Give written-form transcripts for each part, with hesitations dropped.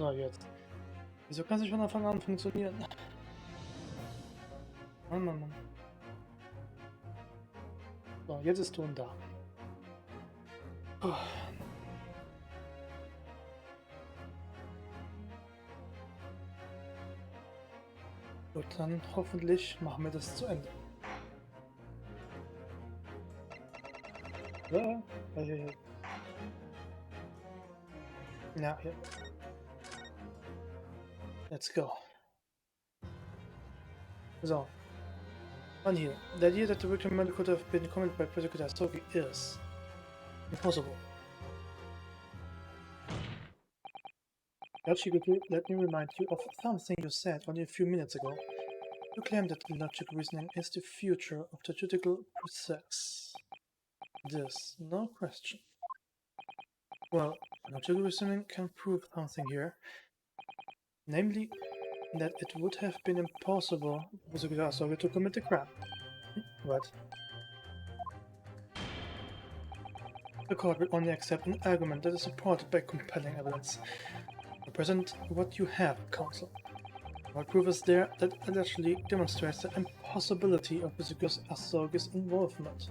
So, jetzt. Wieso kann es nicht von Anfang an funktionieren? Mann, Mann, Mann. So, jetzt ist Ton da. Puh. Gut, dann hoffentlich machen wir das zu Ende. Ja, ja, hier. Let's go. So. On here. The idea that the recommended could have been commented by Prosecutor Sophie is impossible. Logically, let me remind you of something you said only a few minutes ago. You claim that logical reasoning is the future of the judicial process. This, no question. Well, logical reasoning can prove something here. Namely, that it would have been impossible for Prosecutor Sophie to commit the crime. What? The court will only accept an argument that is supported by compelling evidence. Present what you have, counsel. What proof is there that allegedly demonstrates the impossibility of Prosecutor Astorgis involvement?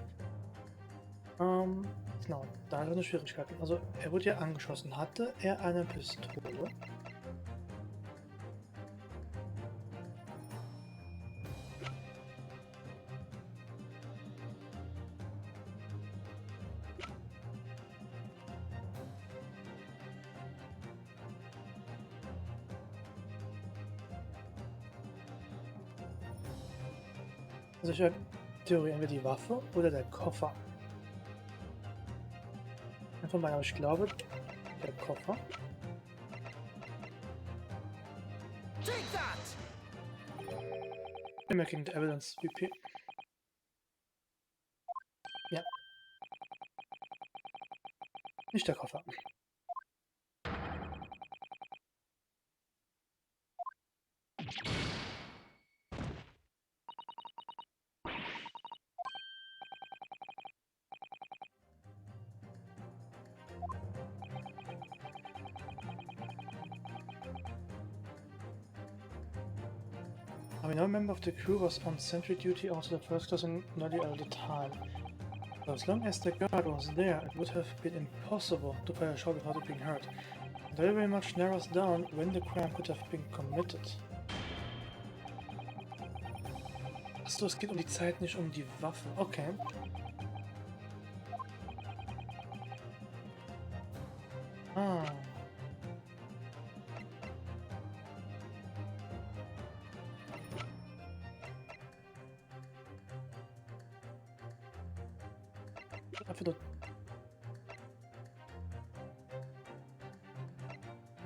Genau, da ist eine Schwierigkeit. Also, er wurde ja angeschossen. Hatte er eine Pistole? Also ich habe Theorie, entweder die Waffe oder der Koffer. Einfach mal, aber ich glaube, der Koffer. Making the evidence VP. Ja. Nicht der Koffer. I mean, no member of the crew was on sentry duty after the first class and nearly all the time. So as long as the guard was there, it would have been impossible to fire a shot without it being heard. And very much narrows down when the crime could have been committed. Achso, es geht um die Zeit, nicht um die Waffe. Okay. Ah.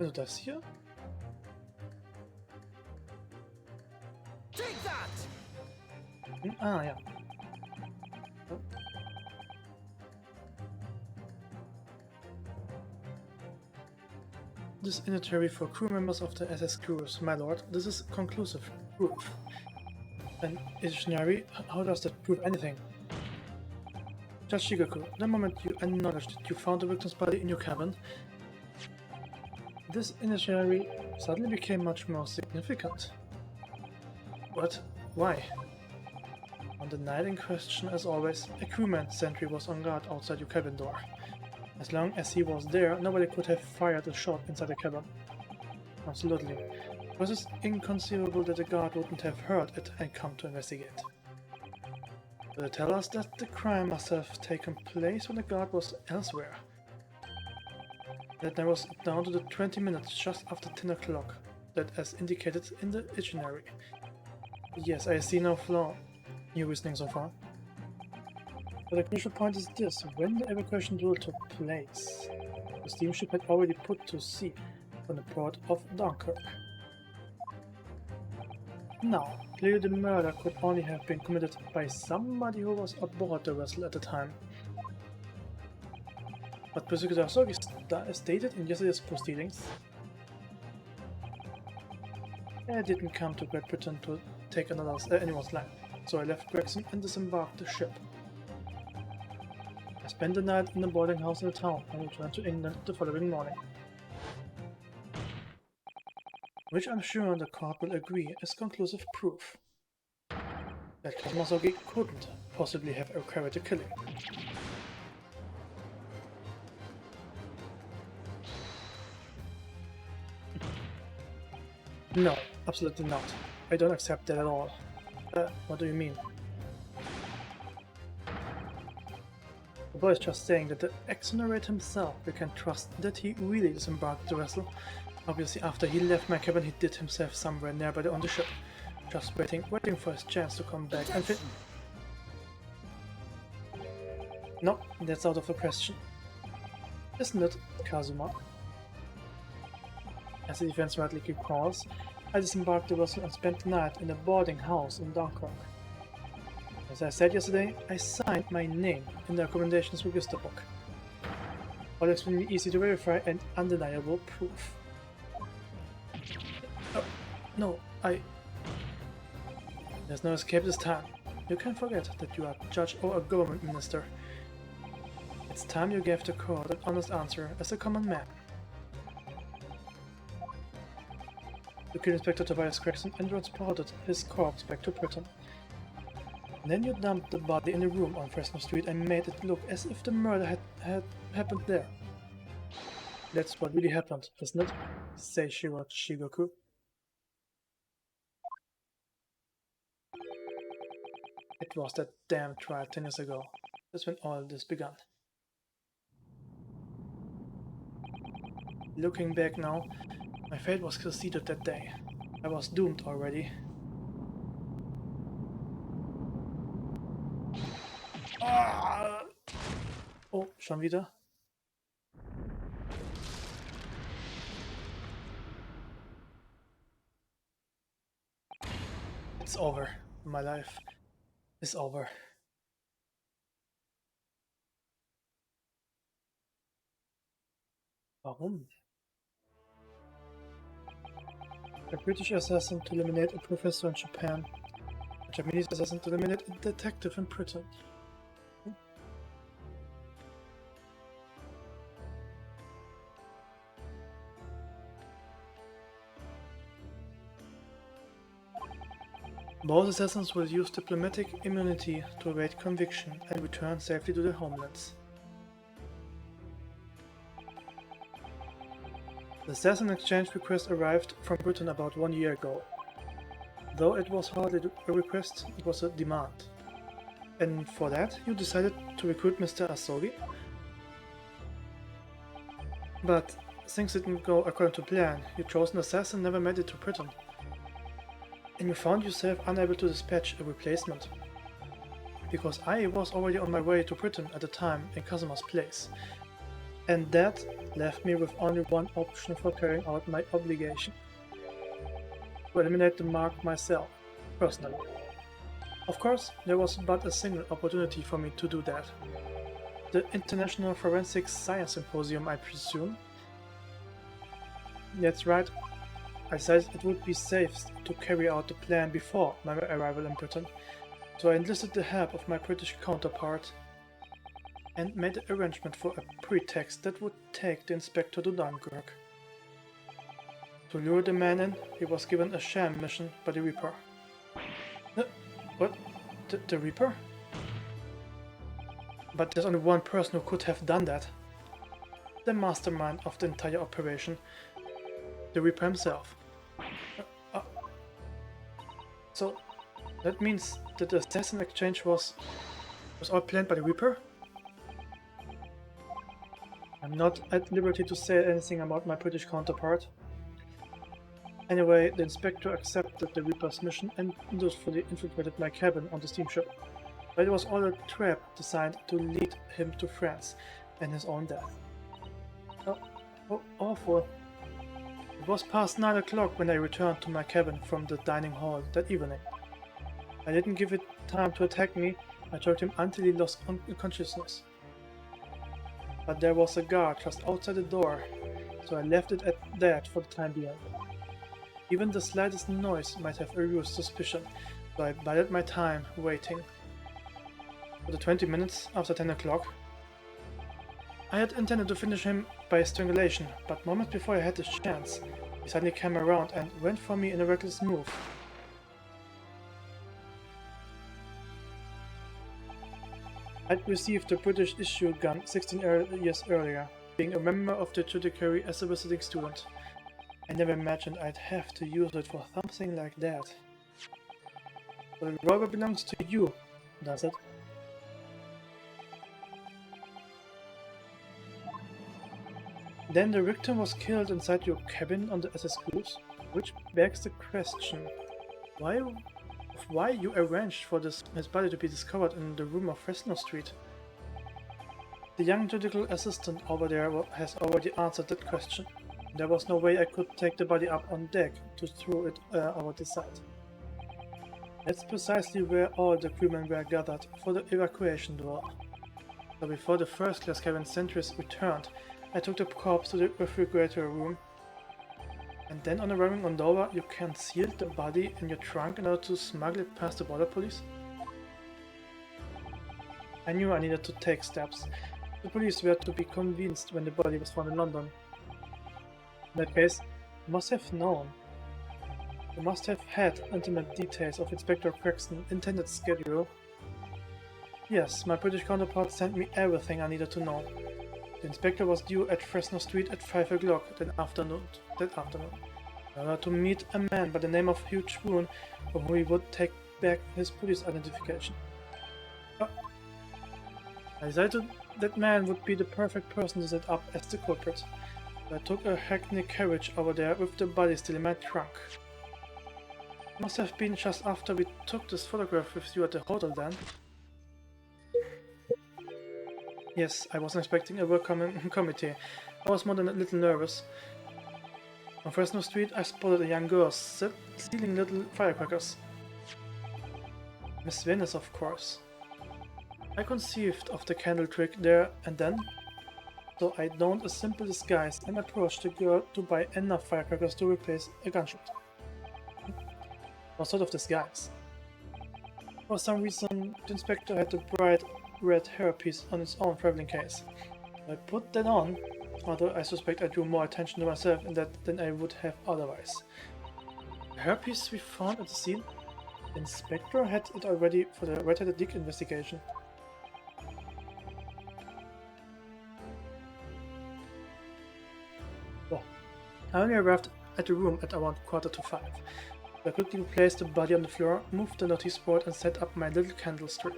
Also das hier? Ah, ja. This is inventory for crew members of the SS crews, my lord. This is conclusive proof. An dictionary, how does that prove anything? Judge Shigaku, the moment you acknowledged that you found the victim's body in your cabin, this initiary suddenly became much more significant. What? Why? On the night in question, as always, a crewman sentry was on guard outside your cabin door. As long as he was there, nobody could have fired a shot inside the cabin. Absolutely. It was inconceivable that the guard wouldn't have heard it and come to investigate. They tell us that the crime must have taken place when the guard was elsewhere. That narrows it down to the 20 minutes just after 10 o'clock, that as indicated in the dictionary. Yes, I see no flaw. New reasoning so far. But the crucial point is this: when the evacuation drill took place, the steamship had already put to sea from the port of Dunkirk. Now, clearly the murder could only have been committed by somebody who was aboard the vessel at the time. But Prosecutor Astorgis stated in yesterday's proceedings, I didn't come to Great Britain to take anyone's life, so I left Gregson and disembarked the ship. I spent the night in the boarding house in the town and returned to England the following morning. which I'm sure the court will agree is conclusive proof that Kazuma-Sogi couldn't possibly have carried the killing. No, absolutely not. I don't accept that at all. What do you mean? The boy is just saying that the ex-narrator himself, we can trust that he really disembarked the vessel. Obviously after he left my cabin he did himself somewhere nearby on the ship. Just waiting for his chance to come back and fit. No, that's out of the question. Isn't it, Kazuma? As the defense rightly recalls, I disembarked the vessel and spent the night in a boarding house in Dunkirk. As I said yesterday, I signed my name in the recommendations register book. All extremely easy to verify and undeniable proof. Oh, no, There's no escape this time. You can't forget that you are a judge or a government minister. It's time you gave the court an honest answer as a common man. You killed Inspector Tobias Gregson and transported his corpse back to Britain. And then you dumped the body in a room on Fresno Street and made it look as if the murder had happened there. That's what really happened, isn't it? Seishiro Shigoku. It was that damn trial 10 years ago. That's when all this began. Looking back now, my fate was conceded that day. I was doomed already. Ah! Oh, schon wieder? It's over. My life is over. Warum? A British assassin to eliminate a professor in Japan. A Japanese assassin to eliminate a detective in Britain. Both assassins will use diplomatic immunity to evade conviction and return safely to their homelands. The assassin exchange request arrived from Britain about 1 year ago. Though it was hardly a request, it was a demand. And for that, you decided to recruit Mr. Asogi? But things didn't go according to plan. You chose an assassin, never made it to Britain. And you found yourself unable to dispatch a replacement. Because I was already on my way to Britain at the time in Kazuma's place. And that left me with only one option for carrying out my obligation. To eliminate the mark myself, personally. Of course, there was but a single opportunity for me to do that. The International Forensic Science Symposium, I presume? That's right. I decided it would be safest to carry out the plan before my arrival in Britain, so I enlisted the help of my British counterpart and made the arrangement for a pretext that would take the inspector to Dunkirk. To lure the man in, he was given a sham mission by the Reaper. What? The Reaper? But there's only one person who could have done that. The mastermind of the entire operation, the Reaper himself. So that means that the assassin exchange was all planned by the Reaper? I'm not at liberty to say anything about my British counterpart. Anyway, the inspector accepted the Reaper's mission and usefully infiltrated my cabin on the steamship. But it was all a trap designed to lead him to France and his own death. Oh, awful. It was past 9 o'clock when I returned to my cabin from the dining hall that evening. I didn't give it time to attack me. I choked him until he lost consciousness. But there was a guard just outside the door, so I left it at that for the time being. Even the slightest noise might have aroused suspicion, so I bided my time waiting. For the 20 minutes after 10 o'clock, I had intended to finish him by strangulation, but moments before I had the chance, He suddenly came around and went for me in a reckless move. I'd received a British issue gun 16 years earlier, being a member of the judiciary as a visiting student. I never imagined I'd have to use it for something like that. The revolver belongs to you, does it? Then the victim was killed inside your cabin on the SS Cruise, which begs the question, why you arranged for his body to be discovered in the room of Fresno Street? The young judicial assistant over there has already answered that question. There was no way I could take the body up on deck to throw it over the side. That's precisely where all the crewmen were gathered for the evacuation door. So before the first-class cabin sentries returned, I took the corpse to the refrigerator room. And then on arriving on Dover, you concealed the body in your trunk in order to smuggle it past the border police? I knew I needed to take steps. The police were to be convinced when the body was found in London. In that case, you must have known. You must have had intimate details of Inspector Craxton's intended schedule. Yes, my British counterpart sent me everything I needed to know. The inspector was due at Fresno Street at 5 o'clock that afternoon, in order to meet a man by the name of Hugh Spoon, from whom he would take back his police identification. I decided that man would be the perfect person to set up as the culprit. I took a hackney carriage over there with the body still in my trunk. It must have been just after we took this photograph with you at the hotel then. Yes, I wasn't expecting a welcoming committee. I was more than a little nervous. On Fresno Street, I spotted a young girl stealing little firecrackers. Miss Venice, of course. I conceived of the candle trick there and then, so I donned a simple disguise and approached the girl to buy enough firecrackers to replace a gunshot. What sort of disguise? For some reason, the inspector had a bright red hairpiece on its own traveling case. I put that on, although I suspect I drew more attention to myself in that than I would have otherwise. The hairpiece we found at the scene? The inspector had it already for the red-headed Dick investigation. Well, I only arrived at the room at around 4:45. I quickly placed the body on the floor, moved the notice board and set up my little candle stick.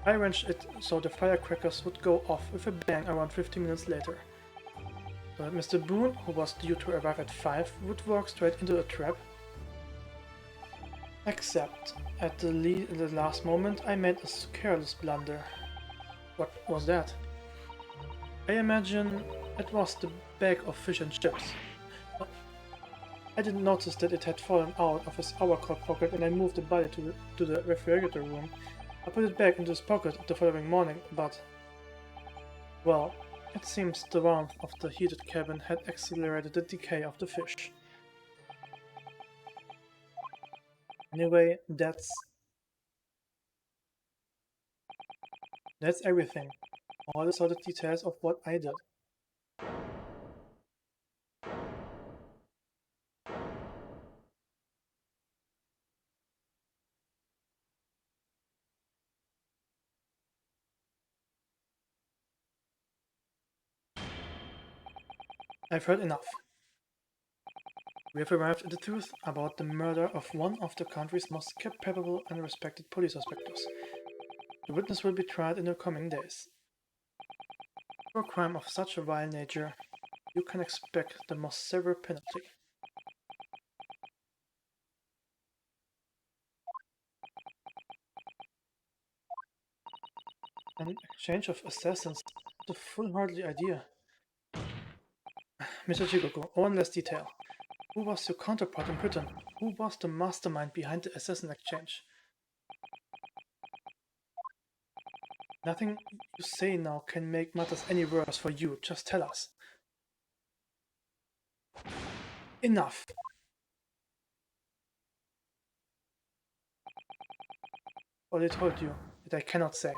I arranged it so the firecrackers would go off with a bang around 15 minutes later. So that Mr. Boone, who was due to arrive at 5, would walk straight into the trap. Except, at the last moment, I made a careless blunder. What was that? I imagine it was the bag of fish and chips. I didn't notice that it had fallen out of his overcoat pocket and I moved the body to the refrigerator room. I put it back into his pocket the following morning, but... well, it seems the warmth of the heated cabin had accelerated the decay of the fish. Anyway, that's everything. All the sordid details of what I did. I've heard enough. We have arrived at the truth about the murder of one of the country's most capable and respected police inspectors. The witness will be tried in the coming days. For a crime of such a vile nature, you can expect the most severe penalty. An exchange of assassins, what a foolhardy idea. Mr. Chigoku, one last detail. Who was your counterpart in Britain? Who was the mastermind behind the assassin exchange? Nothing you say now can make matters any worse for you. Just tell us. Enough! What I told you, that I cannot say.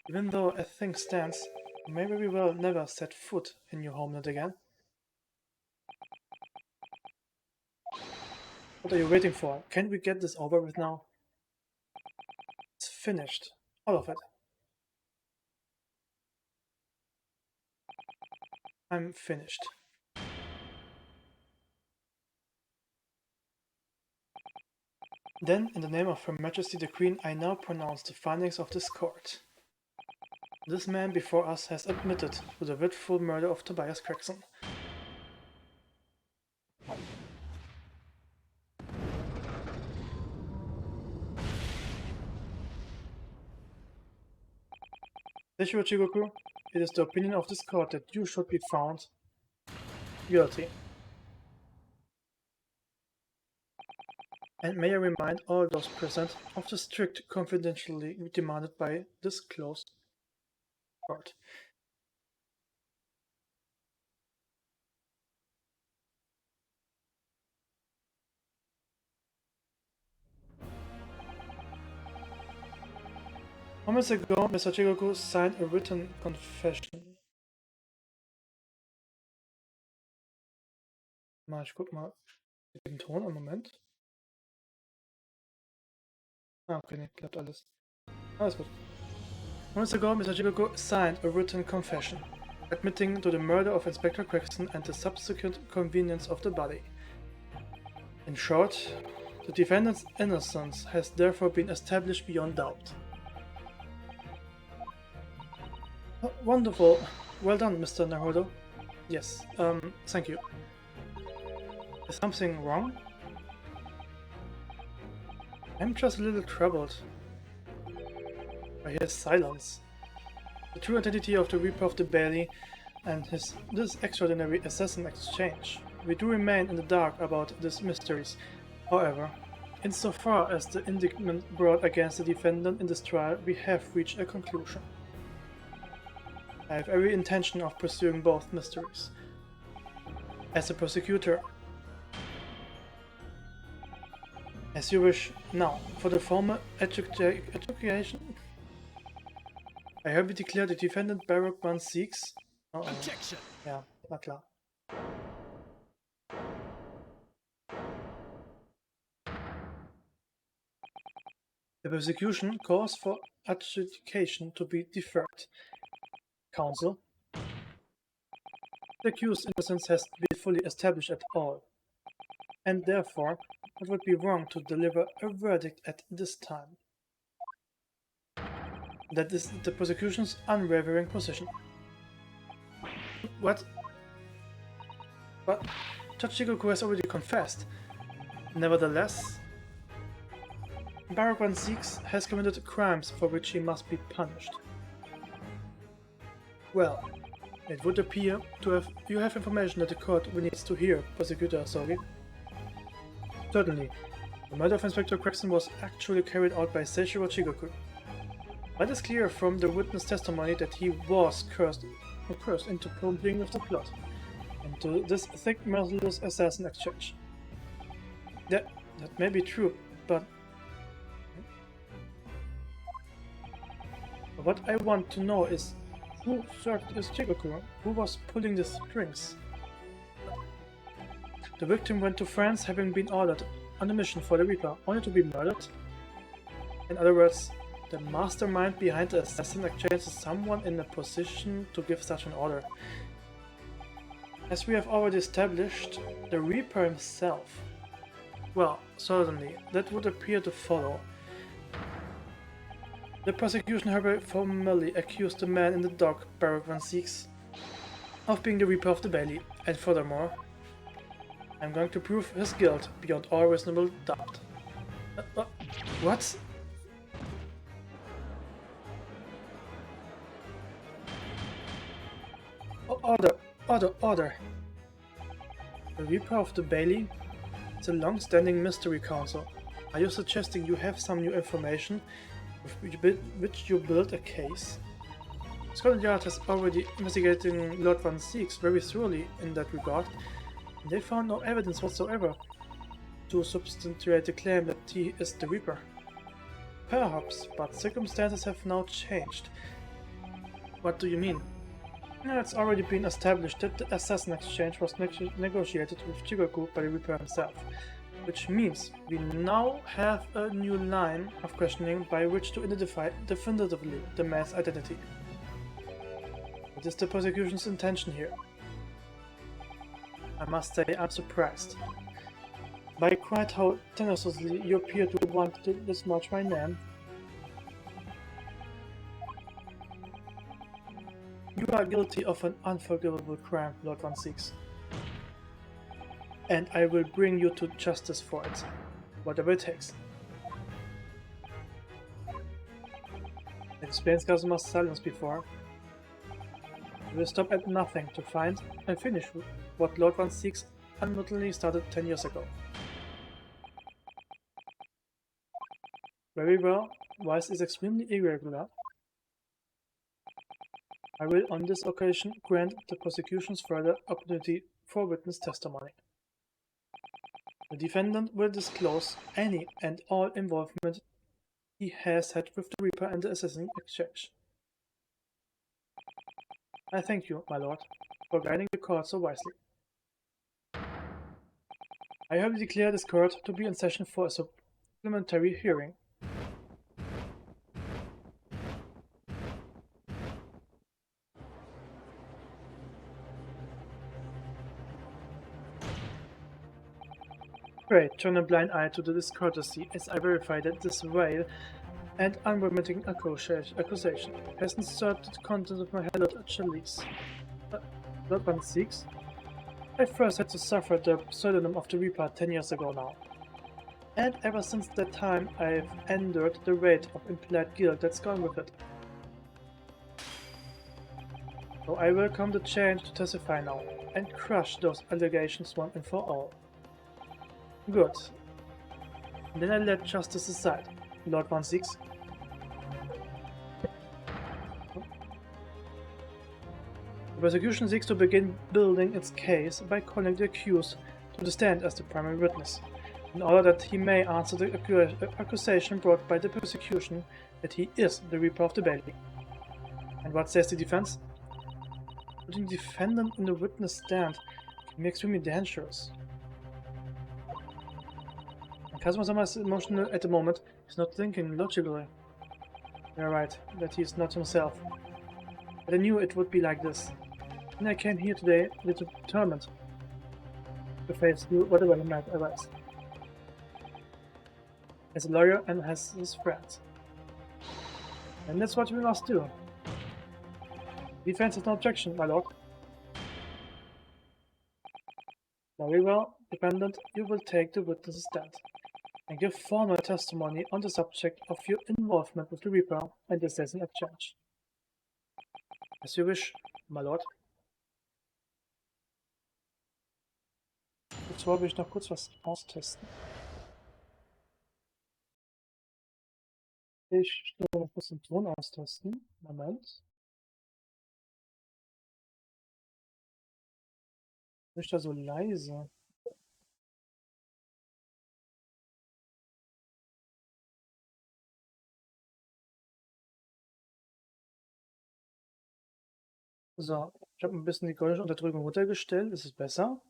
Even though a thing stands, you may very well never set foot in your homeland again. What are you waiting for? Can't we get this over with now? It's finished. All of it. I'm finished. Then, in the name of Her Majesty the Queen, I now pronounce the findings of this court. This man before us has admitted to the willful murder of Tobias Gregson. Seishiro Chigoku, it is the opinion of this court that you should be found guilty. And may I remind all those present of the strict confidentiality demanded by this closed court. Moments ago, Mr. Chigoku signed a written confession. Ich guck mal den Ton, einen Moment. Okay, nee, klappt alles. Alles gut. Moments ago, Mr. Chigoku signed a written confession, admitting to the murder of Inspector Gregson and the subsequent convenience of the body. In short, the defendant's innocence has therefore been established beyond doubt. Oh, wonderful. Well done, Mr. Naruto. Yes, thank you. Is something wrong? I'm just a little troubled by his silence. The true identity of the Reaper of the Bailey and this extraordinary assassin exchange. We do remain in the dark about these mysteries. However, insofar as the indictment brought against the defendant in this trial, we have reached a conclusion. I have every intention of pursuing both mysteries. As a prosecutor, as you wish. Now, for the former adjudication, I hereby declare the defendant Baroque 1 seeks. Objection! Ja, war klar. The prosecution calls for adjudication to be deferred. Counsel. The accused's innocence has been fully established at all, and therefore it would be wrong to deliver a verdict at this time. That is the prosecution's unwavering position. What? But Judge Chigoku has already confessed. Nevertheless, Baroque 1 seeks has committed crimes for which he must be punished. Well, it would appear you have information that the court needs to hear, Prosecutor Sogi. Certainly, the murder of Inspector Gregson was actually carried out by Seishiro Chigoku. But it is clear from the witness testimony that he was cursed into complying with the plot, into this thick, merciless assassin exchange. That may be true, but what I want to know is who served as Chigoku, who was pulling the strings. The victim went to France having been ordered on a mission for the Reaper, only to be murdered. In other words, the mastermind behind the assassin exchange is someone in a position to give such an order. As we have already established, the Reaper himself. Well, certainly, that would appear to follow. The prosecution hereby formally accused the man in the dock, Baroque 1 seeks, of being the Reaper of the Bailey, and furthermore, I'm going to prove his guilt beyond all reasonable doubt. What? Order! The Reaper of the Bailey is a long-standing mystery council. Are you suggesting you have some new information with which you build a case? Scotland Yard has already investigated Lord 1 seeks very thoroughly in that regard. They found no evidence whatsoever to substantiate the claim that he is the Reaper. Perhaps, but circumstances have now changed. What do you mean? It's already been established that the assassin exchange was negotiated with Chigoku by the Reaper himself. Which means we now have a new line of questioning by which to identify definitively the man's identity. What is the prosecution's intention here? I must say I'm surprised by quite how tenaciously you appear to want to dislodge my name. You are guilty of an unforgivable crime, Lord 16. And I will bring you to justice for it, whatever it takes. It explains Kazuma's silence before. I will stop at nothing to find and finish what Lord 16 unwittingly started 10 years ago. Very well, Weiss is extremely irregular. I will on this occasion grant the prosecution's further opportunity for witness testimony. The defendant will disclose any and all involvement he has had with the Reaper and the Assassin exchange. I thank you, my lord, for guiding the court so wisely. I hereby declare this court to be in session for a supplementary hearing. Pray turn a blind eye to the discourtesy as I verify that this vile and unremitting accusation has inserted the contents of my hallowed chalice. Lord 16? I first had to suffer the pseudonym of the Reaper 10 years ago now. And ever since that time I've endured the weight of implied guilt that's gone with it. So I welcome the chance to testify now, and crush those allegations once and for all. Good. Then I let justice aside, Lord 16. The prosecution seeks to begin building its case by calling the accused to the stand as the primary witness, in order that he may answer the accusation brought by the prosecution that he is the Reaper of the Bailey. And what says the defense? Putting the defendant in the witness stand can be extremely dangerous. Kazuma-sama is emotional at the moment. He's not thinking logically. You're right, that he is not himself. But I knew it would be like this. And I came here today determined to face whatever might arise. As a lawyer and as his friend. And that's what we must do. Defense has no objection, my lord. Very well, defendant, you will take the witness's stand and give formal testimony on the subject of your involvement with the Reaper and the Assassin exchange. As you wish, my lord. Zuvor will ich noch kurz was austesten. Ich will noch kurz den Ton austesten. Moment. Bin ich da so leise? So, ich habe ein bisschen die Geräuschunterdrückung runtergestellt. Ist es besser?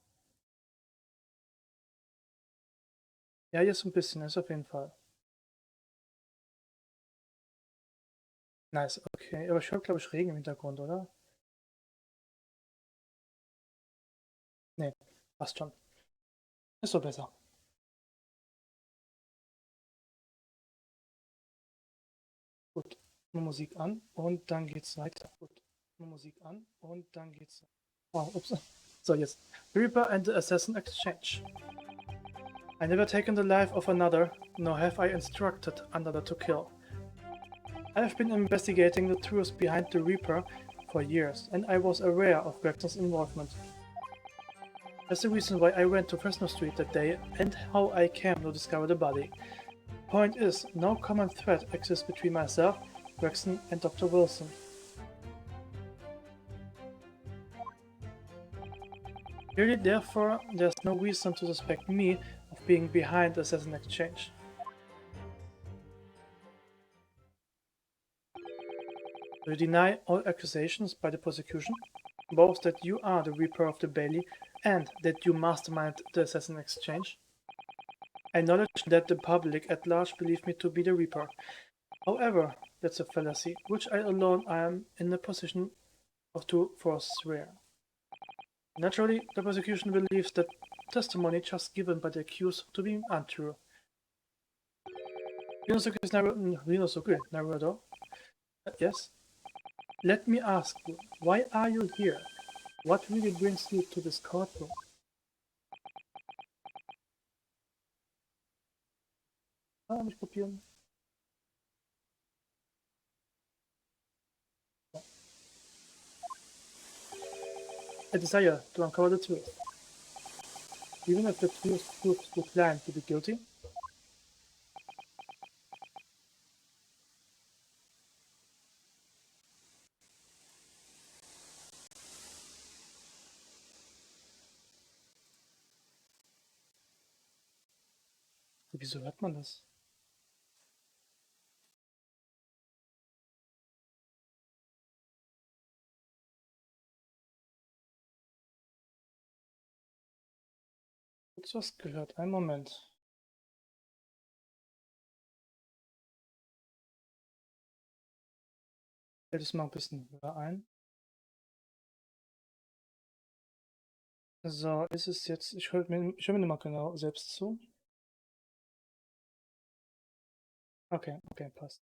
Ja, jetzt ein bisschen, ist auf jeden Fall. Nice, okay. Aber ich höre, glaube ich, Regen im Hintergrund, oder? Nee, passt schon. Ist so besser. Gut, Musik an und dann geht's weiter. Gut, Musik an und dann geht's. Oh, ups. So, jetzt. Reaper and the Assassin exchange. I never taken the life of another, nor have I instructed another to kill. I have been investigating the truth behind the Reaper for years, and I was aware of Gregton's involvement. That's the reason why I went to Fresno Street that day and how I came to discover the body. Point is, no common thread exists between myself, Gregson, and Dr. Wilson. Clearly, therefore, there's no reason to suspect me of being behind the Assassin exchange. Do you deny all accusations by the prosecution, both that you are the Reaper of the Bailey and that you masterminded the Assassin exchange? I acknowledge that the public at large believe me to be the Reaper. However, that's a fallacy, which I alone am in a position to forswear. Naturally, the prosecution believes that testimony just given by the accused to be untrue. Rinosuke Naruto? Yes? Let me ask you, why are you here? What really brings you to this courtroom? Mich kopieren. A desire to uncover the truth. Even if the truth proves too plain to be guilty? Wieso hört man das? Kurz was gehört, einen Moment. Ich stelle das mal ein bisschen höher ein. So, ist es jetzt, ich höre mir mal genau selbst zu. Okay, passt.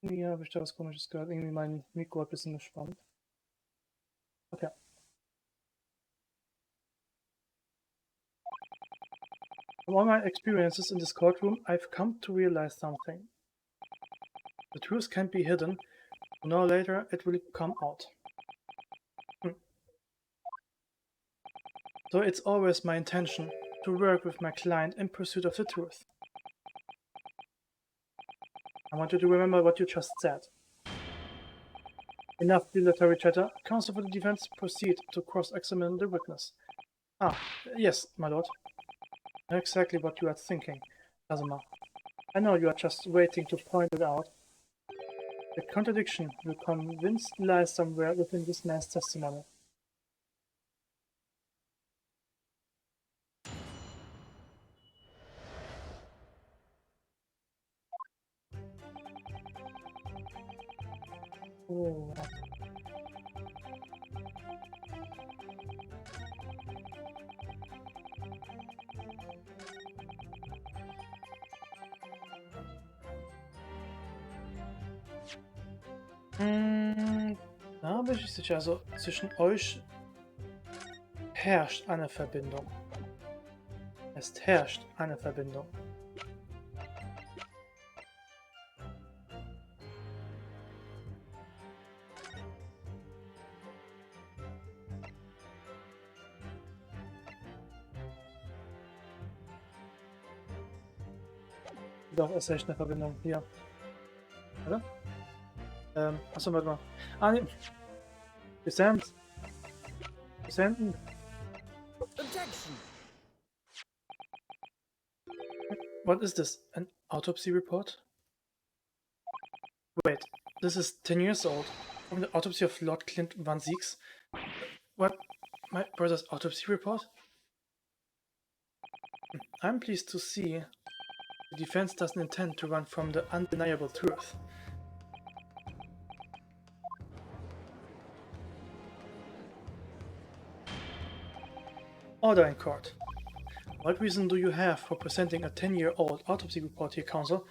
Irgendwie habe ich da was Komisches gehört. Irgendwie mein Mikro hat ein bisschen gespannt. Okay. From all my experiences in this courtroom, I've come to realize something. The truth can't be hidden. Sooner or later, it will come out. So it's always my intention to work with my client in pursuit of the truth. I want you to remember what you just said. Enough dilatory chatter. Counsel for the defense, proceed to cross-examine the witness. Yes, my lord. I know exactly what you are thinking, Kazuma. I know you are just waiting to point it out. The contradiction you're convinced lies somewhere within this man's testimony. Oh. Da bin ich sicher, also zwischen euch herrscht eine Verbindung. Es herrscht eine Verbindung. Doch, es herrscht eine Verbindung hier. Oder? Achso, warte mal. Nee. Gesenden. What is this? An autopsy report? Wait, this is 10 years old. From the autopsy of Lord Clint Van Zieks. What? My brother's autopsy report? I'm pleased to see the defense doesn't intend to run from the undeniable truth. Order in court. What reason do you have for presenting a 10-year-old autopsy report here, counsel?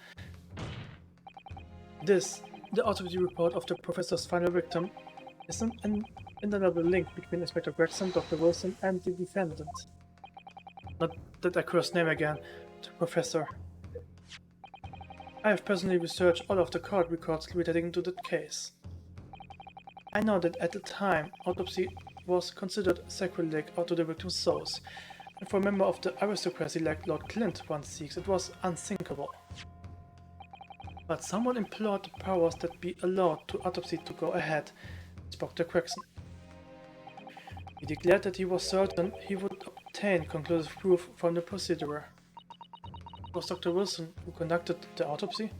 This, the autopsy report of the professor's final victim, is an indelible link between Inspector Gregson, Dr. Wilson, and the defendant. Not that accursed name again, the professor. I have personally researched all of the court records relating to the case. I know that at the time, autopsy was considered sacrilege to the victim's souls, and for a member of the aristocracy like Lord Clint Van Zieks, it was unthinkable. But someone implored the powers that be allowed to autopsy to go ahead, spoke to Gregson. He declared that he was certain he would obtain conclusive proof from the procedure. It was Dr. Wilson who conducted the autopsy.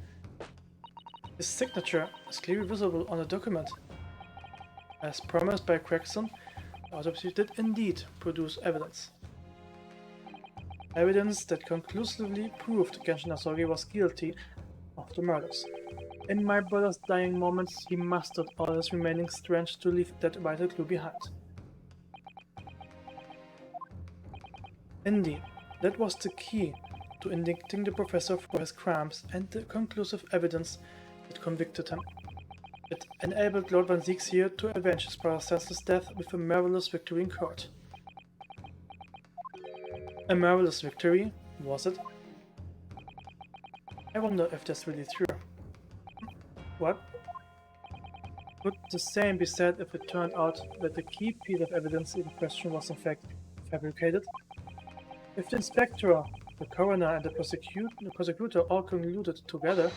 His signature is clearly visible on the document. As promised by Gregson, the autopsy did indeed produce evidence. Evidence that conclusively proved Genshin Asogi was guilty of the murders. In my brother's dying moments, he mustered all his remaining strength to leave that vital clue behind. Indeed, that was the key to indicting the professor for his crimes and the conclusive evidence that convicted him. It enabled Lord Van Zieg's to avenge his brother's senseless death with a marvelous victory in court. A marvelous victory, was it? I wonder if that's really true. What? Could the same be said if it turned out that the key piece of evidence in question was in fact fabricated? If the inspector, the coroner, and the prosecutor all concluded together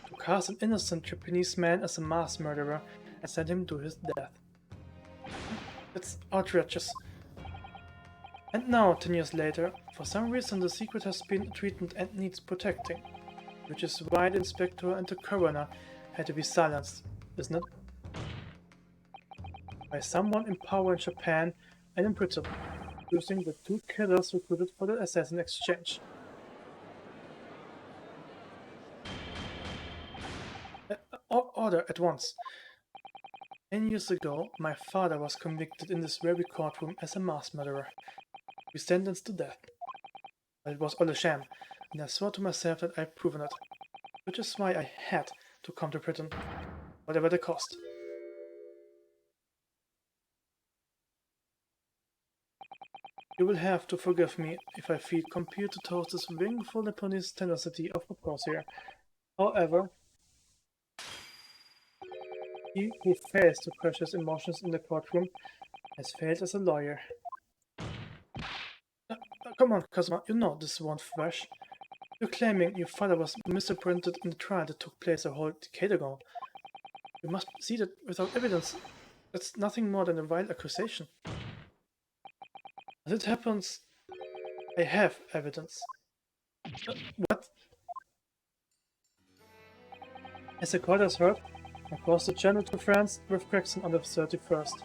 to cast an innocent Japanese man as a mass murderer and send him to his death. It's outrageous. And now, 10 years later, for some reason the secret has been threatened and needs protecting, which is why the inspector and the coroner had to be silenced, isn't it? By someone in power in Japan and in Britain, using the two killers recruited for the assassin exchange. Order at once. 10 years ago, my father was convicted in this very courtroom as a mass murderer. He was sentenced to death. But it was all a sham, and I swore to myself that I'd proven it. Which is why I had to come to Britain, whatever the cost. You will have to forgive me if I feel compelled to toast this wingful Japanese tenacity of purpose here. However, he who fails to crush his emotions in the courtroom has failed as a lawyer. Come on, Kazuma, you know this won't flash. You're claiming your father was misrepresented in the trial that took place a whole decade ago. You must see that without evidence, that's nothing more than a vile accusation. As it happens, I have evidence. What? As the court has heard, I crossed the channel to France with Gregson on the 31st.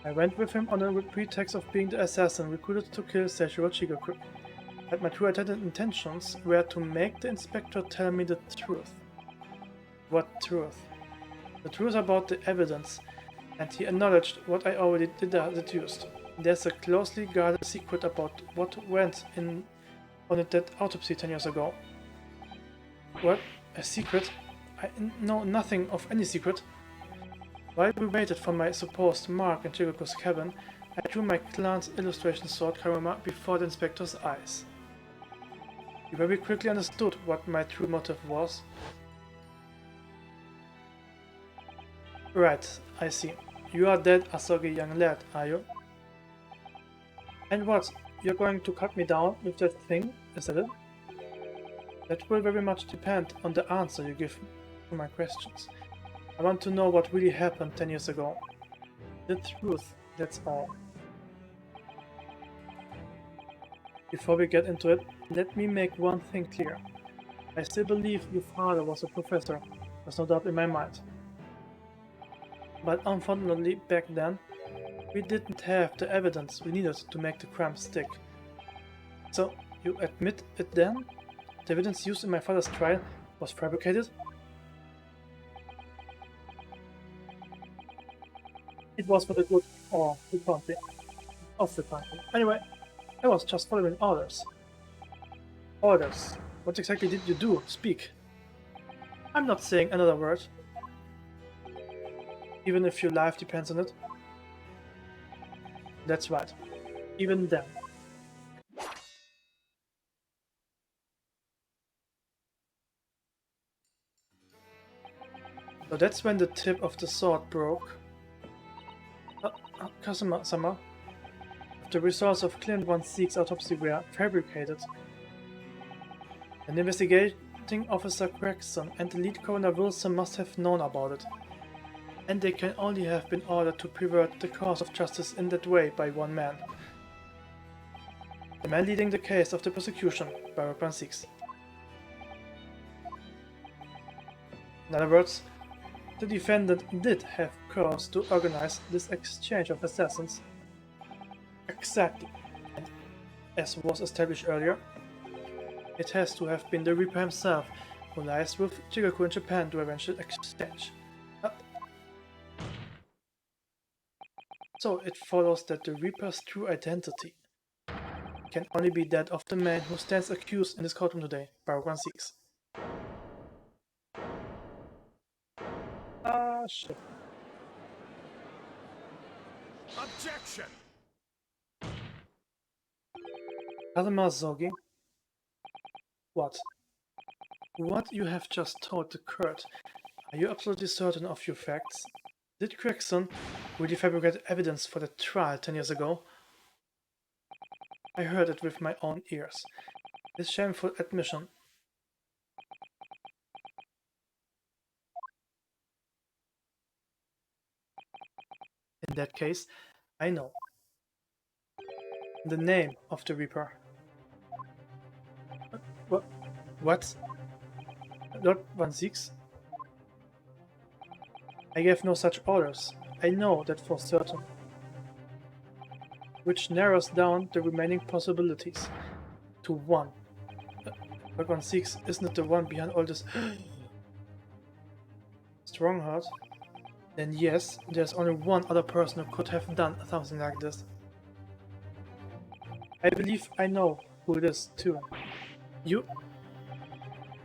I went with him on a pretext of being the assassin recruited to kill Seishiro Chigaku. But my true intentions were to make the inspector tell me the truth. What truth? The truth about the evidence, and he acknowledged what I already deduced. There's a closely guarded secret about what went on that autopsy 10 years ago. What? A secret? I know nothing of any secret. While we waited for my supposed mark in Chigaku's cabin, I drew my clan's illustration sword Karuma before the inspector's eyes. He very quickly understood what my true motive was. Right, I see. You are that Asogi young lad, are you? And what? You're going to cut me down with that thing, is that it? That will very much depend on the answer you give to my questions. I want to know what really happened 10 years ago. The truth, that's all. Before we get into it, let me make one thing clear. I still believe your father was a professor, there's no doubt in my mind. But unfortunately, back then, we didn't have the evidence we needed to make the crime stick. So, you admit it then? The evidence used in my father's trial was fabricated? It was for the good of the country. Anyway, I was just following orders. Orders? What exactly did you do? Speak. I'm not saying another word. Even if your life depends on it. That's right. Even then. So that's when the tip of the sword broke. Kazuma-sama, the results of Clint Van Zieg's autopsy were fabricated. An investigating officer Gregson and the lead coroner Wilson must have known about it. And they can only have been ordered to pervert the course of justice in that way by one man. The man leading the case of the prosecution, Baron Van Zieg's. In other words, the defendant did have cause to organize this exchange of assassins. Exactly. And as was established earlier, it has to have been the Reaper himself who lies with Jigaku in Japan to avenge the exchange. So it follows that the Reaper's true identity can only be that of the man who stands accused in this courtroom today, Paragraph 6. Ah, shit. Objection! Kazuma Zogi? What? What you have just told occurred. Are you absolutely certain of your facts? Did Gregson really fabricate evidence for the trial 10 years ago? I heard it with my own ears. This shameful admission. In that case, I know. The name of the Reaper. What? Lord Van Six? I gave no such orders. I know that for certain. Which narrows down the remaining possibilities to one. Lord Van Six isn't the one behind all this. Strongheart? Then yes, there's only one other person who could have done something like this. I believe I know who it is too. You?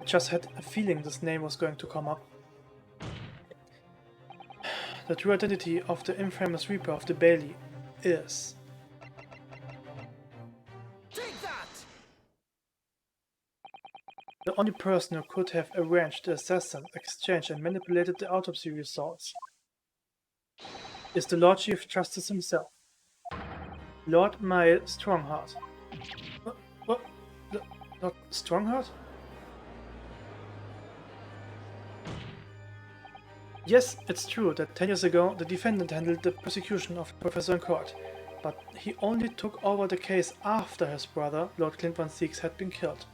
I just had a feeling this name was going to come up. The true identity of the infamous Reaper of the Bailey is... Take that! The only person who could have arranged the assassin, exchange and manipulated the autopsy results is the Lord Chief Justice himself, Lord Mile Strongheart. What? Lord Strongheart? Yes, it's true that 10 years ago the defendant handled the prosecution of the professor in court, but he only took over the case after his brother, Lord Clint Van Six, had been killed.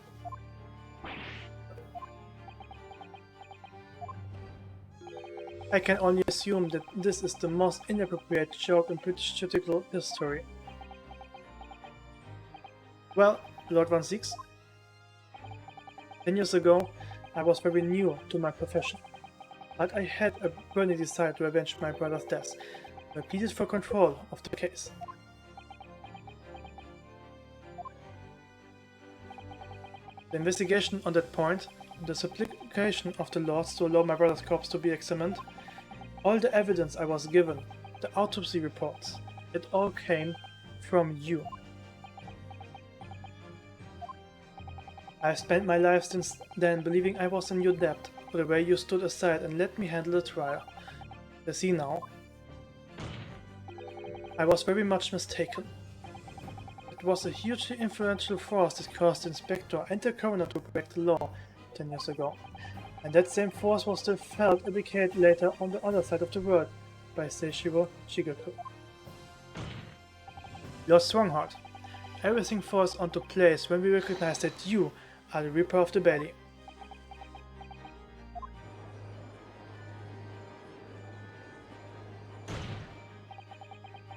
I can only assume that this is the most inappropriate joke in British judicial history. Well, Lord Van Six, 10 years ago I was very new to my profession, but I had a burning desire to avenge my brother's death. I pleaded for control of the case. The investigation on that point, the supplication of the lords to allow my brother's corpse to be examined, all the evidence I was given, the autopsy reports, it all came from you. I have spent my life since then believing I was in your debt for the way you stood aside and let me handle the trial. You see now, I was very much mistaken. It was a hugely influential force that caused the inspector and the coroner to break the law 10 years ago. And that same force was still felt a decade later on the other side of the world by Seishiro Shigeku. Lord Strongheart, everything falls onto place when we recognize that you are the Reaper of the Bailey.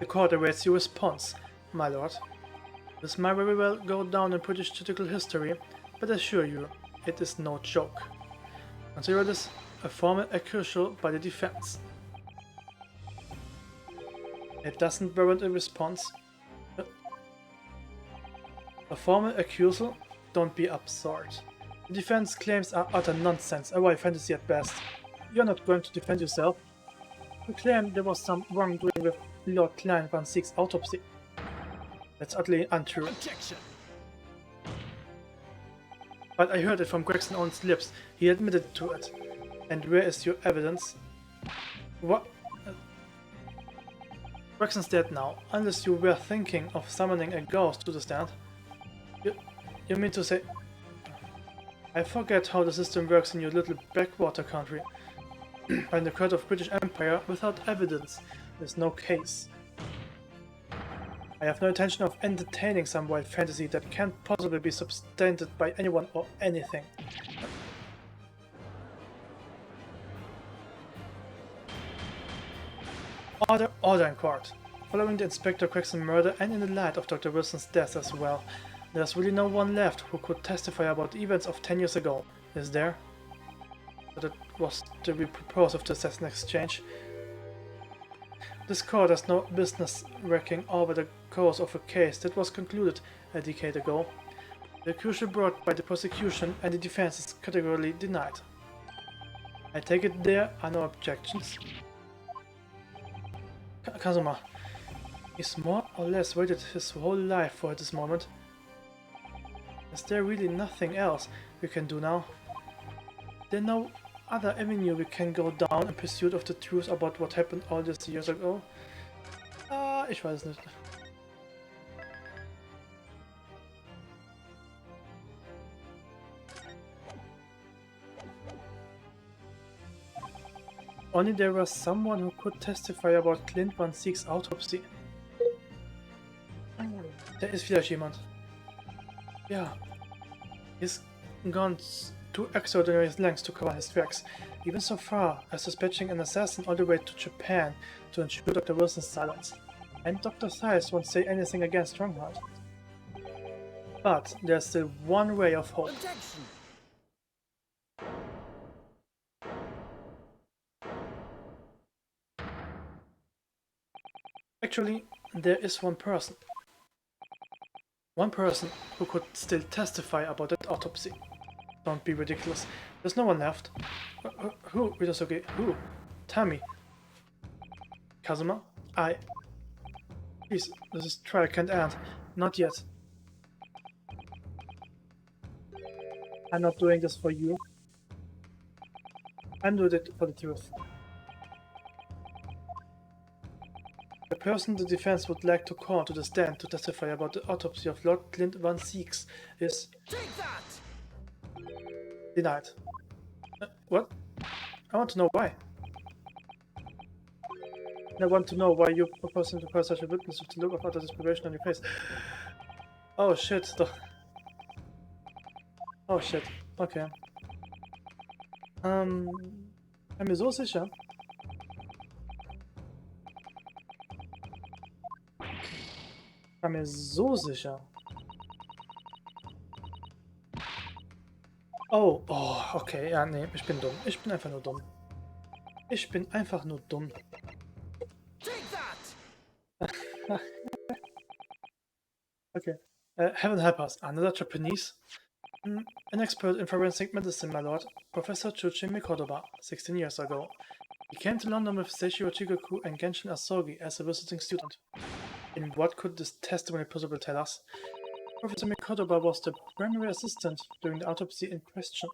The court awaits your response, my lord. This might very well go down in British judicial history, but I assure you, it is no joke. Consider this a formal accusal by the defense. It doesn't warrant a response. A formal accusal? Don't be absurd. The defense claims are utter nonsense, a wild fantasy at best. You're not going to defend yourself. You claim there was some wrongdoing with Lord Clint Van Six's autopsy. That's utterly untrue. Objection! But I heard it from Gregson's own lips. He admitted to it. And where is your evidence? What? Gregson's dead now, unless you were thinking of summoning a ghost to the stand. You mean to say... I forget how the system works in your little backwater country. In the court of British Empire, without evidence, there's no case. I have no intention of entertaining some wild fantasy that can't possibly be substantiated by anyone or anything. Order in court. Following the Inspector Gregson murder and in the light of Dr. Wilson's death as well, there's really no one left who could testify about the events of 10 years ago, is there? But it was the purpose of the assassin exchange. This court has no business wrecking over the course of a case that was concluded a decade ago. The accusation brought by the prosecution and the defense is categorically denied. I take it there are no objections. Kazuma. He's more or less waited his whole life for this moment. Is there really nothing else we can do now? There's no other avenue we can go down in pursuit of the truth about what happened all these years ago? Ich weiß nicht. Only there was someone who could testify about Clint Van Sieg's autopsy. Da ist vielleicht jemand. Ja. He's gone to extraordinary lengths to cover his tracks, even so far as dispatching an assassin all the way to Japan to ensure Dr. Wilson's silence. And Dr. Thies won't say anything against Strongheart. But there's still one ray of hope. Objection. Actually, there is one person. One person who could still testify about that autopsy. Don't be ridiculous. There's no one left. Who? Ritasuke? Who? Tell me. Kazuma? Please, this trial can't end. Not yet. I'm not doing this for you. I'm doing it for the truth. The person the defense would like to call to the stand to testify about the autopsy of Lord Clint Van Sieks is Take that! denied. What? I want to know why. And I want to know why you're proposing to call such a witness with the look of utter desperation on your face. Oh shit. Oh shit. Okay. Ich bin mir so sicher. Ich bin mir so sicher. Oh, okay, ja, nee, ich bin dumm. Ich bin einfach nur dumm. Ich bin einfach nur dumm. Take that! Okay. Heaven help us. Another Japanese? An expert in forensic medicine, my lord. Professor Chuchi Mikotoba, 16 years ago. He came to London with Seishiro Chigoku and Genshin Asogi as a visiting student. In what could this testimony possibly tell us? Professor Mikotoba was the primary assistant during the autopsy in question.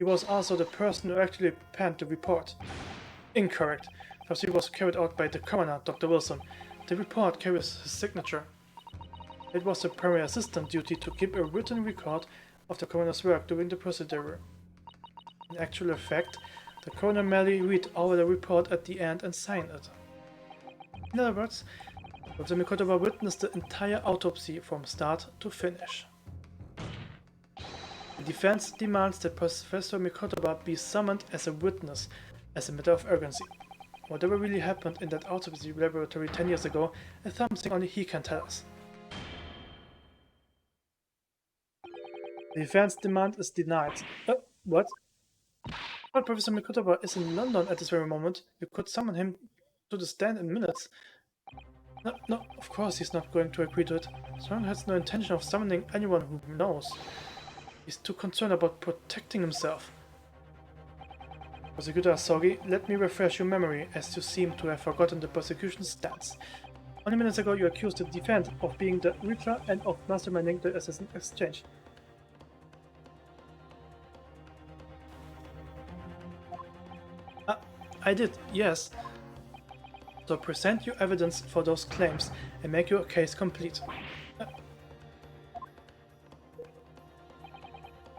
He was also the person who actually penned the report. Incorrect. The autopsy was carried out by the coroner, Dr. Wilson. The report carries his signature. It was the primary assistant's duty to keep a written record of the coroner's work during the procedure. In actual fact, the coroner merely read over the report at the end and signed it. In other words, Professor Mikotoba witnessed the entire autopsy from start to finish. The defense demands that Professor Mikotoba be summoned as a witness as a matter of urgency. Whatever really happened in that autopsy laboratory 10 years ago is something only he can tell us. The defense demand is denied. What? But Professor Mikotoba is in London at this very moment. You could summon him to the stand in minutes. No, of course he's not going to agree to it. Strong has no intention of summoning anyone who knows. He's too concerned about protecting himself. Prosecutor Asogi, let me refresh your memory, as you seem to have forgotten the prosecution's stance. Only minutes ago you accused the defense of being the Reacher and of masterminding the assassin exchange. I did, yes. So present your evidence for those claims and make your case complete.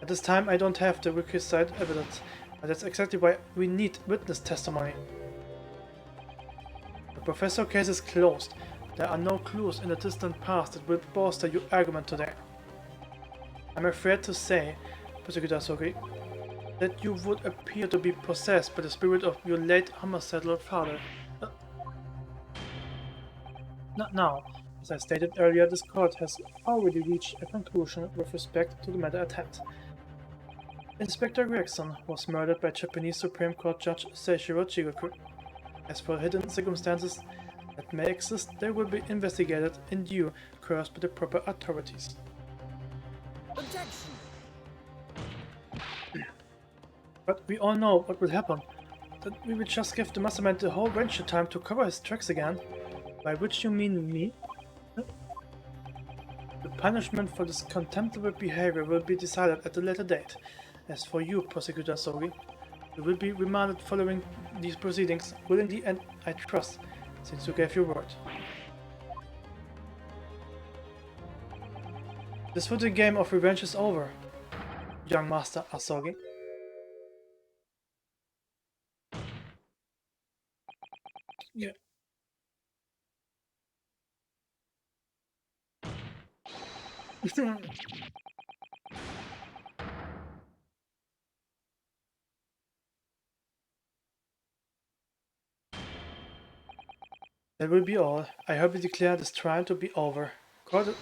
At this time I don't have the requisite evidence, but that's exactly why we need witness testimony. The professor case is closed. There are no clues in the distant past that will bolster your argument today. I'm afraid to say, Prosecutor Asogi, that you would appear to be possessed by the spirit of your late homicidal father. Now, as I stated earlier, this court has already reached a conclusion with respect to the matter at hand. Inspector Gregson was murdered by Japanese Supreme Court Judge Seishiro Chigoku. As for hidden circumstances that may exist, they will be investigated in due course by the proper authorities. Objection! But we all know what will happen. That we will just give the mastermind the whole venture time to cover his tracks again. By which you mean me? The punishment for this contemptible behavior will be decided at a later date. As for you, Prosecutor Sogi, you will be remanded following these proceedings, willingly and I trust, since you gave your word. This footy game of revenge is over, young Master Asogi. Yeah. That will be all. I hereby declare this trial to be over. Court.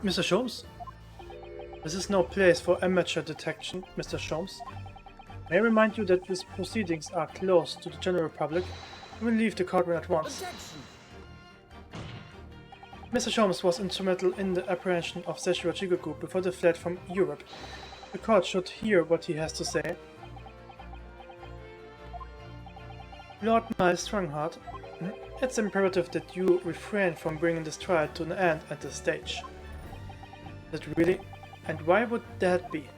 Mr. Sholmes? This is no place for amateur detection, Mr. Sholmes. May I remind you that these proceedings are closed to the general public. You will leave the courtroom at once. Objection! Mr. Sholmes was instrumental in the apprehension of Seishiro Chigoku before they fled from Europe. The court should hear what he has to say. Lord Miles Strongheart, it's imperative that you refrain from bringing this trial to an end at this stage. That really? And why would that be?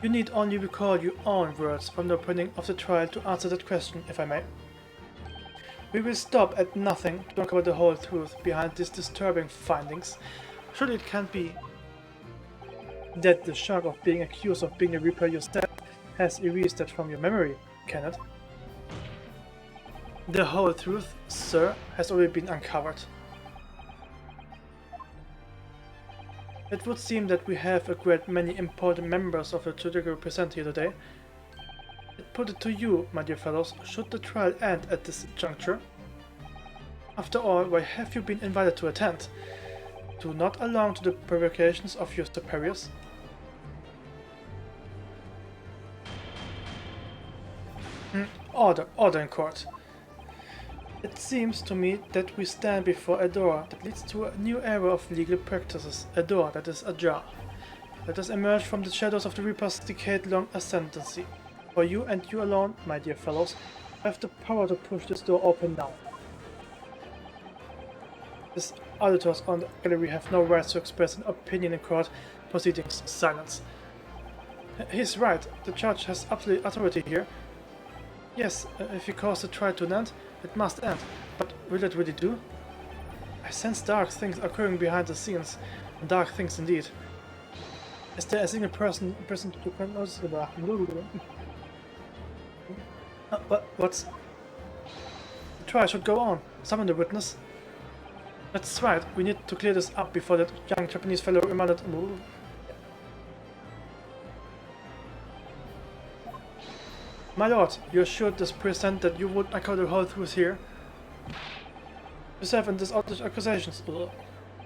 You need only recall your own words from the opening of the trial to answer that question, if I may. We will stop at nothing to uncover the whole truth behind these disturbing findings. Surely it can't be that the shock of being accused of being a Reaper yourself has erased that from your memory, can it? The whole truth, sir, has already been uncovered. It would seem that we have a great many important members of the judiciary present here today. I put it to you, my dear fellows, should the trial end at this juncture? After all, why have you been invited to attend? To not allow to the provocations of your superiors? Order in court. It seems to me that we stand before a door that leads to a new era of legal practices, a door that is ajar. Let us emerge from the shadows of the Reaper's decade-long ascendancy. For you and you alone, my dear fellows, have the power to push this door open now. These auditors on the gallery have no right to express an opinion in court proceedings. Silence. He's right, the judge has absolute authority here. Yes, if he calls the trial to an end, it must end. But will it really do? I sense dark things occurring behind the scenes. Dark things indeed. Is there a single person present who can notice the dark? What's... The trial should go on. Summon the witness. That's right, we need to clear this up before that young Japanese fellow remanded... My lord, you assured this present that you would uncover the whole truth here? Yourself in these accusations.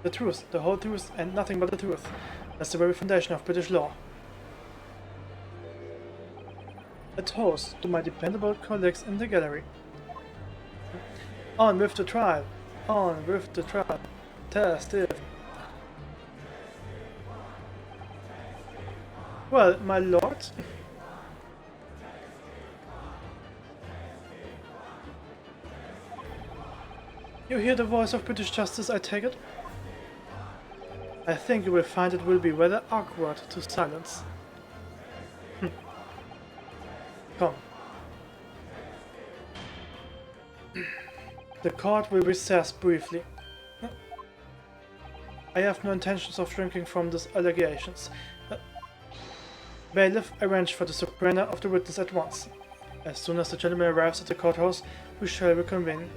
The truth, the whole truth, and nothing but the truth. That's the very foundation of British law. A toast to my dependable colleagues in the gallery. On with the trial! On with the trial! Test it! Well, my lord... You hear the voice of British justice, I take it? I think you will find it will be rather awkward to silence. Come. The court will recess briefly. I have no intentions of shrinking from these allegations. Bailiff, arrange for the subpoena of the witness at once. As soon as the gentleman arrives at the courthouse, we shall reconvene.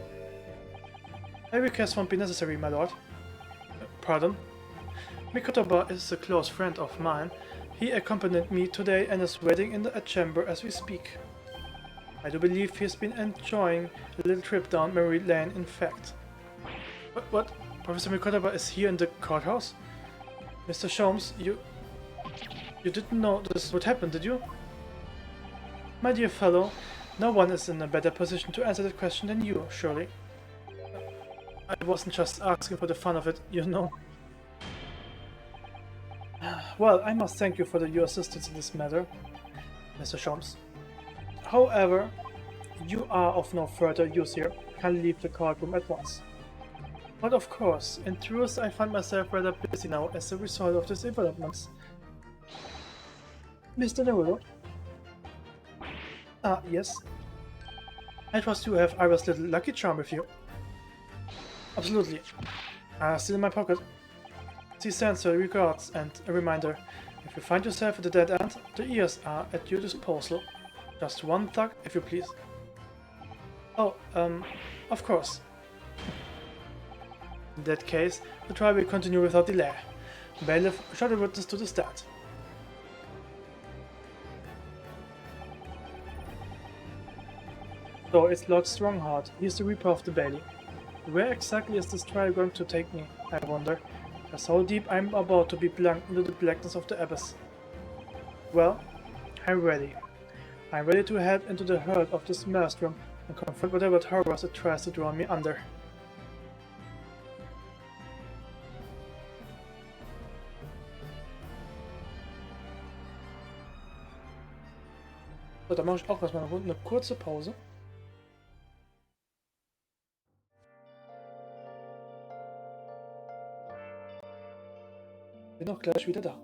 A request won't be necessary, my lord. Pardon? Mikotoba is a close friend of mine. He accompanied me today and is waiting in a chamber as we speak. I do believe he's been enjoying a little trip down memory lane, in fact. What? Professor Mikotoba is here in the courthouse? Mr. Sholmes, you didn't know this would happen, did you? My dear fellow, no one is in a better position to answer that question than you, surely. I wasn't just asking for the fun of it, you know. Well, I must thank you for your assistance in this matter, Mr. Sholmes. However, you are of no further use here. Kindly leave the courtroom at once. But of course, in truth, I find myself rather busy now as a result of these developments. Mr. Naruto? Ah, yes. I trust you have Ira's little lucky charm with you. Absolutely. Still in my pocket. See Sensor regards, and a reminder. If you find yourself at the dead end, the ears are at your disposal. Just one thug, if you please. Oh, of course. In that case, the trial will continue without delay. Bailiff, show the witness to the stand. So it's Lord Strongheart. He's the Reaper of the Bailey. Where exactly is this trial going to take me, I wonder? Just how deep I'm about to be plunged into the blackness of the abyss. Well, I'm ready. I'm ready to head into the heart of this maelstrom and confront whatever horrors it tries to draw me under. So, dann mache ich auch erstmal eine kurze Pause. Bin auch gleich wieder da.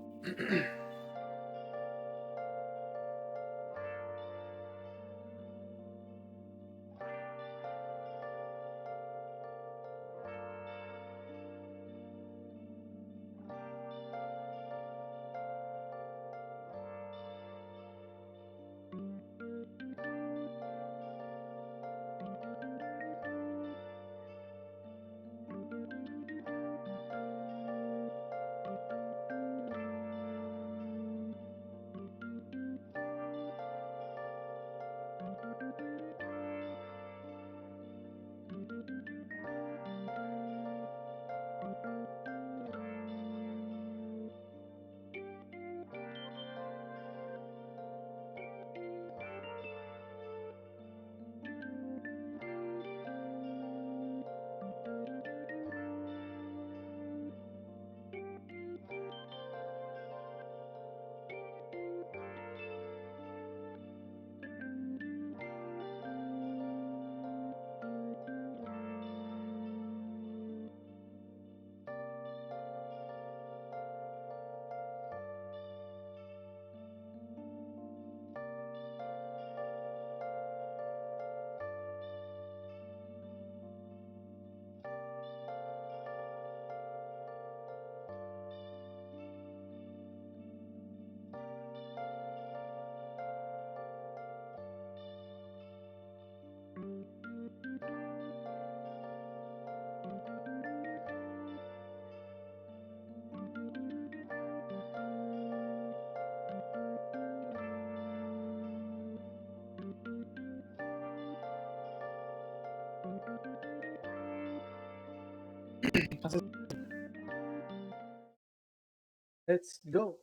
Let's go.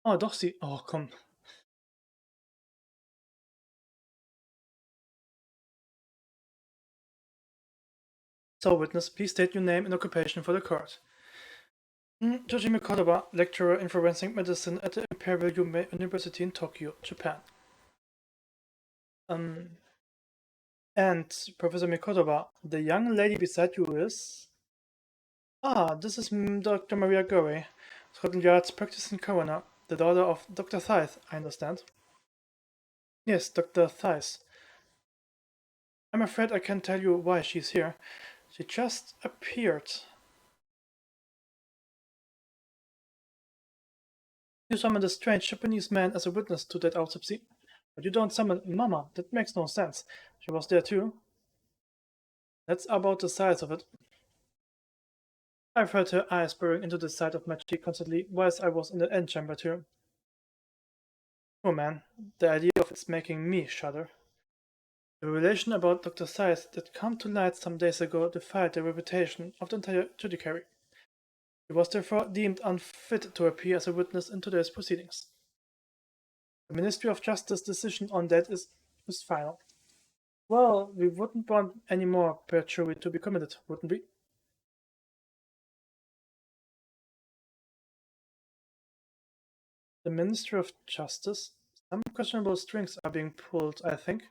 Oh, doch sie. Oh, komm. So, witness, please state your name and occupation for the court. Joji Mikotoba, lecturer in forensic medicine at the Imperial University in Tokyo, Japan. And Professor Mikotoba, the young lady beside you is... Ah, this is Dr. Maria Gurray, Scotland Yard's practicing coroner, the daughter of Dr. Thythe, I understand. Yes, Dr. Thythe. I'm afraid I can't tell you why she's here. She just appeared. You summoned a strange Japanese man as a witness to that autopsy. But you don't summon Mama. That makes no sense. She was there too. That's about the size of it. I felt her eyes burrowing into the side of my cheek constantly whilst I was in the end-chamber too. Oh man, the idea of it's making me shudder. The revelation about Dr. Scythe that came to light some days ago defied the reputation of the entire judiciary. He was therefore deemed unfit to appear as a witness in today's proceedings. The Ministry of Justice's decision on that is final. Well, we wouldn't want any more perjury to be committed, wouldn't we? The Ministry of Justice? Some questionable strings are being pulled, I think.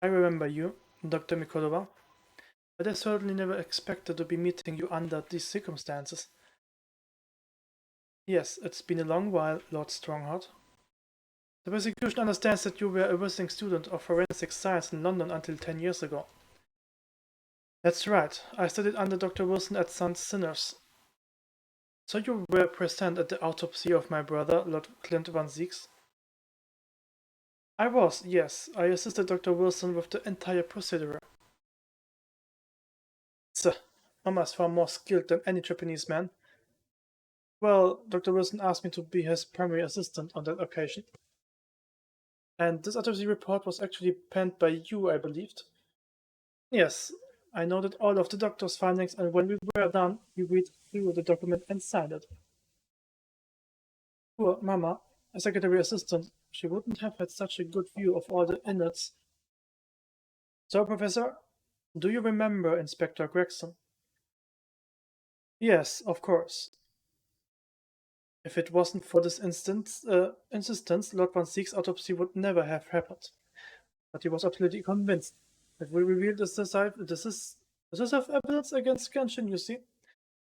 I remember you, Dr. Mikolova, but I certainly never expected to be meeting you under these circumstances. Yes, it's been a long while, Lord Strongheart. The prosecution understands that you were a visiting student of forensic science in London until 10 years ago. That's right, I studied under Dr. Wilson at St. Sinners. So you were present at the autopsy of my brother, Lord Clint Van Zieks? I was, yes. I assisted Dr. Wilson with the entire procedure. Mama's far more skilled than any Japanese man. Well, Dr. Wilson asked me to be his primary assistant on that occasion. And this autopsy report was actually penned by you, I believed. Yes, I noted all of the doctor's findings, and when we were done, he read through the document and signed it. Poor Mama, a secretary assistant, she wouldn't have had such a good view of all the innards. So, Professor, do you remember Inspector Gregson? Yes, of course. If it wasn't for this insistence, Lord Van Ziek's autopsy would never have happened. But he was absolutely convinced that we revealed this is evidence against Genshin, you see.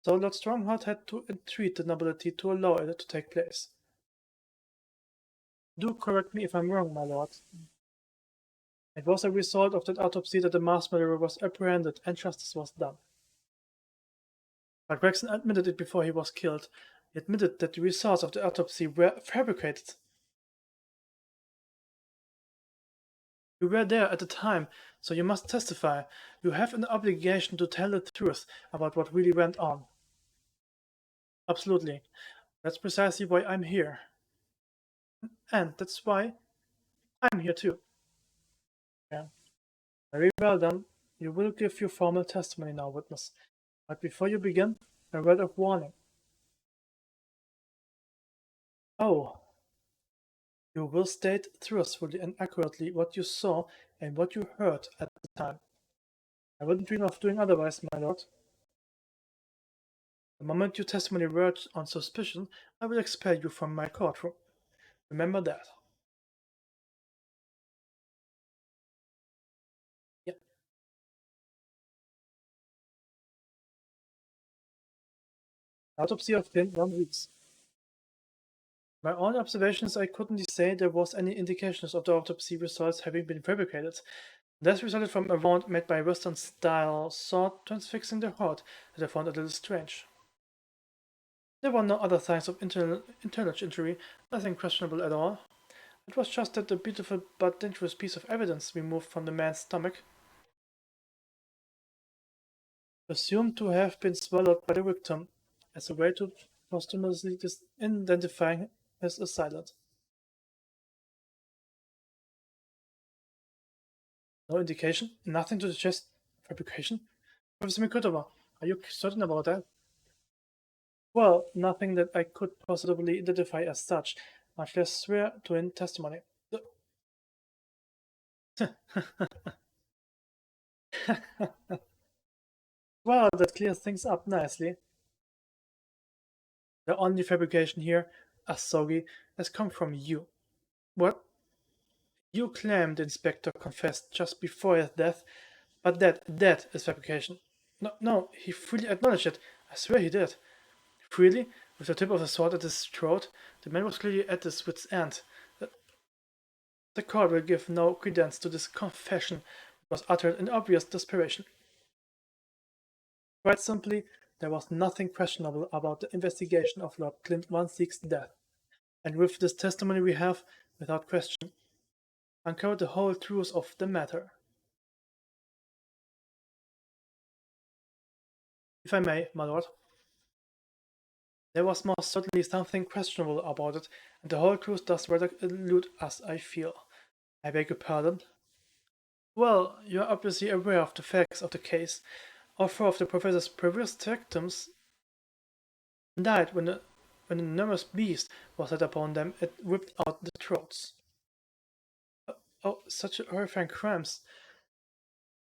So Lord Strongheart had to entreat the nobility to allow it to take place. Do correct me if I'm wrong, my lord. It was a result of that autopsy that the mass murderer was apprehended and justice was done. But Gregson admitted it before he was killed. He admitted that the results of the autopsy were fabricated. You were there at the time, so you must testify. You have an obligation to tell the truth about what really went on. Absolutely. That's precisely why I'm here. And that's why I'm here too. Yeah. Very well then. You will give your formal testimony now, witness. But before you begin, a word of warning. Oh. You will state truthfully and accurately what you saw and what you heard at the time. I wouldn't dream of doing otherwise, my lord. The moment your testimony verges on suspicion, I will expel you from my courtroom. Remember that. Yeah. Autopsy of Clint Van Zieks. My own observations, I couldn't say there was any indications of the autopsy results having been fabricated. This resulted from a wound made by a Western-style sword transfixing the heart that I found a little strange. There were no other signs of internal injury, nothing questionable at all. It was just that the beautiful but dangerous piece of evidence removed from the man's stomach, assumed to have been swallowed by the victim, as a way to posthumously identify his assailant. No indication? Nothing to suggest fabrication? Professor Mikutova, are you certain about that? Well, nothing that I could possibly identify as such, much less swear to in testimony. Well, that clears things up nicely. The only fabrication here, Asogi, has come from you. What? You claim the inspector confessed just before his death, but that is fabrication. No, he freely acknowledged it. I swear he did. Freely, with the tip of the sword at his throat, the man was clearly at his wit's end. The court will give no credence to this confession, which was uttered in obvious desperation. Quite simply, there was nothing questionable about the investigation of Lord Clint Van Ziek's death, and with this testimony we have, without question, uncovered the whole truth of the matter. If I may, my lord. There was most certainly something questionable about it, and the whole truth does rather elude us, I feel. I beg your pardon? Well, you are obviously aware of the facts of the case. All four of the professor's previous victims died when an enormous beast was set upon them. It ripped out the throats. Oh, such horrifying crimes.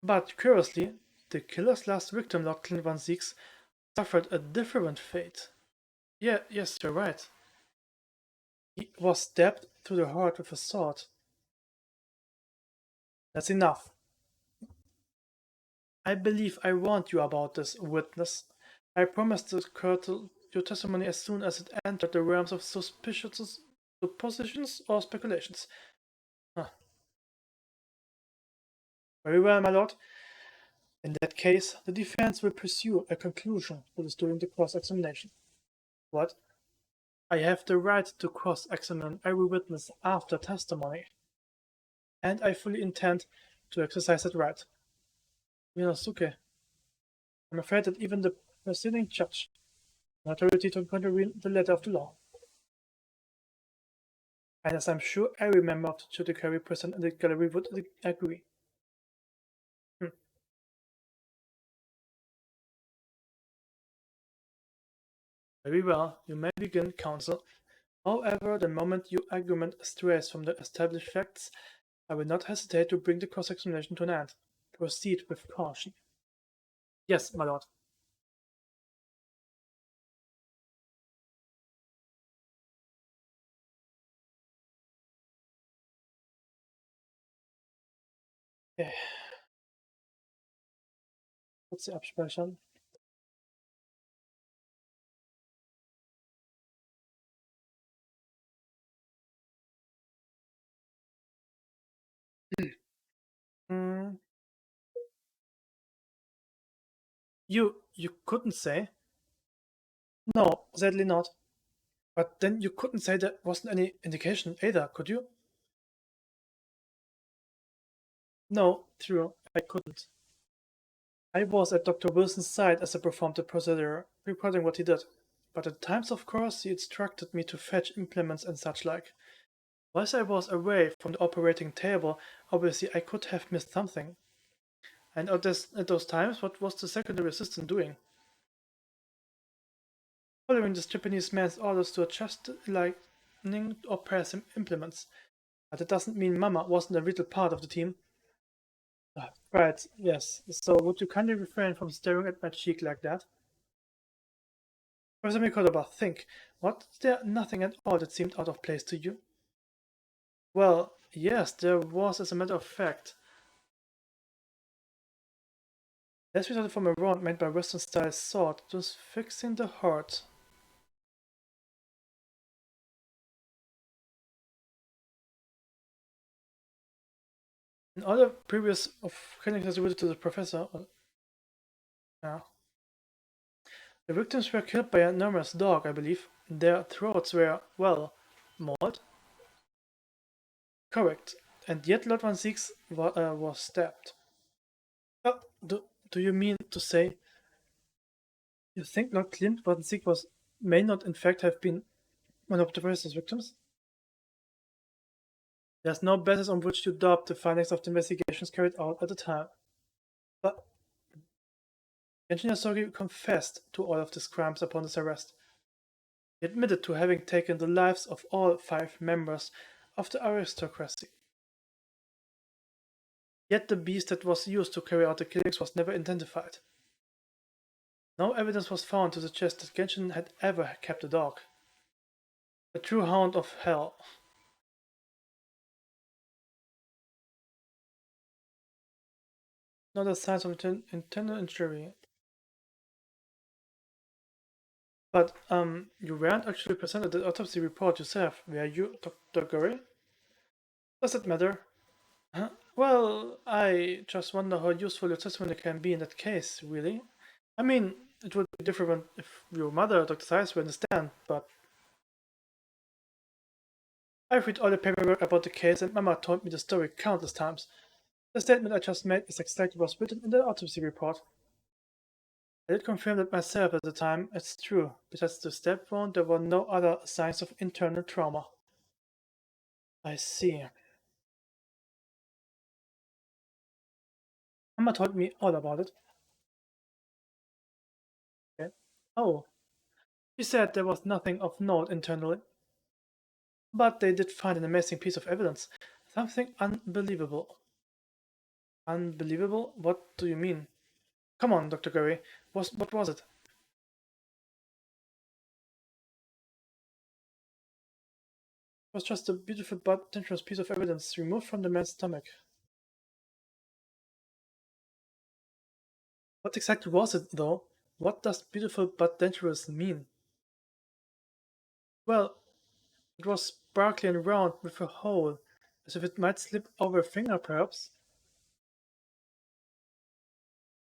But curiously, the killer's last victim, Lord Clint Van Zieks, suffered a different fate. Yeah, yes, you're right. He was stabbed through the heart with a sword. That's enough. I believe I warned you about this, witness. I promised to curtail your testimony as soon as it entered the realms of suppositions or speculations. Huh. Very well, my lord. In that case, the defense will pursue a conclusion that is during the cross-examination. What? I have the right to cross-examine every witness after testimony, and I fully intend to exercise that right. Minosuke, I'm afraid that even the presiding judge has authority to contravene the letter of the law. And as I'm sure every member of the judiciary present in the gallery would agree. Very well, you may begin, counsel. However, the moment your argument strays from the established facts, I will not hesitate to bring the cross-examination to an end. Proceed with caution. Yes, my lord. Okay. Kurz abspeichern. Hmm. You couldn't say? No, sadly not. But then you couldn't say there wasn't any indication either, could you? No, true, I couldn't. I was at Dr. Wilson's side as I performed the procedure, recording what he did. But at times, of course, he instructed me to fetch implements and such like. Whilst I was away from the operating table, obviously I could have missed something. And at those times, what was the secondary assistant doing? Following this Japanese man's orders to adjust the lightning or press implements. But that doesn't mean Mama wasn't a vital part of the team. Right, yes. So would you kindly refrain from staring at my cheek like that? Professor Mikotoba, think. Was there nothing at all that seemed out of place to you? Well, yes, there was, as a matter of fact. This resulted from a wound made by Western-style sword, thus fixing the heart. In all the previous of Chronicles attributed to the professor, yeah. The victims were killed by an enormous dog, I believe. Their throats were, well, mauled. Correct. And yet Lord Van Zieks was stabbed. Do you mean to say you think Lord Clint Van Zieks may not in fact have been one of the professor's victims? There's no basis on which to adopt the findings of the investigations carried out at the time. But Engineer Sogi confessed to all of these crimes upon his arrest. He admitted to having taken the lives of all 5 members of the aristocracy. Yet the beast that was used to carry out the killings was never identified. No evidence was found to suggest that Genshin had ever kept a dog. A true hound of hell. Not a sign of intended injury. But, you weren't actually presented the autopsy report yourself, were you, Dr. Gurry? Does it matter? Huh? Well, I just wonder how useful your testimony can be in that case, really. I mean, it would be different if your mother, Dr. Science, were in the stand, but I've read all the paperwork about the case and Mama told me the story countless times. The statement I just made is exactly what's written in the autopsy report. I did confirm that myself at the time. It's true. Besides the step wound, there were no other signs of internal trauma. I see. Emma told me all about it. Okay. Oh, she said there was nothing of note internally. But they did find an amazing piece of evidence. Something unbelievable. Unbelievable? What do you mean? Come on, Dr. Gary. What was it? It was just a beautiful but dangerous piece of evidence removed from the man's stomach. What exactly was it, though? What does beautiful but dangerous mean? Well, it was sparkly and round with a hole, as if it might slip over a finger, perhaps.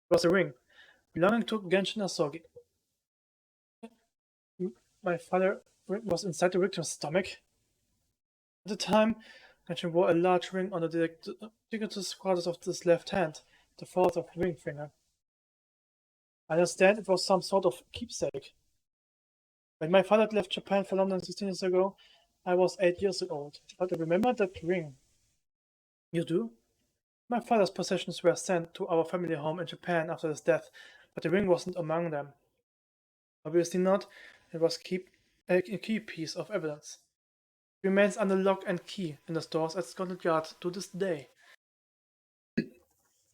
It was a ring, belonging to Genshin Asogi. My father was inside the victim's stomach. At the time, Genshin wore a large ring on the detritus quarters of his left hand, the fourth of ring finger. I understand it was some sort of keepsake. When my father left Japan for London 16 years ago, I was 8 years old, but I remember that ring. You do? My father's possessions were sent to our family home in Japan after his death, but the ring wasn't among them. Obviously not. It was a key piece of evidence. It remains under lock and key in the stores at Scotland Yard to this day.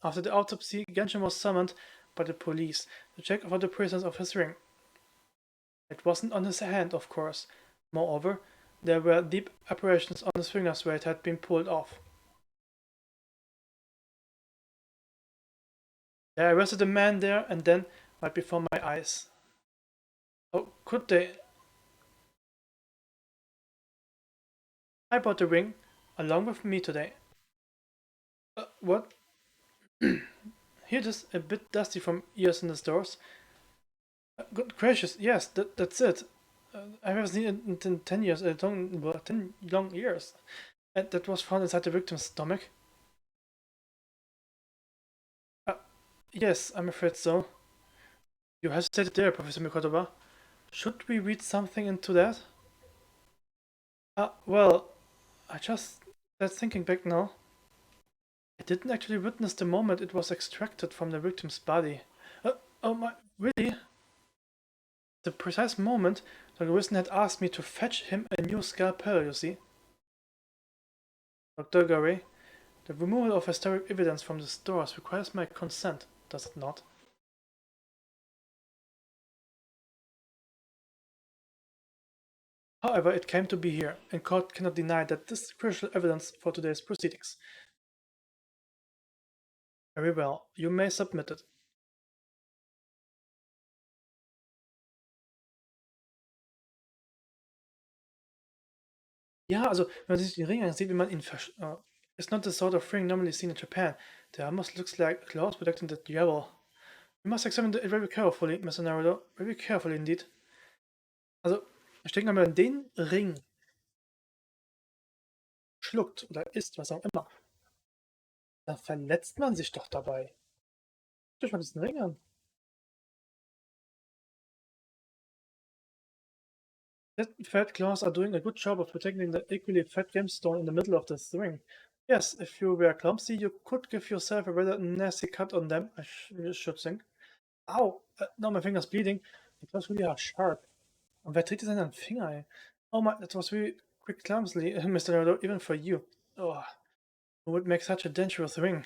After the autopsy, Genshin was summoned by the police to check for the presence of his ring. It wasn't on his hand, of course. Moreover, there were deep abrasions on his fingers where it had been pulled off. They arrested a man there and then, right before my eyes. Oh, could they? I bought the ring along with me today. What? Here it is, a bit dusty from years in the stores. Good gracious, yes, that's it. I haven't seen it in 10 years, 10 long years. And that was found inside the victim's stomach. Yes, I'm afraid so. You hesitated there, Professor Mikotoba. Should we read something into that? Well, I just that's thinking back now. I didn't actually witness the moment it was extracted from the victim's body. Oh my, really? The precise moment Dr. Wilson had asked me to fetch him a new scalpel, you see. Dr. Gary, the removal of historic evidence from the stores requires my consent, does it not? However, it came to be here, and court cannot deny that this is crucial evidence for today's proceedings. Very well, you may submit it. Ja, also, wenn man sich den Ring ansieht, wie man ihn it's not the sort of ring normally seen in Japan. They almost looks like claws protecting the devil. You must examine it very carefully, Mr. Naruto. Very carefully indeed. Also, ich denke mal, wenn man den Ring schluckt oder isst, was auch immer, dann verletzt man sich doch dabei. Guckt euch mal diesen Ring an. That fat claws are doing a good job of protecting the equally fat gemstone in the middle of this ring. Yes, if you were clumsy, you could give yourself a rather nasty cut on them, I should think. Ow! Now my finger's bleeding. The claws really are sharp. Und wer trägt jetzt an den Finger, ey? Oh my, that was really quick clumsily, Mr. Naruto, even for you. Oh, who would make such a dangerous ring?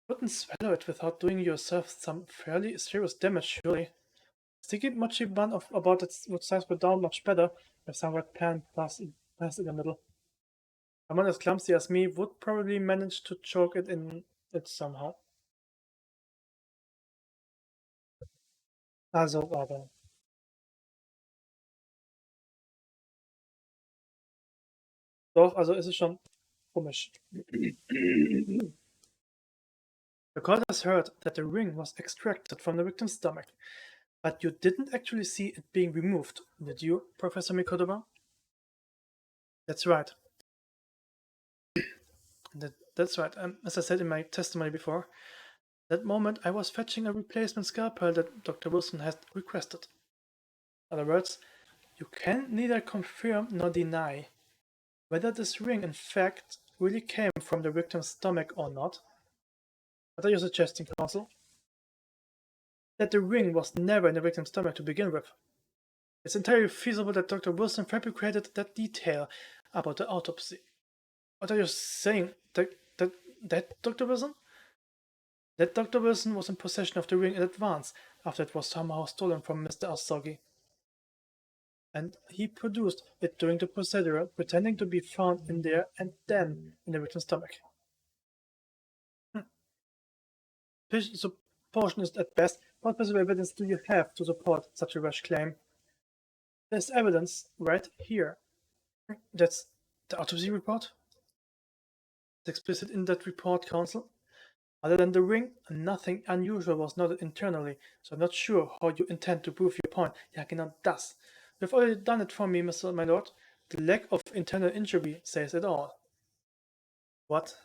You couldn't swallow it without doing yourself some fairly serious damage, surely. Sticky mochi bun about its would size go down much better with some red pan plus in the middle. Someone as clumsy as me would probably manage to choke it in it somehow. Also, aber. Doch, also ist es schon komisch. The court has heard that the ring was extracted from the victim's stomach, but you didn't actually see it being removed, did you, Professor Mikotoba? That's right. That's right. As I said in my testimony before, That moment I was fetching a replacement scalpel that Dr. Wilson had requested. In other words, you can neither confirm nor deny whether this ring in fact really came from the victim's stomach or not. What are you suggesting, Counsel? That the ring was never in the victim's stomach to begin with. It's entirely feasible that Dr. Wilson fabricated that detail about the autopsy. What are you saying? That Dr. Wilson? That Dr. Wilson was in possession of the ring in advance, after it was somehow stolen from Mr. Asogi. And he produced it during the procedure, pretending to be found in there and then in the victim's stomach. Supposition at best. What possible evidence do you have to support such a rash claim? There's evidence right here. That's the autopsy report? It's explicit in that report, Counsel. Other than the ring, nothing unusual was noted internally, so I'm not sure how you intend to prove your point. Ja, genau das. You've already done it for me, my lord. The lack of internal injury says it all. What?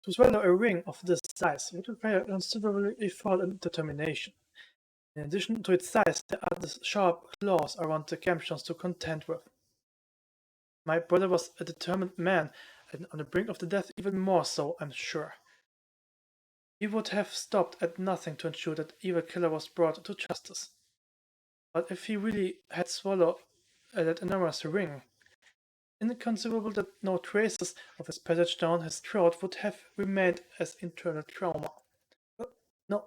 To swallow a ring of this size would require considerable effort and determination. In addition to its size, there are the sharp claws around the gemstones to contend with. My brother was a determined man, and on the brink of the death even more so, I'm sure. He would have stopped at nothing to ensure that evil killer was brought to justice. But if he really had swallowed that enormous ring, inconceivable that no traces of his passage down his throat would have remained as internal trauma. No.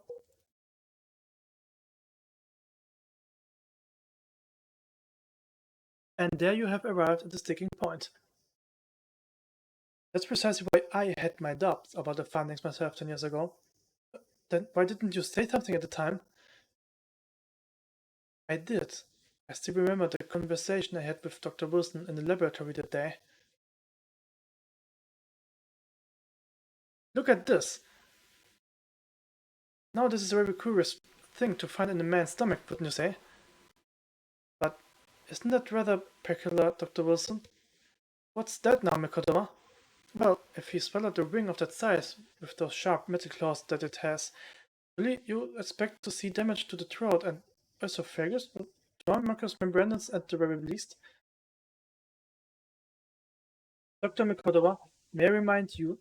And there you have arrived at the sticking point. That's precisely why I had my doubts about the findings myself 10 years ago. Then why didn't you say something at the time? I did. I still remember the conversation I had with Dr. Wilson in the laboratory that day. Look at this! Now this is a very curious thing to find in a man's stomach, wouldn't you say? But isn't that rather peculiar, Dr. Wilson? What's that now, Mikodama? Well, if he swallowed a ring of that size, with those sharp metal claws that it has, really you expect to see damage to the throat and esophagus, joint mucous membranes at the very least? Dr. Mikodama, may I remind you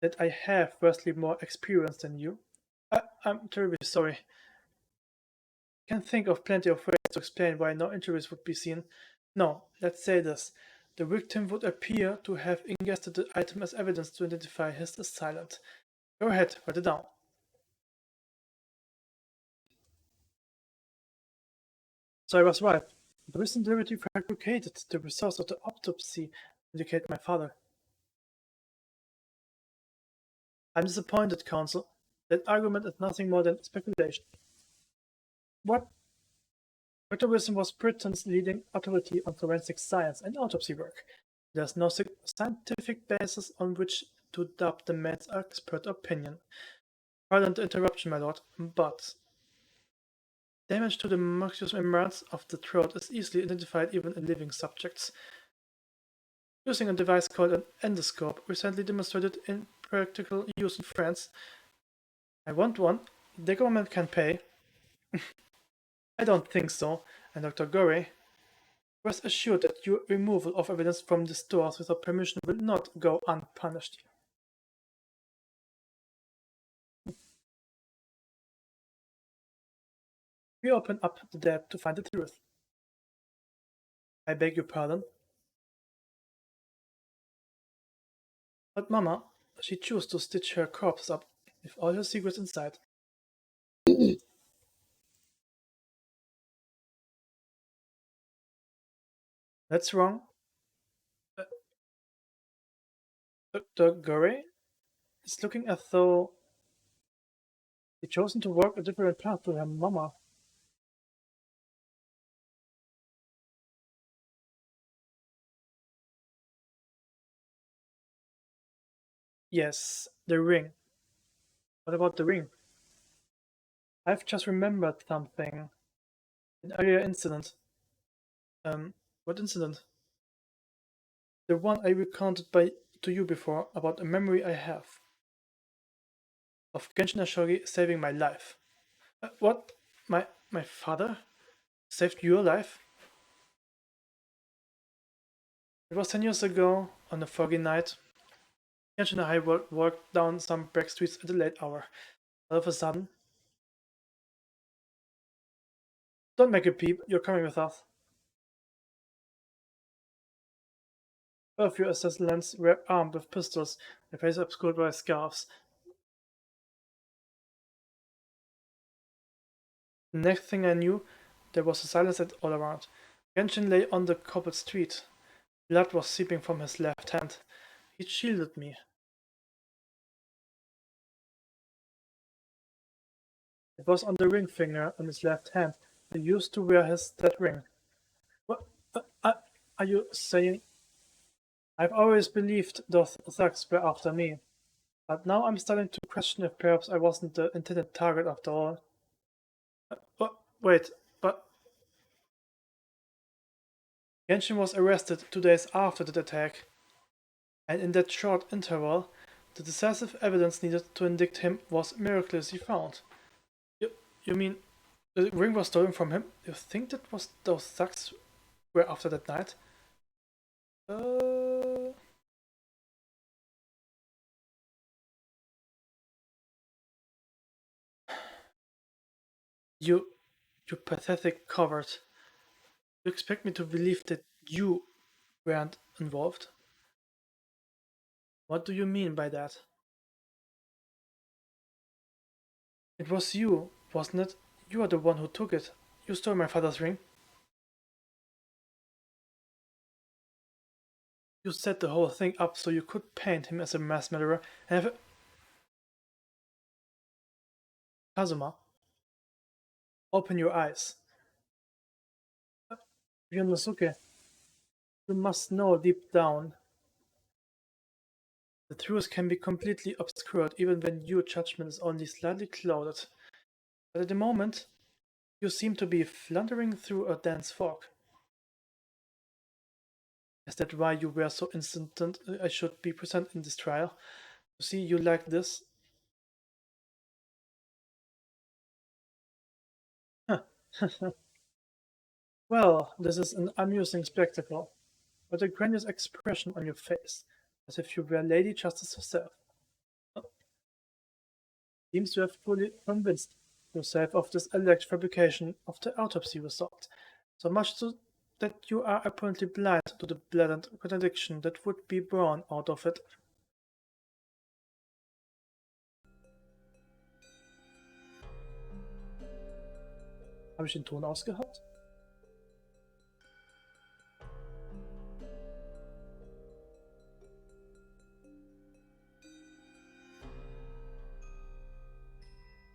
that I have vastly more experience than you? I'm terribly sorry. I can think of plenty of ways to explain why no injuries would be seen. No, let's say this. The victim would appear to have ingested the item as evidence to identify his assailant. Go ahead, write it down. So I was right. The recent derivative fabricated the results of the autopsy indicate my father. I'm disappointed, Counsel. That argument is nothing more than speculation. What? Dr. Wilson was Britain's leading authority on forensic science and autopsy work. There's no scientific basis on which to adopt the man's expert opinion. Pardon the interruption, my lord, but damage to the mucous membranes of the throat is easily identified even in living subjects. Using a device called an endoscope, recently demonstrated in practical use in France. I want one. The government can pay. I don't think so, and Dr. Gorey, rest assured that your removal of evidence from the stores without permission will not go unpunished. We open up the dead to find the truth. I beg your pardon? But Mama, she chose to stitch her corpse up with all her secrets inside. That's wrong. Dr. Gorey? It's looking as though she's chosen to walk a different path to her Mama. Yes, the ring. What about the ring? I've just remembered something. An earlier incident. What incident? The one I recounted to you before about a memory I have. of Genshin Ashogi saving my life. What? My father? Saved your life? It was 10 years ago, on a foggy night. Genshin and I walked down some back streets at a late hour. All of a sudden... Don't make a peep, you're coming with us. All of your assassins were armed with pistols, their faces obscured by scarves. The next thing I knew, there was a silence all around. Genshin lay on the cobbled street. Blood was seeping from his left hand. He shielded me. It was on the ring finger on his left hand. He used to wear that ring. What are you saying? I've always believed those thugs were after me. But now I'm starting to question if perhaps I wasn't the intended target after all. Wait, but... Genshin was arrested 2 days after the attack. And in that short interval, the decisive evidence needed to indict him was miraculously found. You mean the ring was stolen from him? You think that was those thugs were after that night? You pathetic coward. You expect me to believe that you weren't involved? What do you mean by that? It was you, wasn't it? You are the one who took it. You stole my father's ring. You set the whole thing up so you could paint him as a mass murderer and have Kazuma, open your eyes. Ryonosuke, you must know deep down. The truth can be completely obscured even when your judgment is only slightly clouded. But at the moment, you seem to be floundering through a dense fog. Is that why you were so insistent I should be present in this trial? To see you like this? Well, this is an amusing spectacle. What a grandiose expression on your face, as if you were Lady Justice herself. Seems to have fully convinced yourself of this alleged fabrication of the autopsy result, so much so that you are apparently blind to the blatant contradiction that would be born out of it. Habe ich den Ton ausgehabt?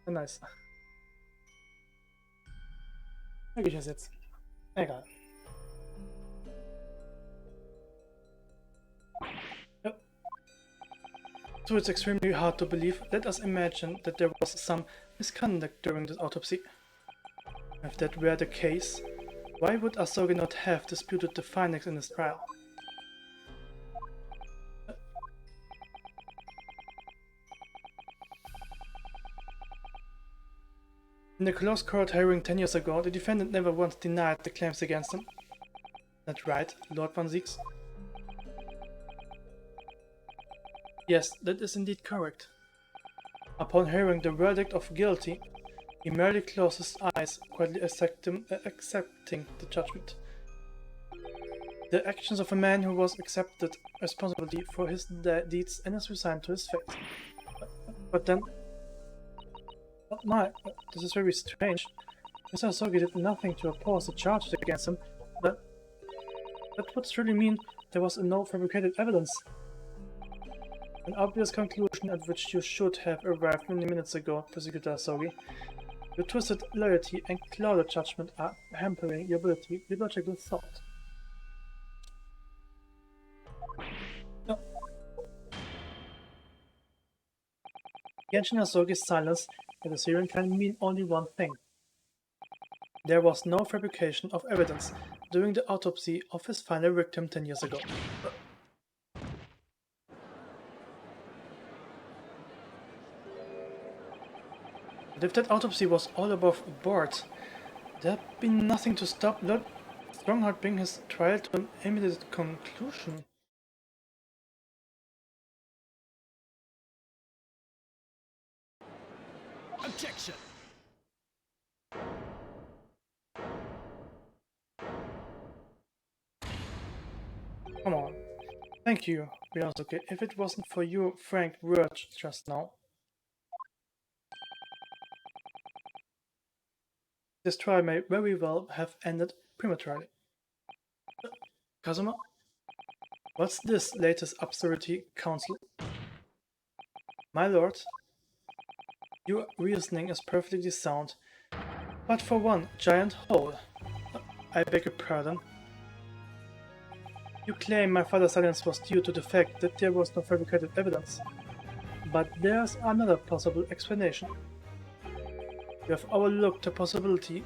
Nice. Da gehe ich das jetzt. Egal. Yep. So it's extremely hard to believe. Let us imagine that there was some misconduct during this autopsy. If that were the case, why would Asogi not have disputed the findings in his trial? In the closed court hearing 10 years ago, the defendant never once denied the claims against him. That's right, Lord Van Zieks. Yes, that is indeed correct. Upon hearing the verdict of guilty, he merely closed his eyes, quietly accepting the judgment. The actions of a man who was accepted responsibility for his deeds and is resigned to his fate. But then... this is very strange. Mr. Asogi did nothing to oppose the charges against him. That would surely mean there was no fabricated evidence. An obvious conclusion at which you should have arrived many minutes ago, Prosecutor Asogi. Your twisted loyalty and clouded judgment are hampering your ability to logical thought. No. Genshin Asogi's silence at this hearing can mean only one thing. There was no fabrication of evidence during the autopsy of his final victim 10 years ago. But if that autopsy was all above board, there'd be nothing to stop Lord Strongheart bring his trial to an immediate conclusion. Objection! Come on. Thank you, Ryunosuke. If it wasn't for your frank words just now, this trial may very well have ended prematurely. Kazuma? What's this latest absurdity, Council? My lord, your reasoning is perfectly sound, but for one giant hole. I beg your pardon. You claim my father's silence was due to the fact that there was no fabricated evidence. But there's another possible explanation. You have overlooked the possibility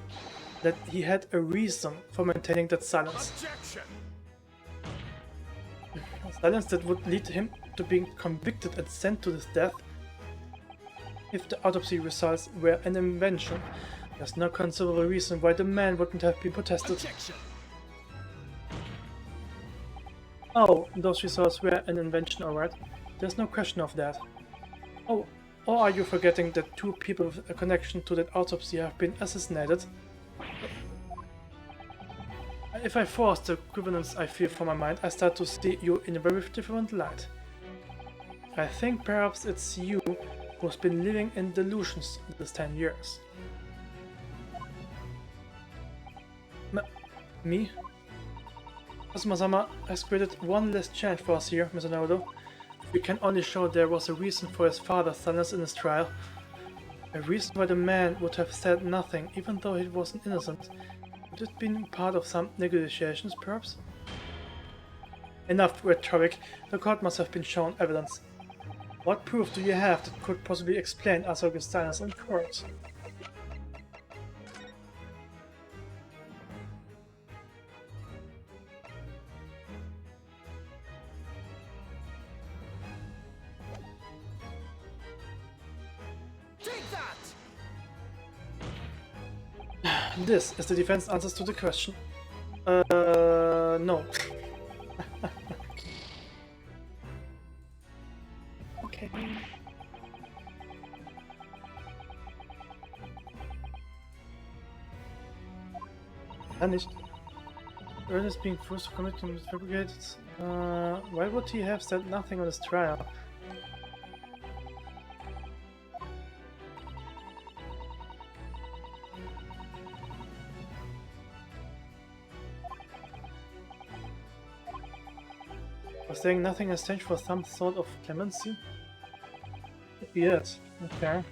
that he had a reason for maintaining that silence. Objection! A silence that would lead him to being convicted and sent to his death. If the autopsy results were an invention, there's no conceivable reason why the man wouldn't have been protested. Objection! Oh, those results were an invention, alright. There's no question of that. Oh, or are you forgetting that two people with a connection to that autopsy have been assassinated? If I force the equivalence I feel from my mind, I start to see you in a very different light. I think perhaps it's you who's been living in delusions these 10 years. Me? Kazuma-sama has created one less chance for us here, Mr. Naruto. We can only show there was a reason for his father's silence in his trial. A reason why the man would have said nothing, even though he wasn't innocent. Would it have been part of some negotiations, perhaps? Enough rhetoric. The court must have been shown evidence. What proof do you have that could possibly explain Asoka's silence in court? Take that! This is the defense answers to the question. No. Okay. Kann nicht. Ernest being forced to commit to fabricated. Why would he have said nothing on his trial? Was saying nothing has changed for some sort of clemency? Yes. Okay.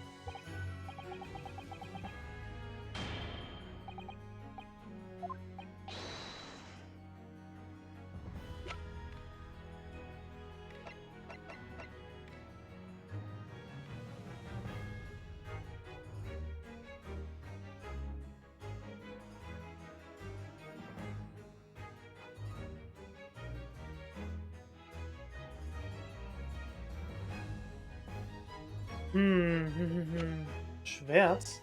Schwert?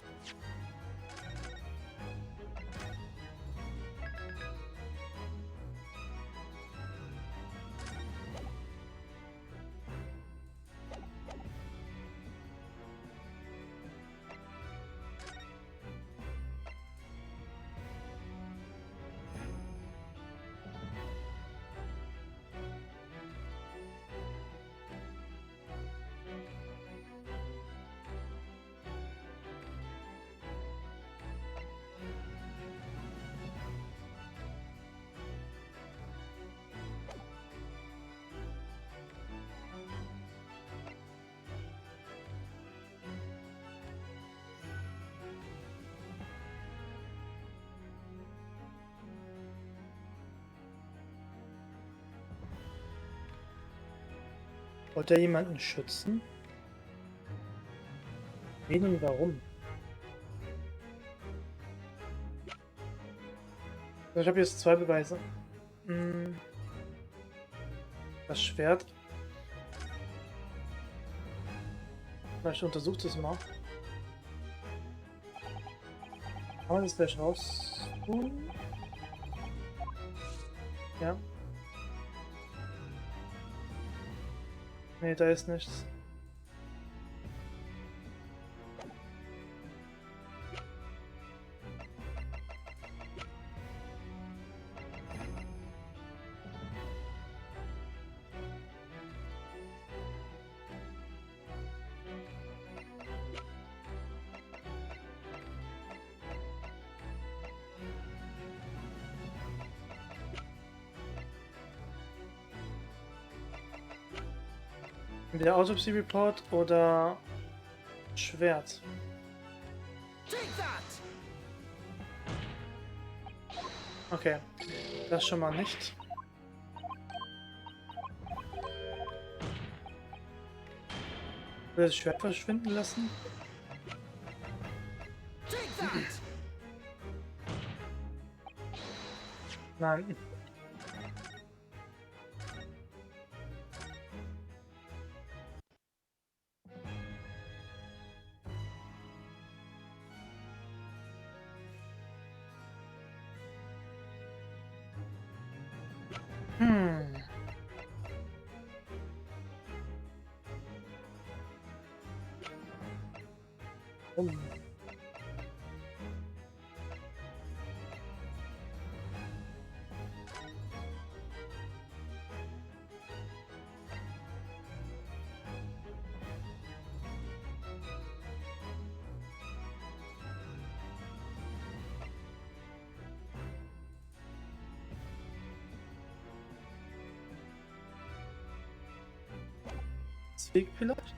Wollte er jemanden schützen? Wen und warum? Also ich habe jetzt zwei Beweise. Das Schwert. Vielleicht untersucht es mal. Kann man das gleich raus tun? Ja. Nee, da ist nichts. Entweder Autopsy Report oder Schwert. Take that! Okay, das schon mal nicht. Will das Schwert verschwinden lassen? Take that! Nein. Oh. Speak vielleicht?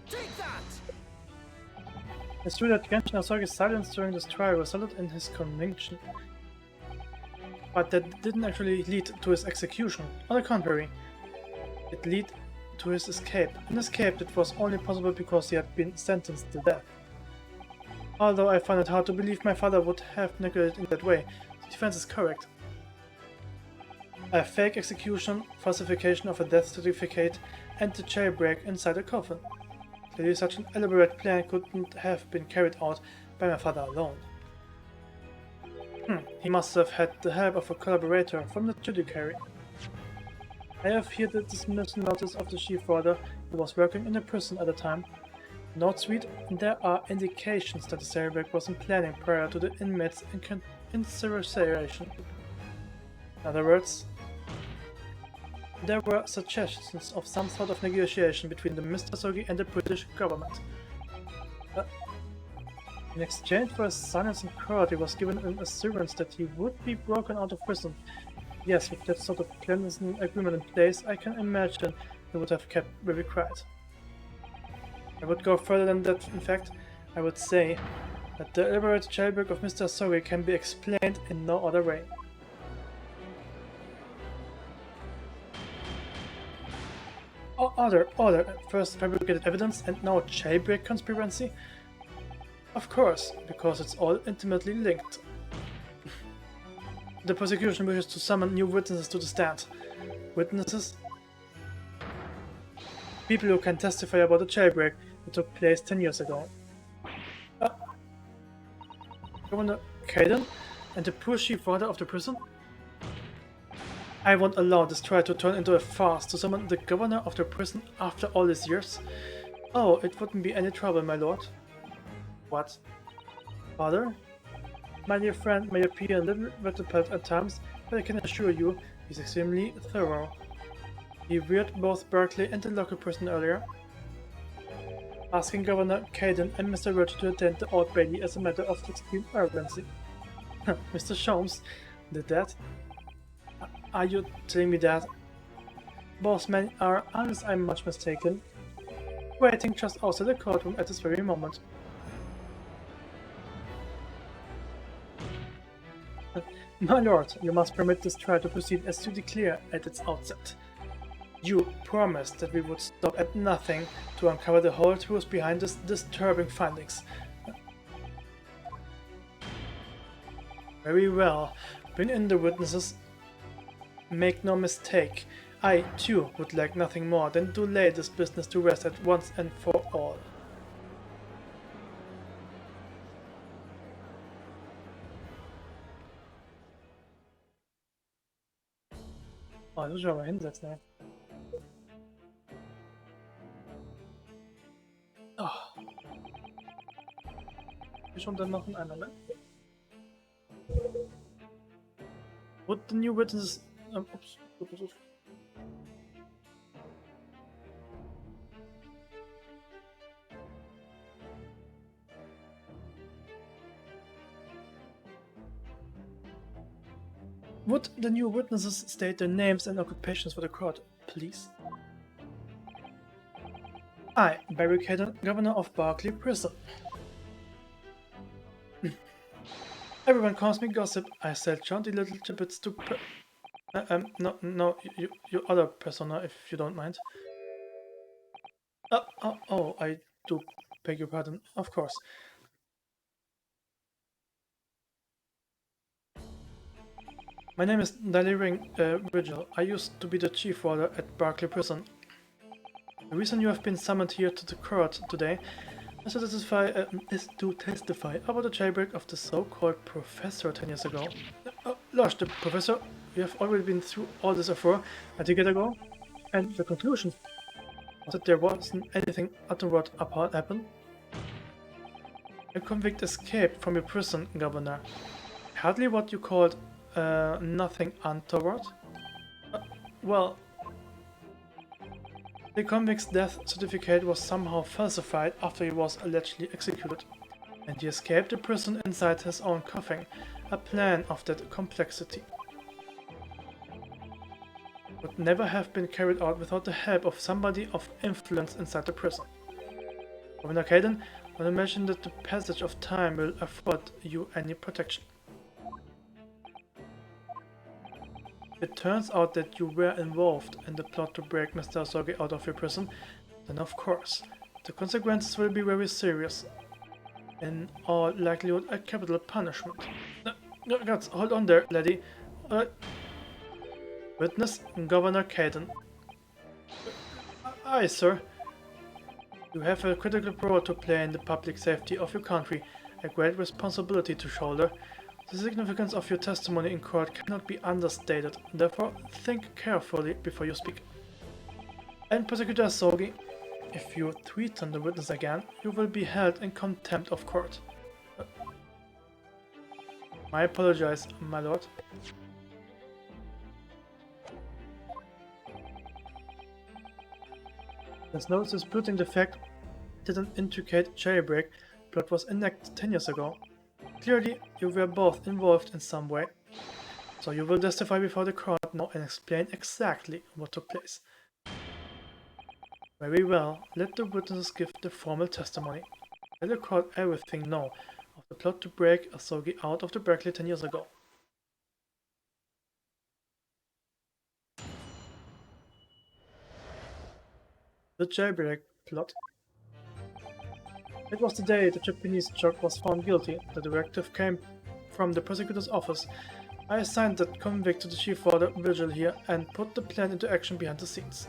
Take that! It's true that Genshin Asogi's silence during this trial resulted in his conviction. But that didn't actually lead to his execution. On the contrary, it led to his escape. An escape that was only possible because he had been sentenced to death. Although I find it hard to believe my father would have neglected in that way, the defense is correct. A fake execution, falsification of a death certificate, and the jailbreak inside a coffin. Clearly such an elaborate plan couldn't have been carried out by my father alone. He must have had the help of a collaborator from the judiciary. I have here the dismissal notice of the chief warder who was working in the prison at the time. Notes read, there are indications that the jailbreak was in planning prior to the inmates' incarceration. In other words, there were suggestions of some sort of negotiation between the Mr. Sogi and the British government. In exchange for his silence and cruelty was given an assurance that he would be broken out of prison. Yes, with that sort of clandestine agreement in place, I can imagine he would have kept very quiet. I would go further than that. In fact, I would say that the elaborate jailbreak of Mr. Sogi can be explained in no other way. Order, first fabricated evidence and now jailbreak conspiracy? Of course, because it's all intimately linked. The prosecution wishes to summon new witnesses to the stand. Witnesses? People who can testify about the jailbreak that took place 10 years ago. Governor Caden and the poor chief warder of the prison? I won't allow this trial to turn into a farce to summon the governor of the prison after all these years. Oh, it wouldn't be any trouble, my lord. What? Father? My dear friend may appear a little retarded at times, but I can assure you he's extremely thorough. He reared both Berkeley and the local prison earlier, asking Governor Caden and Mr. Roach to attend the Old Bailey as a matter of extreme urgency. Mr. Sholmes did that? Are you telling me that? Both men are, unless I'm much mistaken, waiting just outside the courtroom at this very moment. My lord, you must permit this trial to proceed as you declare at its outset. You promised that we would stop at nothing to uncover the whole truth behind these disturbing findings. Very well. Bring in the witnesses. Make no mistake, I too would like nothing more than to lay this business to rest at once and for all. Oh, das muss ich aber hinsetzen, ey. Oh. Wir schon dann noch einen Moment. Would the new witnesses... oops. Would the new witnesses state their names and occupations for the court, please? I, Barry Caden, Governor of Berkeley Prison. Everyone calls me Gossip. I sell jaunty little tidbits to no, you other persona, if you don't mind. Oh, I do beg your pardon, of course. My name is Delivering Vigil. I used to be the chief warder at Berkeley Prison. The reason you have been summoned here to the court today is to testify about the jailbreak of the so-called professor 10 years ago. Losh, the professor, you have already been through all this before a decade ago, and the conclusion was that there wasn't anything untoward happened. A convict escaped from your prison, Governor. Hardly what you called nothing untoward? Well, the convict's death certificate was somehow falsified after he was allegedly executed, and he escaped the prison inside his own coffin, a plan of that complexity. Would never have been carried out without the help of somebody of influence inside the prison. Governor Caden, I imagine that the passage of time will afford you any protection. It turns out that you were involved in the plot to break Mr. Asogi out of your prison, then of course, the consequences will be very serious. In all likelihood, a capital punishment. Guts, hold on there, lady. Witness, Governor Caden. Aye, sir. You have a critical role to play in the public safety of your country, a great responsibility to shoulder. The significance of your testimony in court cannot be understated, therefore think carefully before you speak. And Prosecutor Asogi, if you threaten the witness again, you will be held in contempt of court. I apologize, my lord. There's no disputing the fact that an intricate jailbreak plot was enacted 10 years ago. Clearly, you were both involved in some way, so you will testify before the court now and explain exactly what took place. Very well, let the witnesses give the formal testimony. Tell the court everything now of the plot to break Asogi out of the Berkeley 10 years ago. The jailbreak plot. It was the day the Japanese jock was found guilty. The directive came from the prosecutor's office. I assigned that convict to the chief warder, Vigil, here, and put the plan into action behind the scenes.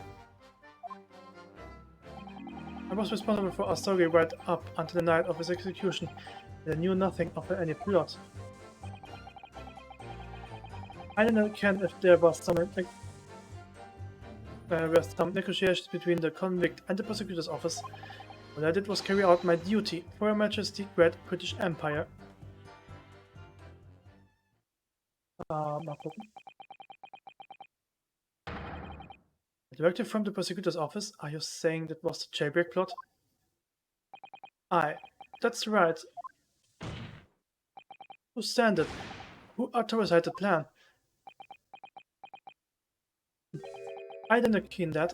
I was responsible for Asogi right up until the night of his execution, and I knew nothing of any plot. I didn't know if there was some negotiations between the convict and the prosecutor's office. What I did was carry out my duty for Her Majesty Great British Empire. Mal gucken. A directive from the prosecutor's office? Are you saying that was the jailbreak plot? Aye, that's right. Who sent it? Who authorized the plan? I didn't key in that.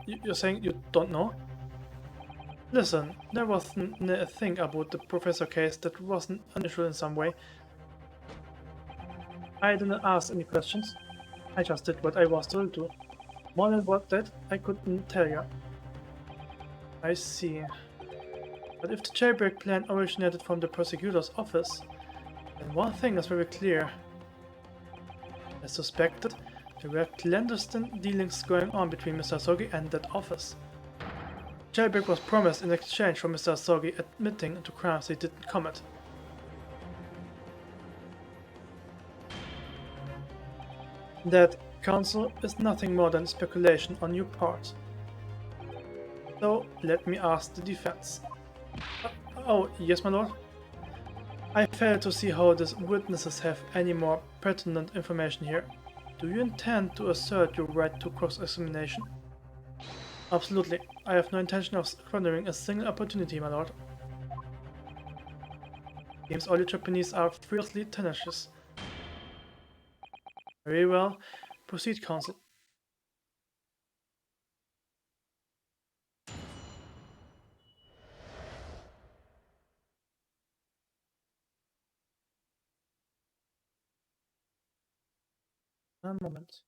You're saying you don't know? Listen, there wasn't a thing about the professor case that wasn't unusual in some way. I didn't ask any questions. I just did what I was told to. More than what that, I couldn't tell you. I see. But if the jailbreak plan originated from the prosecutor's office, then one thing is very clear. As suspected, there were clandestine dealings going on between Mr. Asogi and that office. Jailbreak was promised in exchange for Mr. Asogi admitting to crimes he didn't commit. That Council is nothing more than speculation on your part. So, let me ask the defense. Oh, yes, my lord? I fail to see how these witnesses have any more pertinent information here. Do you intend to assert your right to cross-examination? Absolutely. I have no intention of squandering a single opportunity, my lord. Seems all you Japanese are fiercely tenacious. Very well. Proceed, Counsel. A moment.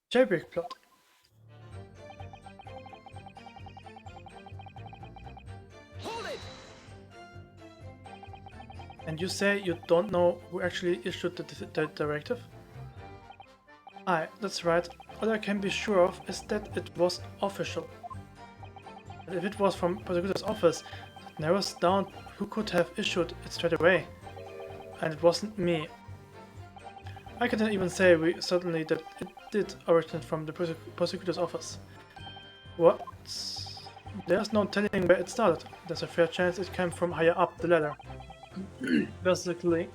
Jailbreak plot. Hold it! And you say you don't know who actually issued the directive? Aye, that's right. All I can be sure of is that it was official. And if it was from prosecutor's office, that narrows down who could have issued it straight away. And it wasn't me. I can even say we certainly that it did originate from the prosecutor's office. What? There's no telling where it started. There's a fair chance it came from higher up the ladder. Basically,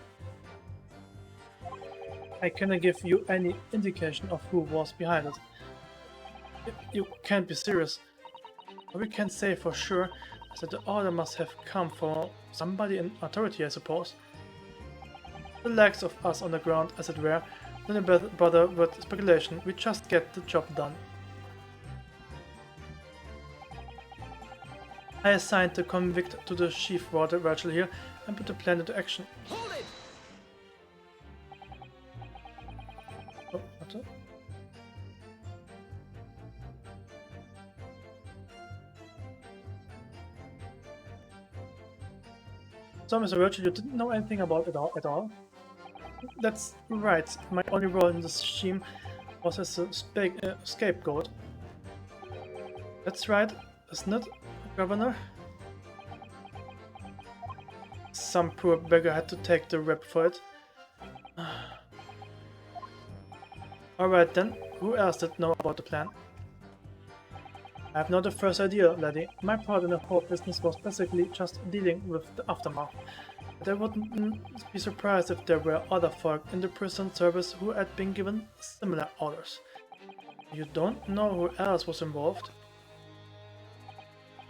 I cannot give you any indication of who was behind it. You can't be serious. What we can say for sure is that the order must have come from somebody in authority, I suppose. The likes of us on the ground, as it were, don't bother with speculation, we just get the job done. I assigned the convict to the chief warder virtual here and put the plan into action. Hold it! Oh, warte. So, Mr. Virtual, you didn't know anything about it at all? That's right. My only role in this scheme was as a scapegoat. That's right, isn't it, Governor? Some poor beggar had to take the rap for it. Alright then, who else did know about the plan? I have not the first idea, laddie. My part in the whole business was basically just dealing with the aftermath. But I wouldn't be surprised if there were other folk in the prison service who had been given similar orders. You don't know who else was involved?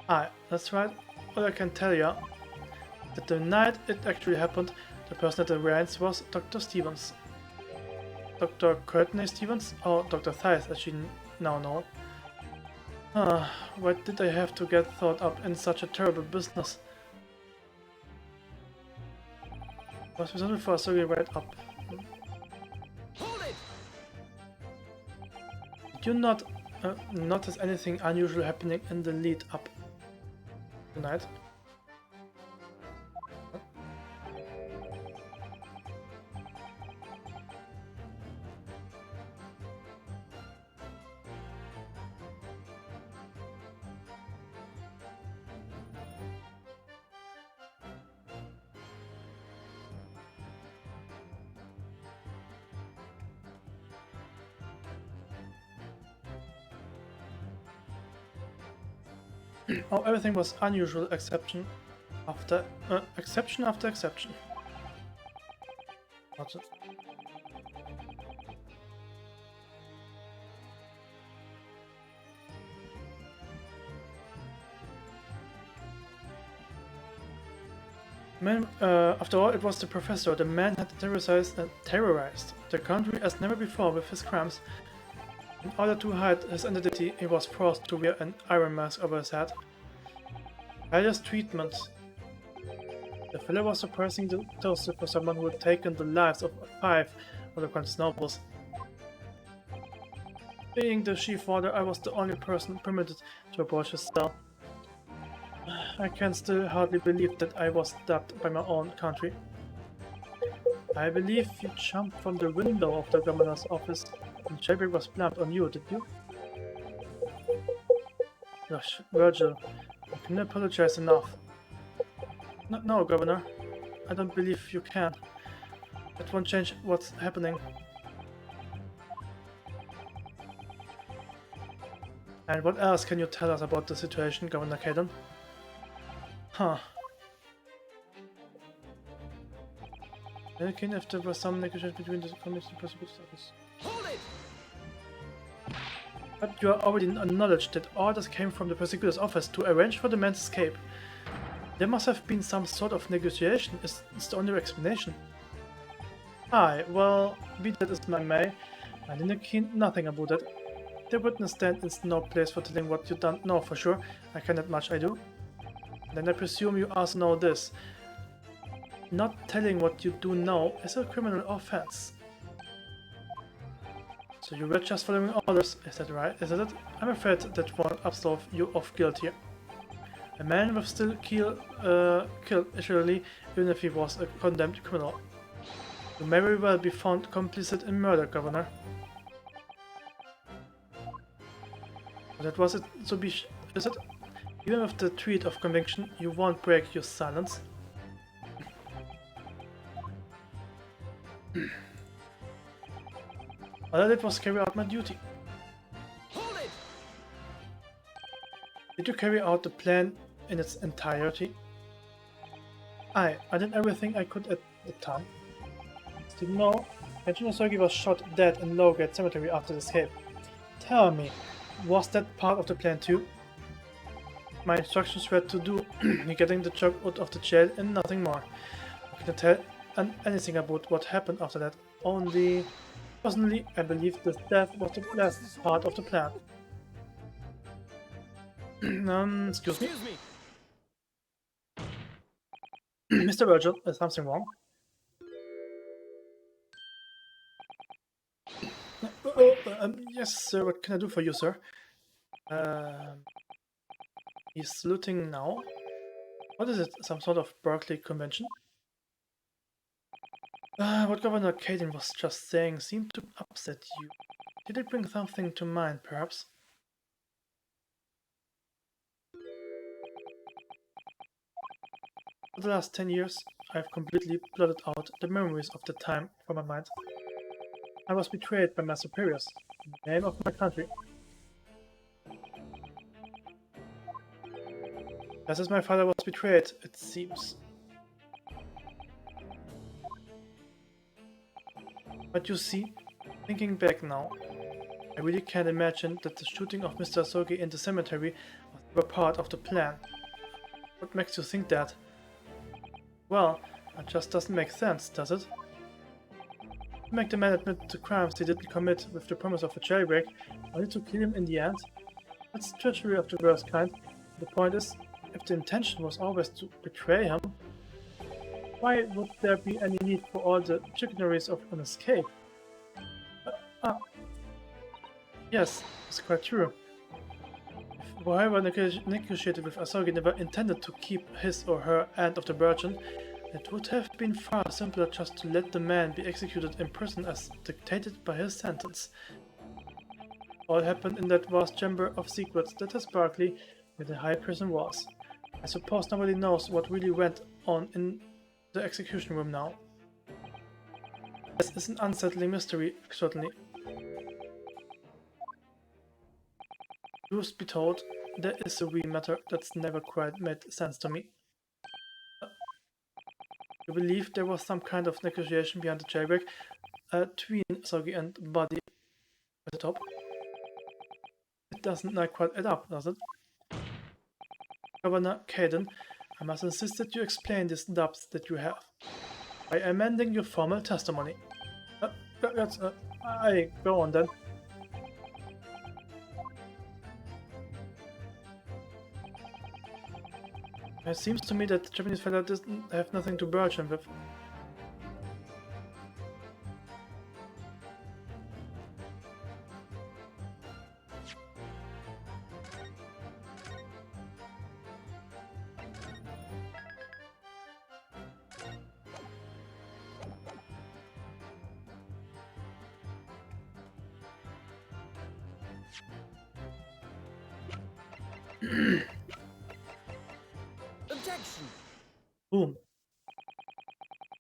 Aye, that's right. All I can tell you that the night it actually happened, the person at the reins was Dr. Stevens. Dr. Courtney Stevens, or Dr. Theis as she now known. Why did I have to get thought up in such a terrible business? Was responsible for surgery right up. Hold it! Did you not notice anything unusual happening in the lead up tonight? Oh, everything was unusual exception after exception after exception. What's it? Man, after all, it was the professor. The man had terrorized the country as never before with his crimes. In order to hide his identity, he was forced to wear an iron mask over his head. Hideous treatment. The filler was surprisingly toasted for someone who had taken the lives of 5 of the country's nobles. Being the chief warder, I was the only person permitted to approach his cell. I can still hardly believe that I was stabbed by my own country. I believe you jumped from the window of the governor's office and jailbreak was blamed on you, did you? Gosh, Virgil, I can apologize enough. No, Governor. I don't believe you can. That won't change what's happening. And what else can you tell us about the situation, Governor Caden? Huh. Thinking if there was some negotiation between the communists and prosecutor's office. Hold it! But you already acknowledged that orders came from the prosecutor's office to arrange for the man's escape. There must have been some sort of negotiation, is the only explanation. Aye, well, be that as I may, I didn't nothing about that. The witness stand is no place for telling what you don't know for sure. I can that much I do. Then I presume you also know this. Not telling what you do know is a criminal offense. So you were just following orders, is that right? Is it? I'm afraid that won't absolve you of guilt here. A man will still killed surely, even if he was a condemned criminal. You may very well be found complicit in murder, Governor. But that was it, so is it? Even with the tweet of conviction, you won't break your silence. All I did was carry out my duty. Hold it! Did you carry out the plan in its entirety? I did everything I could at the time. Still no, Engineer Sogi was shot dead in Lowgate Cemetery after the escape. Tell me, was that part of the plan too? My instructions were to do getting the job out of the jail and nothing more. I can't tell anything about what happened after that, only... Personally, I believe the death was the last part of the plan. Excuse me? Mr. Virgil, is something wrong? Yes, sir, what can I do for you, sir? He's saluting now. What is it, some sort of Berkeley convention? What Governor Caden was just saying seemed to upset you. Did it bring something to mind, perhaps? For the last 10 years, I have completely blotted out the memories of the time from my mind. I was betrayed by my superiors, in the name of my country. Just as my father was betrayed, it seems. But you see, thinking back now, I really can't imagine that the shooting of Mr. Asogi in the cemetery was ever part of the plan. What makes you think that? Well, it just doesn't make sense, does it? To make the man admit to crimes he didn't commit with the promise of a jailbreak, only to kill him in the end? That's treachery of the worst kind. The point is, if the intention was always to betray him, why would there be any need for all the chicaneries of an escape? Yes, it's quite true. If whoever negotiated with Asogi never intended to keep his or her end of the bargain, it would have been far simpler just to let the man be executed in prison as dictated by his sentence. All happened in that vast chamber of secrets that is Berkeley, where the high prison was. I suppose nobody knows what really went on in the execution room now. This is an unsettling mystery, certainly. Truth be told, there is a wee matter that's never quite made sense to me. You believe there was some kind of negotiation behind the jailbreak between Sogi and Buddy at the top? It doesn't quite add up, does it? Governor Caden, I must insist that you explain these doubts that you have by amending your formal testimony. Go on then. It seems to me that the Japanese fella doesn't have nothing to bargain with. Objection. Boom.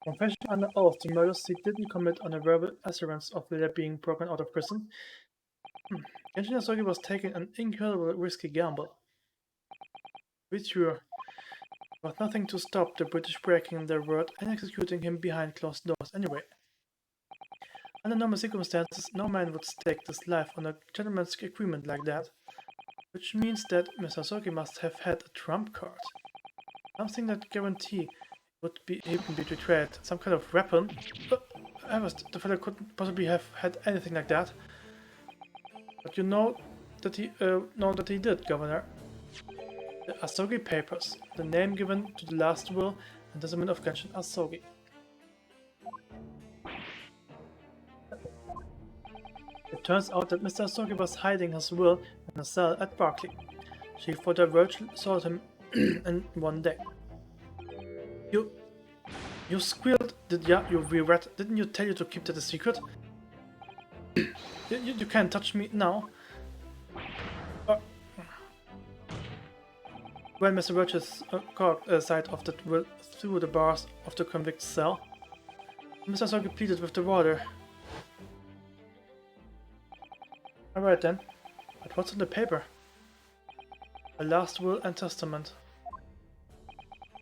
Confession under oath to murders he didn't commit on a verbal assurance of later being broken out of prison. Genshin Asogi was taking an incredibly risky gamble. To be sure, but nothing to stop the British breaking their word and executing him behind closed doors anyway. Under normal circumstances, no man would stake his life on a gentleman's agreement like that. Which means that Mr. Asogi must have had a trump card. Something that guarantee would be even be betrayed. Some kind of weapon. The fellow couldn't possibly have had anything like that. But you know that he did, Governor. The Asogi Papers, the name given to the last will and testament of Genshin Asogi. It turns out that Mr. Asogi was hiding his will in a cell at Barclay. She further virtually sold him in one day. You squealed, you regret? Didn't you tell you to keep that a secret? you can't touch me now. When Mr. Roach's side of the will through the bars of the convict's cell, Mr. Asogi pleaded with the warder. Alright then, but what's in the paper? A last will and testament.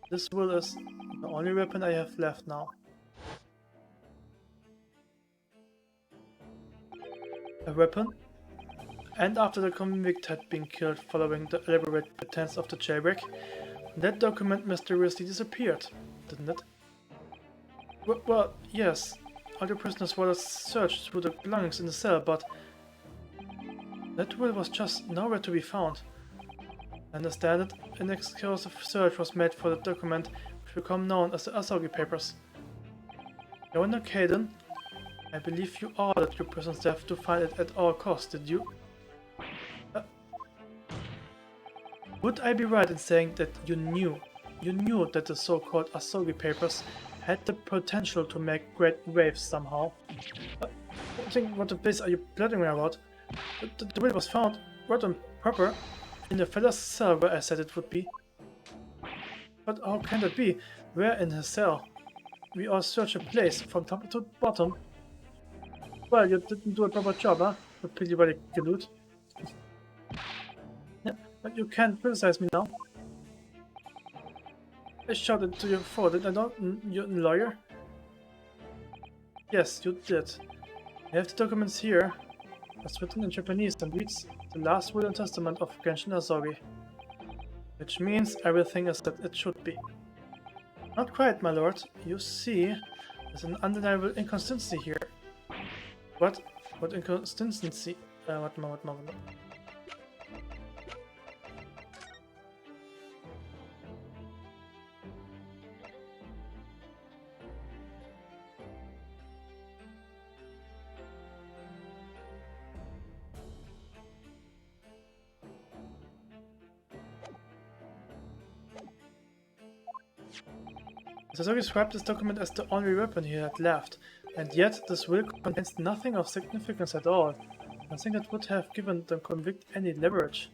This will is the only weapon I have left now. A weapon? And after the convict had been killed following the elaborate pretense of the jailbreak, that document mysteriously disappeared, didn't it? Well, yes. All the prisoners were searched through the belongings in the cell, but that will was just nowhere to be found. I understand it, an exclusive search was made for the document which become known as the Asogi Papers. Governor Caden, I believe you ordered your prison staff to find it at all costs, did you? Would I be right in saying that you knew that the so-called Asogi Papers had the potential to make great waves somehow? What the place are you blathering about? The will was found right on proper in the fella's cell where I said it would be. But how can that be? Where in his cell? We all search a place from top to bottom. Well, you didn't do a proper job, huh? You pretty bloody galoot. Yeah, but you can't criticize me now. I shouted to your phone, did I not, you lawyer? Yes, you did. I have the documents here. It's written in Japanese and reads the last will and testament of Genshin Asogi. Which means everything is that it should be. Not quite, my lord. You see, there's an undeniable inconsistency here. What? What inconsistency? What? Sasori described this document as the only weapon he had left, and yet this will contains nothing of significance at all. Nothing that would have given the convict any leverage.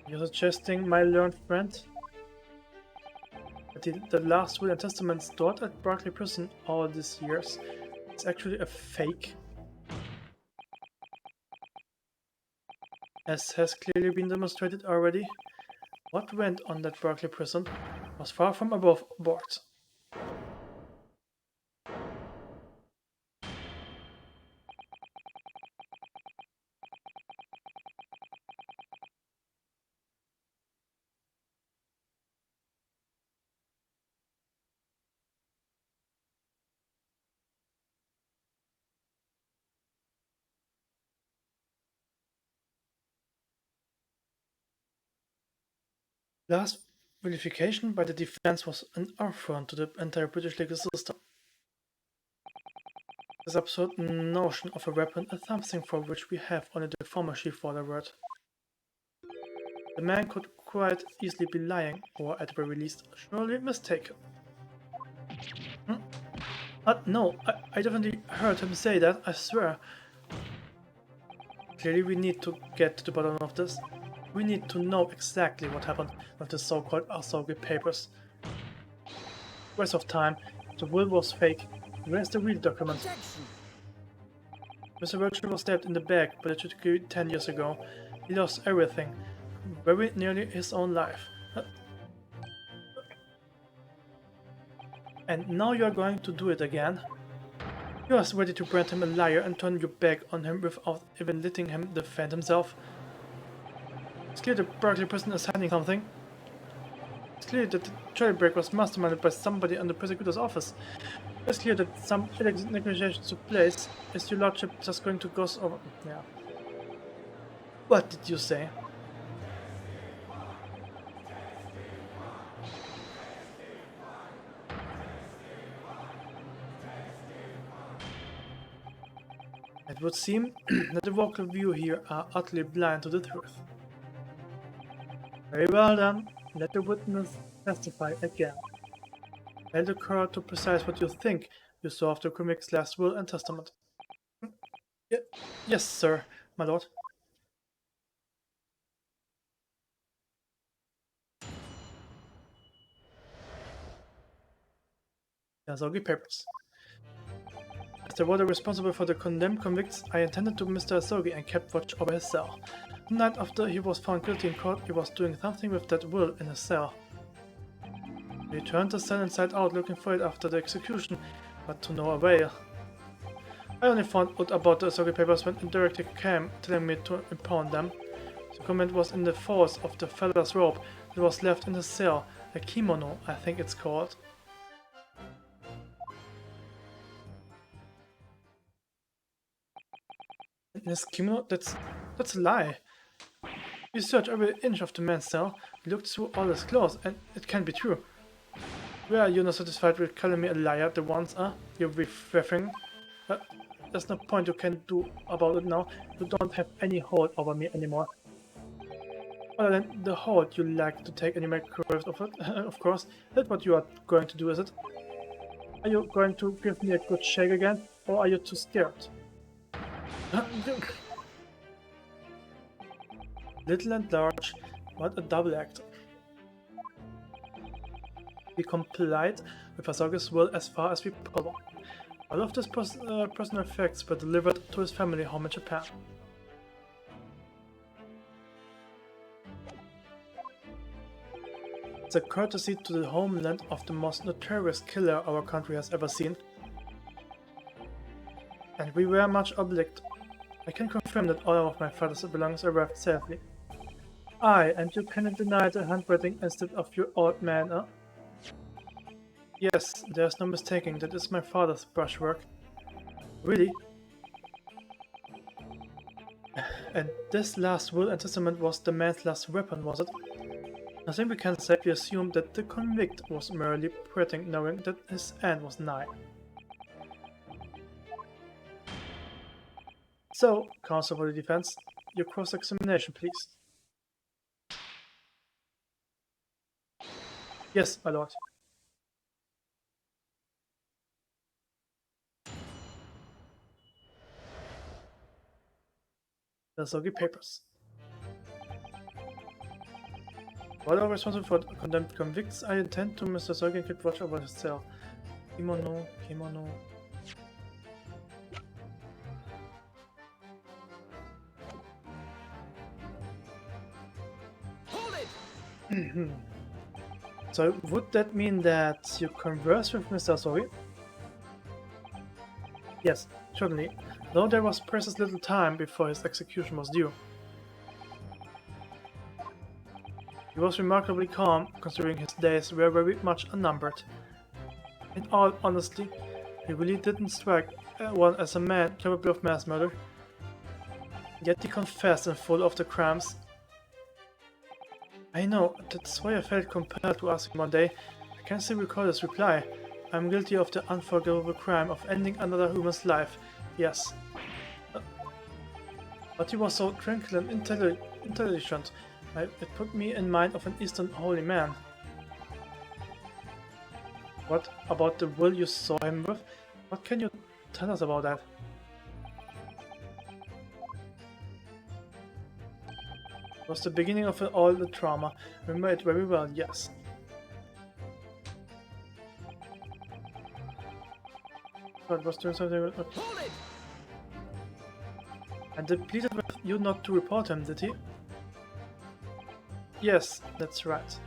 You're suggesting, my learned friend, that the last will and testament stored at Barclay Prison all these years is actually a fake? As has clearly been demonstrated already, what went on that Barclay Prison was far from above board. Last vilification by the defense was an affront to the entire British legal system. This absurd notion of a weapon is something for which we have only the former chief warder word. The man could quite easily be lying, or at the very least, surely mistaken. No, I definitely heard him say that, I swear. Clearly we need to get to the bottom of this. We need to know exactly what happened with the so-called Asogi papers. Waste of time. The will was fake. Where's the real document? Objection. Mr. Virgil was stabbed in the back by the Chutki 10 years ago. He lost everything. Very nearly his own life. And now you are going to do it again? You are ready to brand him a liar and turn your back on him without even letting him defend himself. It's clear the Berkeley prison is hiding something. It's clear that the jailbreak was masterminded by somebody in the prosecutor's office. It's clear that some illegal negotiations took place. Is your lordship just going to gloss over? Yeah. What did you say? It would seem that the vocal view here are utterly blind to the truth. Very well then, let the witness testify again. Tell the court to precise what you think you saw of the convict's last will and testament. Yes, sir, my lord. The Asogi papers. As the warder responsible for the condemned convicts, I attended to Mr. Asogi and kept watch over his cell. The night after he was found guilty in court, he was doing something with that will in his cell. He turned the cell inside out looking for it after the execution, but to no avail. I only found out about the Asogi papers when a director came telling me to impound them. The comment was in the folds of the fellow's robe that was left in the cell, a kimono, I think it's called. His kimono? That's a lie. We searched every inch of the man's cell, we looked through all his clothes, and it can't be true. Why are you not satisfied with calling me a liar the once, you riffing? There's no point you can do about it now. You don't have any hold over me anymore. Other than the hold you like to take any microwave of it, of course. That's what you are going to do, is it? Are you going to give me a good shake again, or are you too scared? Little and large, what a double act. We complied with Asogi's will as far as we possible. All of these personal effects were delivered to his family home in Japan. It's a courtesy to the homeland of the most notorious killer our country has ever seen. And we were much obliged. I can confirm that all of my father's belongings arrived safely. Aye, and you cannot deny the handwriting instead of your old man, Yes, there's no mistaking, that is my father's brushwork. Really? And this last will and testament was the man's last weapon, was it? I think we can safely assume that the convict was merely pretending, knowing that his end was nigh. So, counsel for the defense, your cross-examination, please. Yes, my lord. The Asogi papers. While I'm responsible for condemned convicts, I intend to Mr. Asogi and keep watch over his cell. Kimono. Hold it! So, would that mean that you converse with Mr. Asogi? Yes, certainly, though there was precious little time before his execution was due. He was remarkably calm, considering his days were very much unnumbered. In all honesty, he really didn't strike one as a man capable of mass murder. Yet he confessed in full of the crimes. I know, that's why I felt compelled to ask him one day. I can still recall his reply. I'm guilty of the unforgivable crime of ending another human's life. Yes. But he was so tranquil and intelligent. It put me in mind of an Eastern holy man. What about the will you saw him with? What can you tell us about that? It was the beginning of all the trauma. I remember it very well, yes. God was doing something with... And they pleaded with you not to report him, did he? Yes, that's right.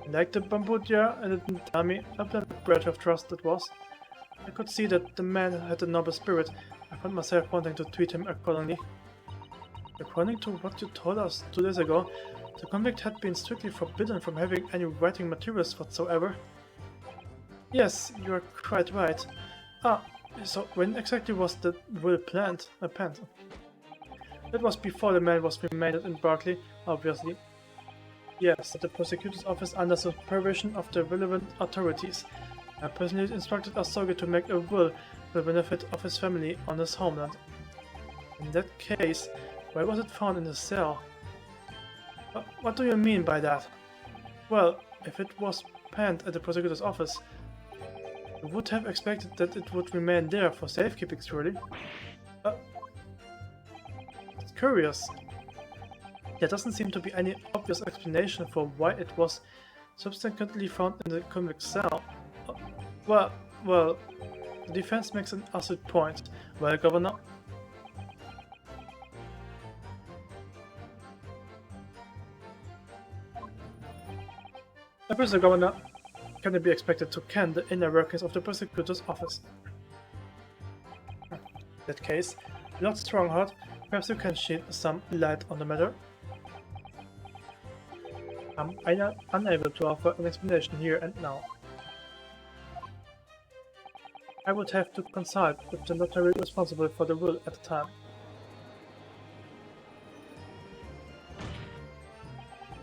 Like the bamboo-jar, and it didn't tell me a breath of trust it was. I could see that the man had a noble spirit. I found myself wanting to treat him accordingly. According to what you told us 2 days ago, the convict had been strictly forbidden from having any writing materials whatsoever. Yes, you are quite right. Ah, so when exactly was the will penned? That was before the man was remanded in Berkeley, obviously. Yes, at the prosecutor's office under supervision of the relevant authorities. I personally instructed Asogi to make a will for the benefit of his family on his homeland. In that case, why was it found in the cell? What do you mean by that? Well, if it was penned at the prosecutor's office, you would have expected that it would remain there for safekeeping, surely. It's curious. There doesn't seem to be any obvious explanation for why it was subsequently found in the convict cell. Well, the defense makes an acid point. Well, Governor? Mr. Governor, can it be expected to ken the inner workings of the prosecutor's office? In that case, Lord Strongheart, perhaps you can shed some light on the matter? I'm unable to offer an explanation here and now. I would have to consult with the notary responsible for the will at the time.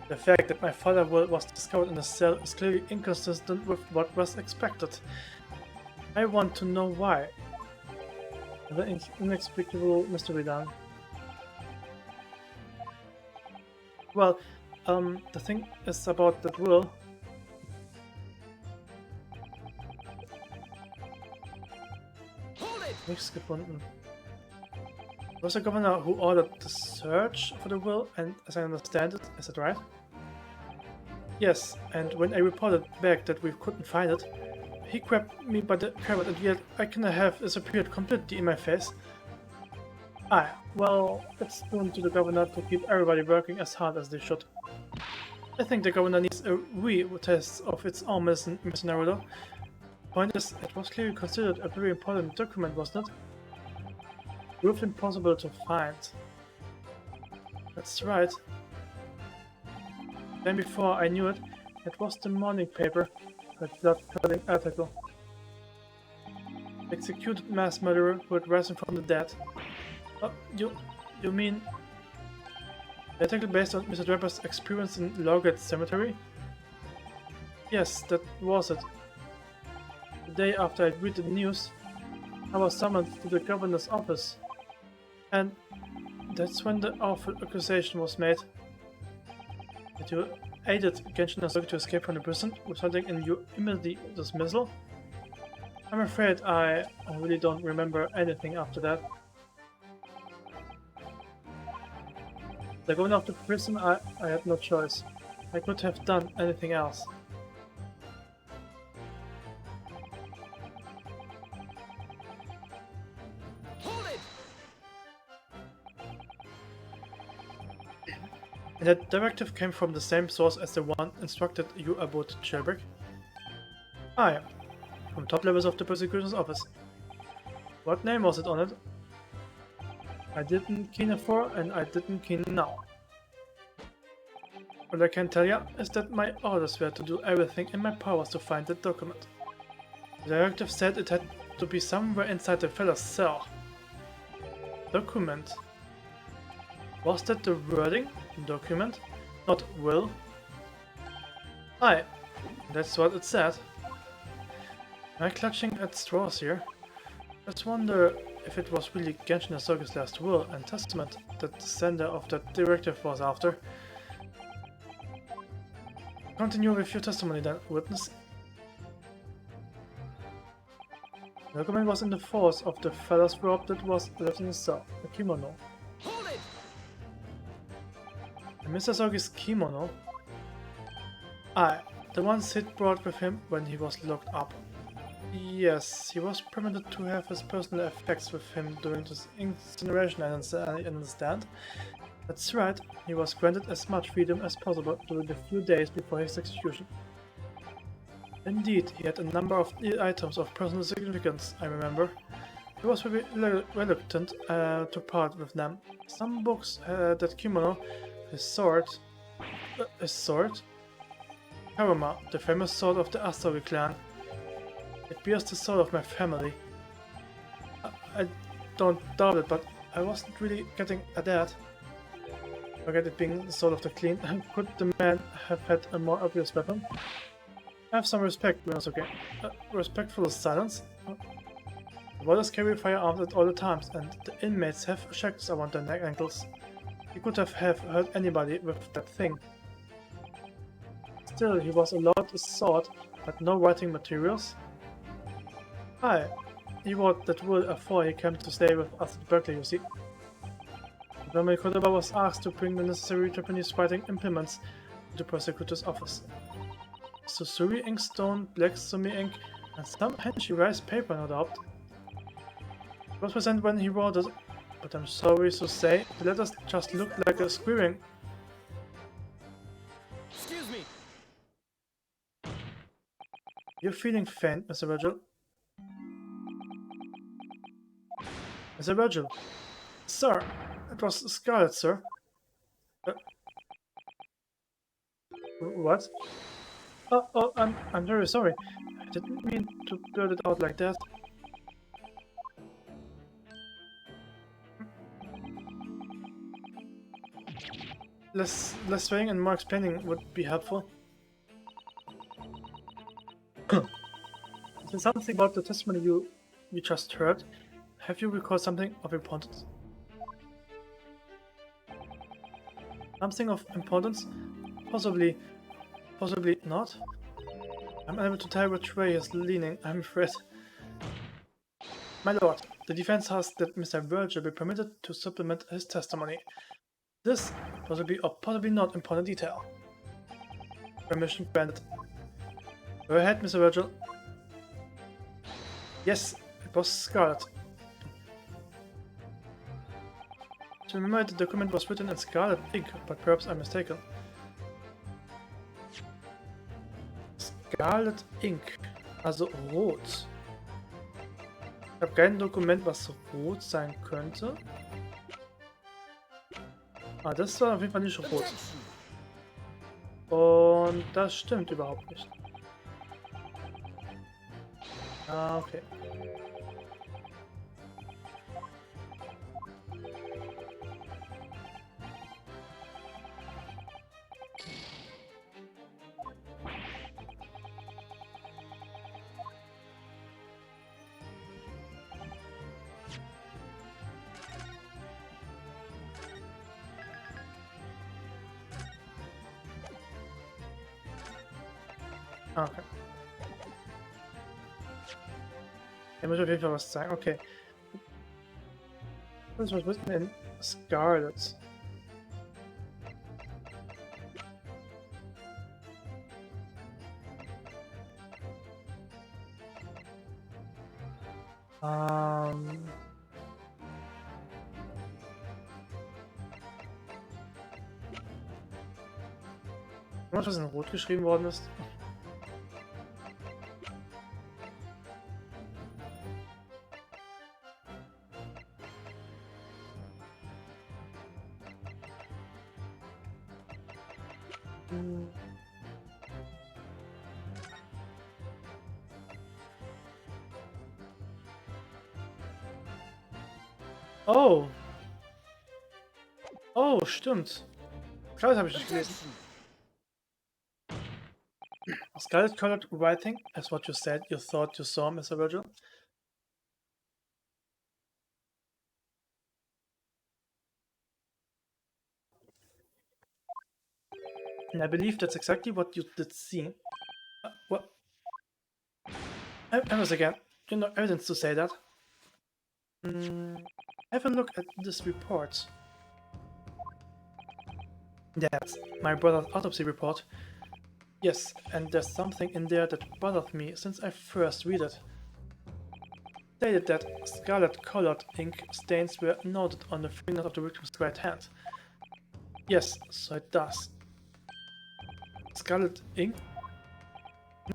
The fact that my father's will was discovered in the cell is clearly inconsistent with what was expected. I want to know why. The inexplicable mystery then. Well, the thing is about that will. Nichts gefunden. It was the governor who ordered the search for the will, and as I understand it, is that right? Yes, and when I reported back that we couldn't find it, he grabbed me by the cravat and yelled, "I cannot have disappeared completely" in my face. Well, it's down to the governor to keep everybody working as hard as they should. I think the governor needs a re-test of its own mercenary law. Point is, it was clearly considered a very important document, wasn't it? Proved impossible to find. That's right. Then before I knew it, it was the morning paper, that blood-curdling article. Executed mass murderer who had risen from the dead. You mean the article based on Mr. Draper's experience in Lawgate Cemetery? Yes, that was it. The day after I read the news, I was summoned to the governor's office. And that's when the awful accusation was made. That you aided Genshin Asogi to escape from the prison, resulting in your immediate dismissal? I'm afraid I really don't remember anything after that. The governor of the prison, I had no choice. I could have done anything else. And that directive came from the same source as the one instructed you about jailbreak? Aye, from top levels of the prosecutor's office. What name was it on it? I didn't keen for, and I didn't keen now. All I can tell you is that my orders were to do everything in my powers to find that document. The directive said it had to be somewhere inside the fellow's cell. Document? Was that the wording? Document? Not will. Aye, that's what it said. Am I clutching at straws here? Just wonder if it was really Genshin Asoka's last will and testament that the sender of that directive was after. Continue with your testimony then, witness. The document was in the force of the fella's robe that was left in his cell, the kimono. Hold it! And Mr. Asoka's kimono? Aye, the one Sid brought with him when he was locked up. Yes, he was permitted to have his personal effects with him during this incineration, I understand. That's right, he was granted as much freedom as possible during the few days before his execution. Indeed, he had a number of items of personal significance, I remember. He was very reluctant to part with them. Some books, that kimono, his sword... Haruma, the famous sword of the Asoka clan. It bears the sword of my family. I don't doubt it, but I wasn't really getting at that. Forget it being the sword of the clean. Could the man have had a more obvious weapon? Have some respect, Minosuke. Respectful silence? The warders carry firearms at all the times, and the inmates have shackles around their neck ankles. He could have hurt anybody with that thing. Still, he was allowed a sword, but no writing materials? Aye, he wrote that will before he came to stay with us at Berkeley, you see. Family Kodoba was asked to bring the necessary Japanese writing implements to the prosecutor's office. Susuri inkstone, black sumi ink, and some Henshi rice paper, no doubt. It was present when he wrote it, but I'm sorry to say, the letters just looked like a squealing. Excuse me! You're feeling faint, Mr. Virgil. Mr. Virgil. Sir, it was Scarlet, sir. What? Oh, I'm very sorry. I didn't mean to blurt it out like that. Less swearing and more explaining would be helpful. Is there something about the testimony you just heard? Have you recalled something of importance? Something of importance? Possibly not. I'm unable to tell which way he's leaning, I'm afraid. My lord, the defense asks that Mr. Virgil be permitted to supplement his testimony. This possibly or possibly not important detail. Permission granted. Go ahead, Mr. Virgil. Yes, it was Scarlet. To remember, the document was written in scarlet ink, but perhaps I'm mistaken. Scarlet Ink, also rot. Ich habe kein Dokument, was rot sein könnte. Ah, das war auf jeden Fall nicht rot. Und das stimmt überhaupt nicht. Ah, okay. Okay. Er muss auf jeden Fall was sagen. Okay. Das was written in Scarlet. Was in Rot geschrieben worden ist. Oh! Oh, stimmt. Scarlet habe ich nicht gelesen. Scarlet colored writing is what you said you thought you saw, Mr. Virgil. And I believe that's exactly what you did see. What? Ever again, you know evidence to say that. Have a look at this report. That's my brother's autopsy report. Yes, and there's something in there that bothered me since I first read it. Stated that scarlet-colored ink stains were noted on the fingers of the victim's right hand. Yes, so it does. Scarlet ink?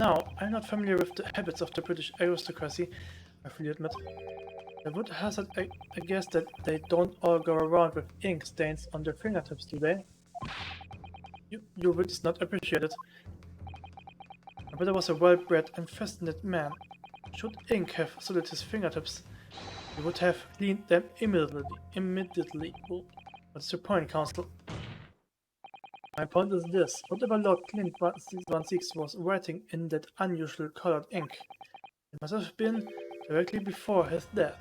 Now, I'm not familiar with the habits of the British aristocracy, I freely admit. I would hazard a guess that they don't all go around with ink stains on their fingertips, do they? You would not appreciate it. My brother was a well-bred and fascinated man. Should ink have soiled his fingertips, he would have cleaned them immediately. What's your point, Counsel? My point is this. Whatever Lord Clint 116 was writing in that unusual colored ink, it must have been directly before his death,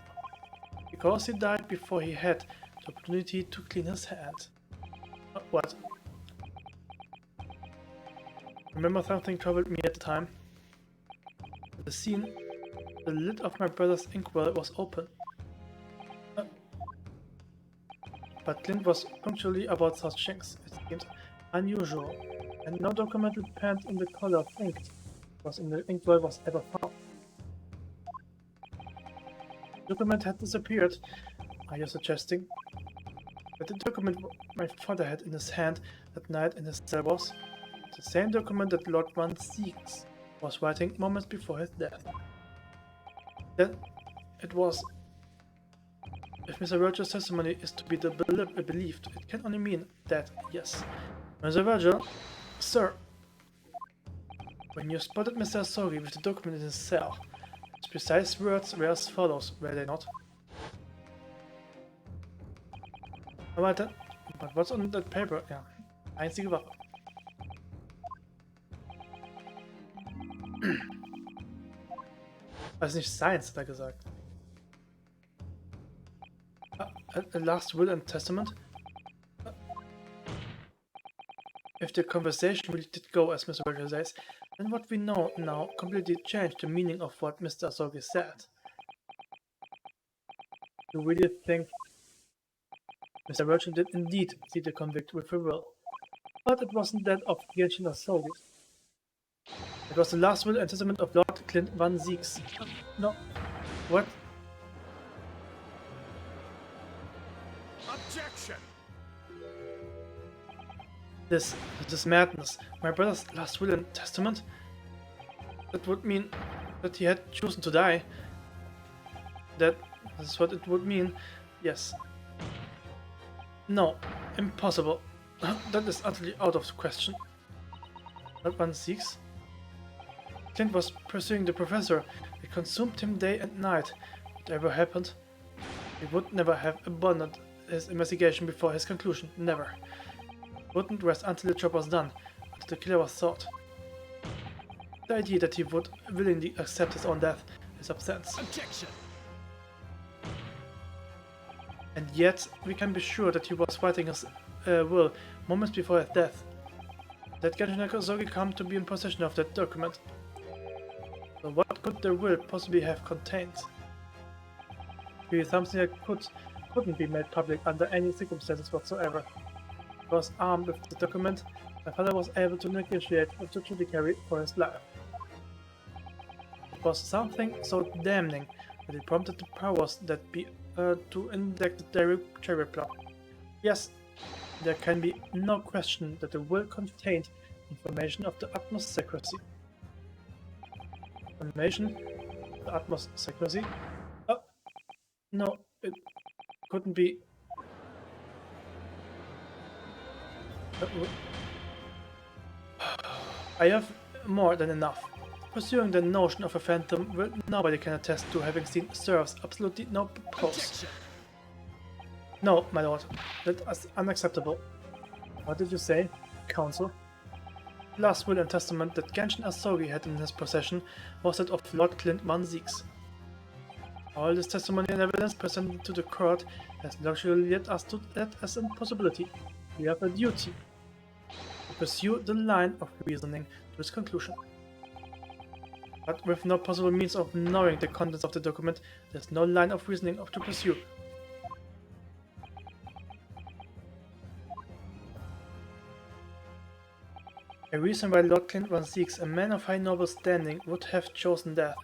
because he died before he had the opportunity to clean his hand. What? Remember something troubled me at the time? At the scene, the lid of my brother's inkwell was open. But Clint was punctually about such things. It seemed unusual, and no documented pant in the color of ink was in the inkwell was ever found. The document had disappeared. Are you suggesting that the document my father had in his hand that night in his cell was the same document that Lord 116 was writing moments before his death? Then it was. If Mr. Virgil's testimony is to be believed, it can only mean that, yes. Mr. Virgil, sir, when you spotted Mr. Asogi with the document in his cell, his precise words were as follows, were they not? Alright then, but what's on that paper? Ja, einzige Waffe. Also nicht Science, hat er gesagt. A last will and testament? If the conversation really did go as Mr. Virgil says, then what we know now completely changed the meaning of what Mr. Asogi said. You really think Mr. Virgil did indeed see the convict with a will? But it wasn't that of Genshin Asogi. It was the last will and testament of Lord Clint 116. No. What? Objection! This is madness. My brother's last will and testament? That would mean that he had chosen to die. That is what it would mean. Yes. No. Impossible. That is utterly out of question. Lord 116? Clint was pursuing the professor. It consumed him day and night. Whatever happened, he would never have abandoned his investigation before his conclusion. Never. Wouldn't rest until the job was done, until the killer was sought. The idea that he would willingly accept his own death is absence. Objection! And yet, we can be sure that he was writing his will moments before his death. That Genshin Asogi come to be in possession of that document. So what could the will possibly have contained? Maybe something that couldn't be made public under any circumstances whatsoever. Because armed with the document, my father was able to negotiate with the judiciary for his life. It was something so damning that it prompted the powers that be to enact the cherry plot. Yes, there can be no question that the will contained information of the utmost secrecy. Information of the utmost secrecy? Oh, no, it couldn't be. I have more than enough. Pursuing the notion of a phantom will nobody can attest to having seen serves absolutely no purpose. No, my lord, that is unacceptable. What did you say, Council? The last will and testament that Genshin Asogi had in his possession was that of Lord Clint Van Zieks. All this testimony and evidence presented to the court has luxury led us to that as an impossibility. We have a duty to pursue the line of reasoning to its conclusion. But with no possible means of knowing the contents of the document, there is no line of reasoning to pursue. A reason why Lord Clint Van Zieks, a man of high noble standing, would have chosen death.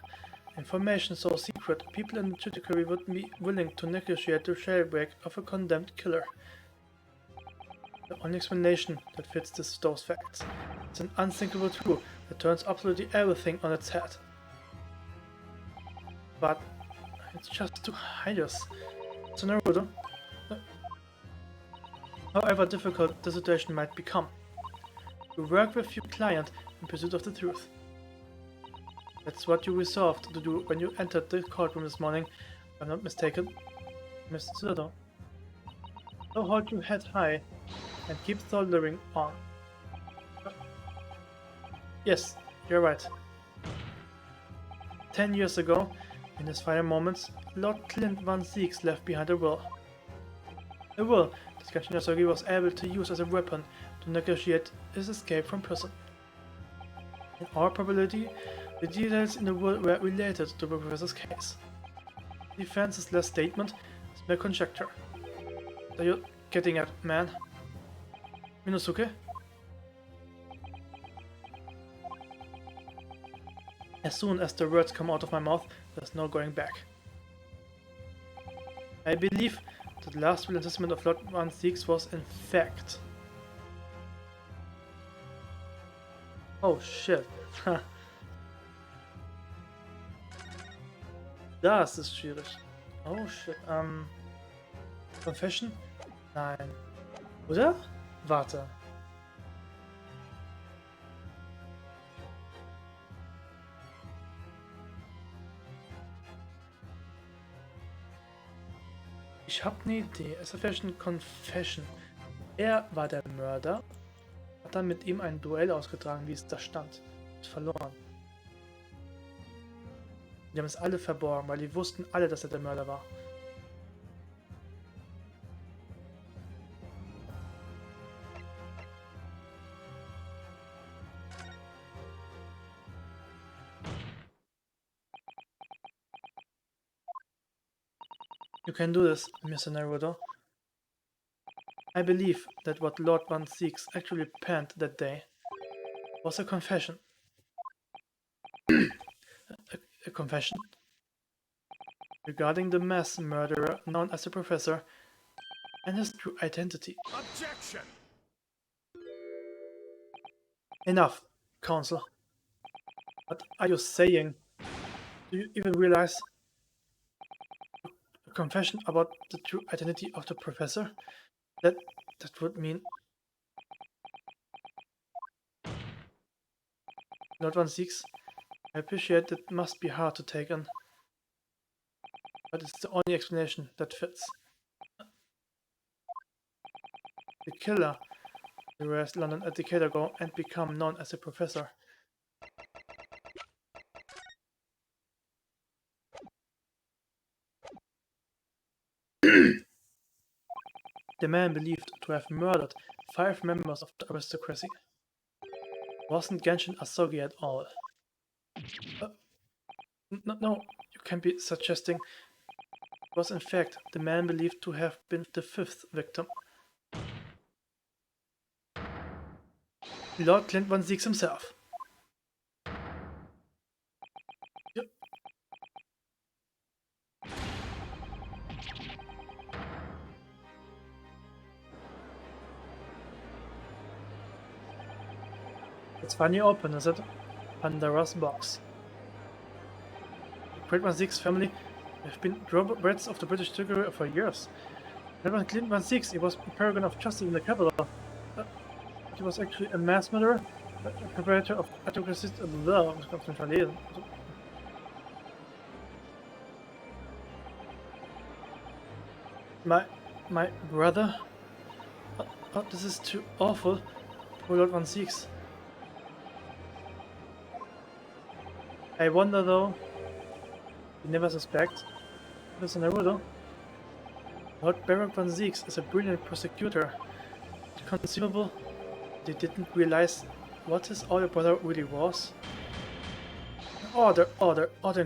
Information so secret, people in the judiciary would be willing to negotiate the jailbreak of a condemned killer. The only explanation that fits those facts. It's an unthinkable truth that turns absolutely everything on its head. But it's just to hide us. So Naruto, however difficult the situation might become, you work with your client in pursuit of the truth. That's what you resolved to do when you entered the courtroom this morning, if I'm not mistaken, Mr. Tsuruto. So hold your head high and keep soldering on. Yes, you're right. 10 years ago, in his final moments, Lord Clint Van Zieks left behind a will. A will that Genshin Asogi was able to use as a weapon to negotiate his escape from prison. In all probability, the details in the will were related to the professor's case. The defense's last statement is mere conjecture. What are you getting at, man? Minosuke? As soon as the words come out of my mouth, there's no going back. I believe that the last will and testament of Lord Van Zieks was in fact... Oh shit. Das ist schwierig. Oh shit. Confession? Nein. Oder? Warte. Ich hab ne Idee. Es ist vielleicht ein Confession. Er war der Mörder, hat dann mit ihm ein Duell ausgetragen, wie es da stand. Ist verloren. Die haben es alle verborgen, weil die wussten alle, dass er der Mörder war. You can do this, Mr. Naruto. I believe that what Lord Van Zieks actually penned that day was a confession. a confession? Regarding the mass murderer known as the Professor and his true identity. Objection! Enough, Council. What are you saying? Do you even realize? A confession about the true identity of the Professor? That would mean... Lord Van Zieks, I appreciate that must be hard to take in. But it's the only explanation that fits. The killer erased London a decade ago and become known as a professor. The man believed to have murdered 5 members of the aristocracy. Wasn't Genshin Asogi at all. No, you can't be suggesting. It was in fact the man believed to have been the 5th victim. Lord Clint Van Zieks himself. Yep. It's funny open, is it? Pandora's box. The Great Van Zieks family have been drawbacks of the British judiciary for years. Reverend Clint Van Zieks, he was a paragon of justice in the capital. He was actually a mass murderer, a preparator of autocracy. My brother? Oh, this is too awful. Poor Lord Van Zieks. I wonder though, you never suspect, this is Naruto. Lord Baron Van Zieks is a brilliant prosecutor. It's conceivable they didn't realize what his older brother really was. Order,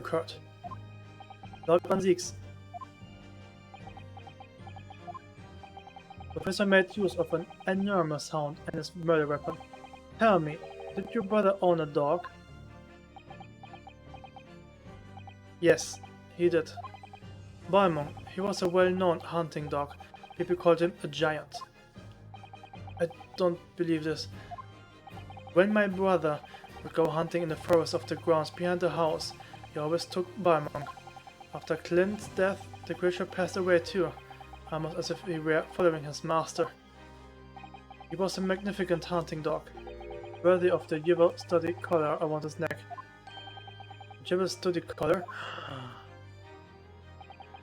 Kurt. Lord Van Zieks. Professor made use of an enormous hound and his murder weapon. Tell me, did your brother own a dog? Yes, he did. Balmung, he was a well-known hunting dog. People called him a giant. I don't believe this. When my brother would go hunting in the forest of the grounds behind the house, he always took Balmung. After Clint's death, the creature passed away too, almost as if he were following his master. He was a magnificent hunting dog, worthy of the Jewel Study collar around his neck. Jewel Study collar?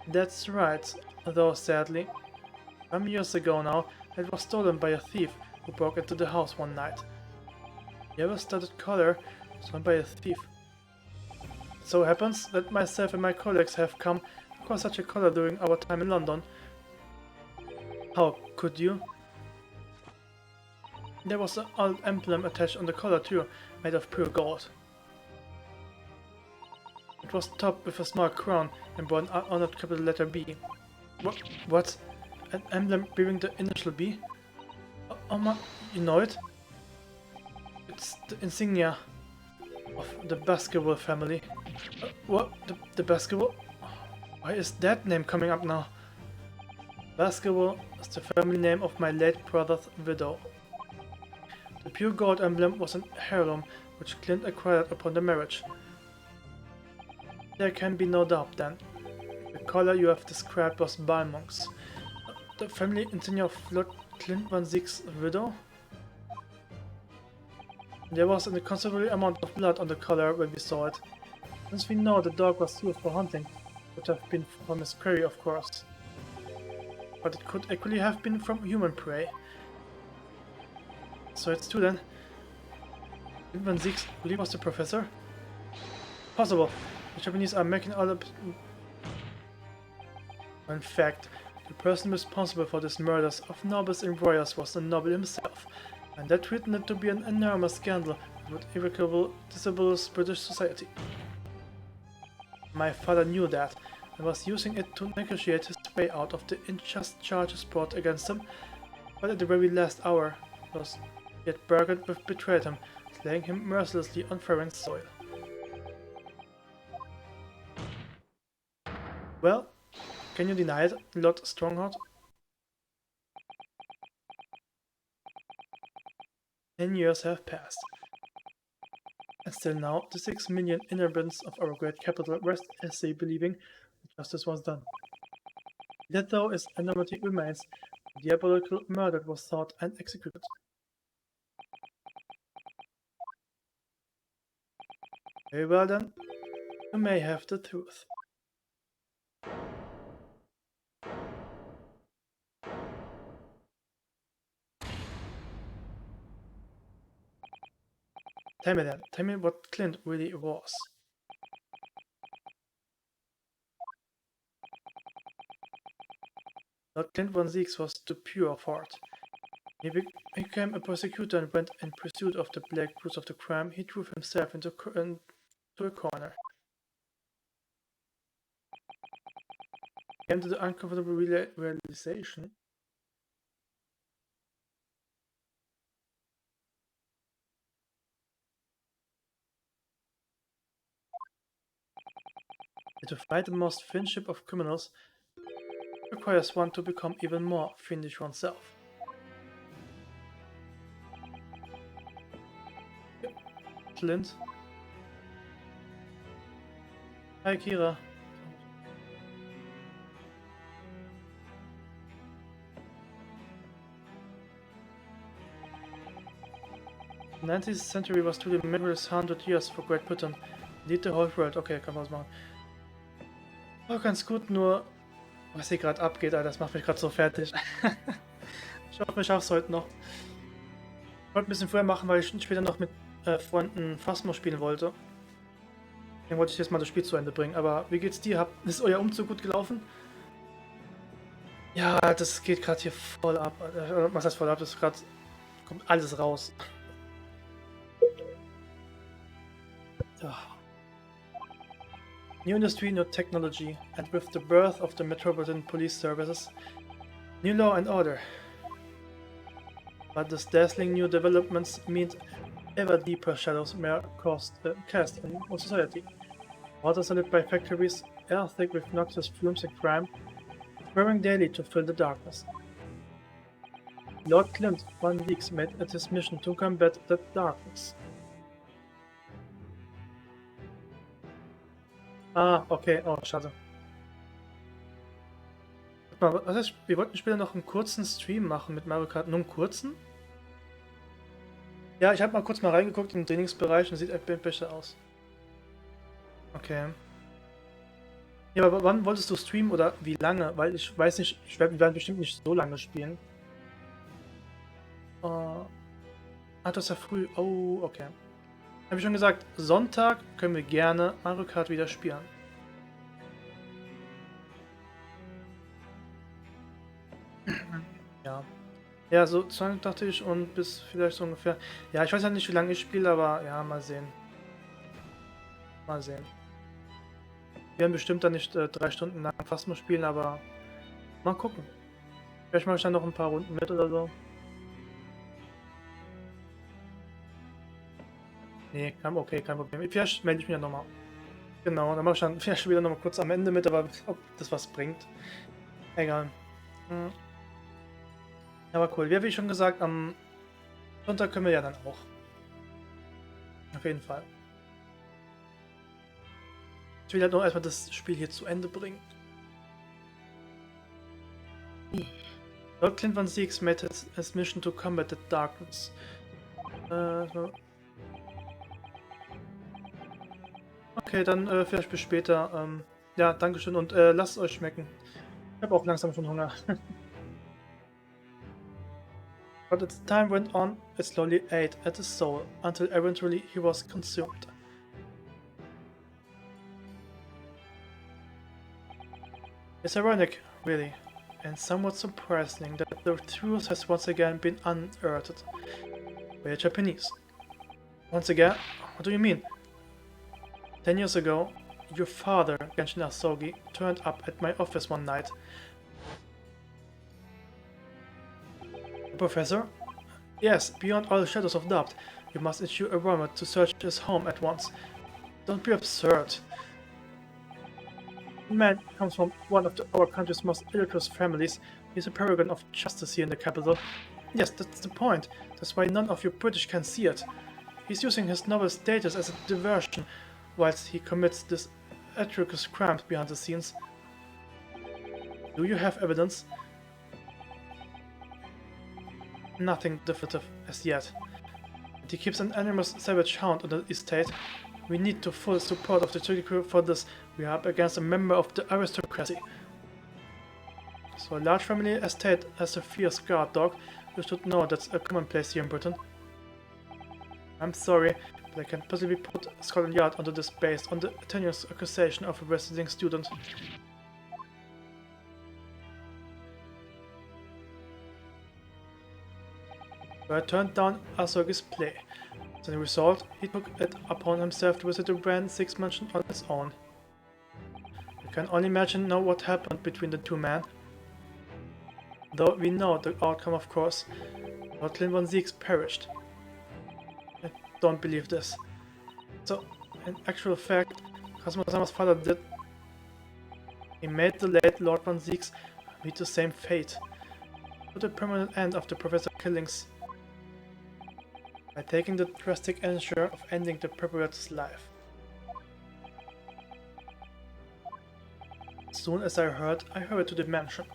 That's right, though sadly. Some years ago now, it was stolen by a thief who broke into the house one night. The ever-studded collar was worn by a thief. It so happens that myself and my colleagues have come across such a collar during our time in London. How could you? There was an old emblem attached on the collar too, made of pure gold. It was topped with a small crown and bore an honored capital letter B. What? An emblem bearing the initial B? Oh my, you know it? It's the insignia of the basketball family. What? The basketball? Why is that name coming up now? Basketball is the family name of my late brother's widow. The pure gold emblem was an heirloom which Clint acquired upon the marriage. There can be no doubt then. The collar you have described was Balmung's. The family insignia of Lord Clint Van Zieks' widow? There was a considerable amount of blood on the collar when we saw it. Since we know the dog was used for hunting, it would have been from his quarry, of course. But it could equally have been from human prey. So it's true then. Clint Van Zieks really was the professor? Possible. The Japanese are making all up. In fact, the person responsible for these murders of nobles and warriors was the noble himself, and that threatened it to be an enormous scandal that would irrevocably disable British society. My father knew that, and was using it to negotiate his way out of the unjust charges brought against him, but at the very last hour, those he had bargained with betrayed him, slaying him mercilessly on foreign soil. Well, can you deny it, Lord Strongheart? 10 years have passed. And still now, the 6 million inhabitants of our great capital rest as they believing that justice was done. That though its enormity remains, the diabolical murder was thought and executed. Very well then, you may have the truth. Tell me then, tell me what Clint really was. Lord Clint Van Zieks was the pure of heart. He became a prosecutor and went in pursuit of the black roots of the crime. He threw himself into a corner. He came to the uncomfortable realization that to fight the most fiendship of criminals requires one to become even more fiendish oneself. Clint. Hi Kira. The 19th century was truly a memorous 100 years for Great Britain. Indeed the whole world. Okay, kann man was machen. Oh, ganz gut, nur was hier gerade abgeht, Alter, das macht mich gerade so fertig. hoffe, ich schaff's heute noch. Ich wollte ein bisschen früher machen, weil ich später noch mit Freunden Phasmo spielen wollte. Deswegen wollte ich jetzt mal das Spiel zu Ende bringen. Aber wie geht's dir? Ist euer Umzug gut gelaufen? Ja, das geht gerade hier voll ab. Was heißt voll ab? Das gerade kommt alles raus. Ja. New industry, new technology, and with the birth of the Metropolitan Police Services, new law and order. But these dazzling new developments mean ever deeper shadows mere cast in our society. Water lit by factories, air thick with noxious fumes and crime, growing daily to fill the darkness. Lord Clint Van Weeks made it his mission to combat that darkness. Ah, okay, oh, schade. Was heißt, wir wollten später noch einen kurzen Stream machen mit Mario Kart. Nur einen kurzen? Ja, ich habe mal kurz reingeguckt in den Trainingsbereich und sieht echt besser aus. Okay. Ja, aber wann wolltest du streamen oder wie lange? Weil ich weiß nicht, wir werden bestimmt nicht so lange spielen. Das ist ja früh. Oh, okay. Habe ich schon gesagt, Sonntag können wir gerne Mario Kart wieder spielen. Ja. Ja, so 2 dachte ich und bis vielleicht so ungefähr. Ja, ich weiß halt nicht, wie lange ich spiele, aber ja, mal sehen. Mal sehen. Wir werden bestimmt dann nicht 3 Stunden lang fast mal spielen, aber mal gucken. Vielleicht mache ich dann noch ein paar Runden mit oder so. Nee, okay, kein Problem. Vielleicht melde ich mich ja nochmal. Genau, dann mache ich dann vielleicht wieder nochmal kurz am Ende mit, aber ob das was bringt. Egal. Aber cool. Ja, wie schon gesagt, am Sonntag können wir ja dann auch. Auf jeden Fall. Ich will halt noch erstmal das Spiel hier zu Ende bringen. Lord Clint Van Weeks made his mission to combat the darkness. Okay, dann vielleicht bis später. Ja, dankeschön und lasst es euch schmecken. Ich habe auch langsam schon Hunger. But as time went on, it slowly ate at his soul, until eventually he was consumed. It's ironic, really, and somewhat surprising that the truth has once again been unearthed. We are Japanese. Once again? What do you mean? 10 years ago, your father, Genshin Asogi, turned up at my office one night. Professor? Yes, beyond all shadows of doubt. You must issue a warrant to search his home at once. Don't be absurd. The man comes from one of our country's most illustrious families. He's a paragon of justice here in the capital. Yes, that's the point. That's why none of you British can see it. He's using his noble status as a diversion, whilst he commits this atrocious crimes behind the scenes. Do you have evidence? Nothing definitive as yet. But he keeps an enormous savage hound on the estate. We need the full support of the Turkey crew for this. We are up against a member of the aristocracy. So a large family estate has a fierce guard dog. You should know that's a commonplace here in Britain. I'm sorry, but I can possibly put Scotland Yard onto this based on the tenuous accusation of a visiting student. So I turned down Asogi's play. As a result, he took it upon himself to visit the Brand 6 mansion on his own. You can only imagine now what happened between the two men. Though we know the outcome, of course. Lord Clint Van Weeks perished. I don't believe this. So, in actual fact, Kazuma-sama's father did. He made the late Lord Van Weeks meet the same fate. Put a permanent end of the professor killings by taking the drastic measure of ending the preparator's life. As soon as I hurried to the mansion.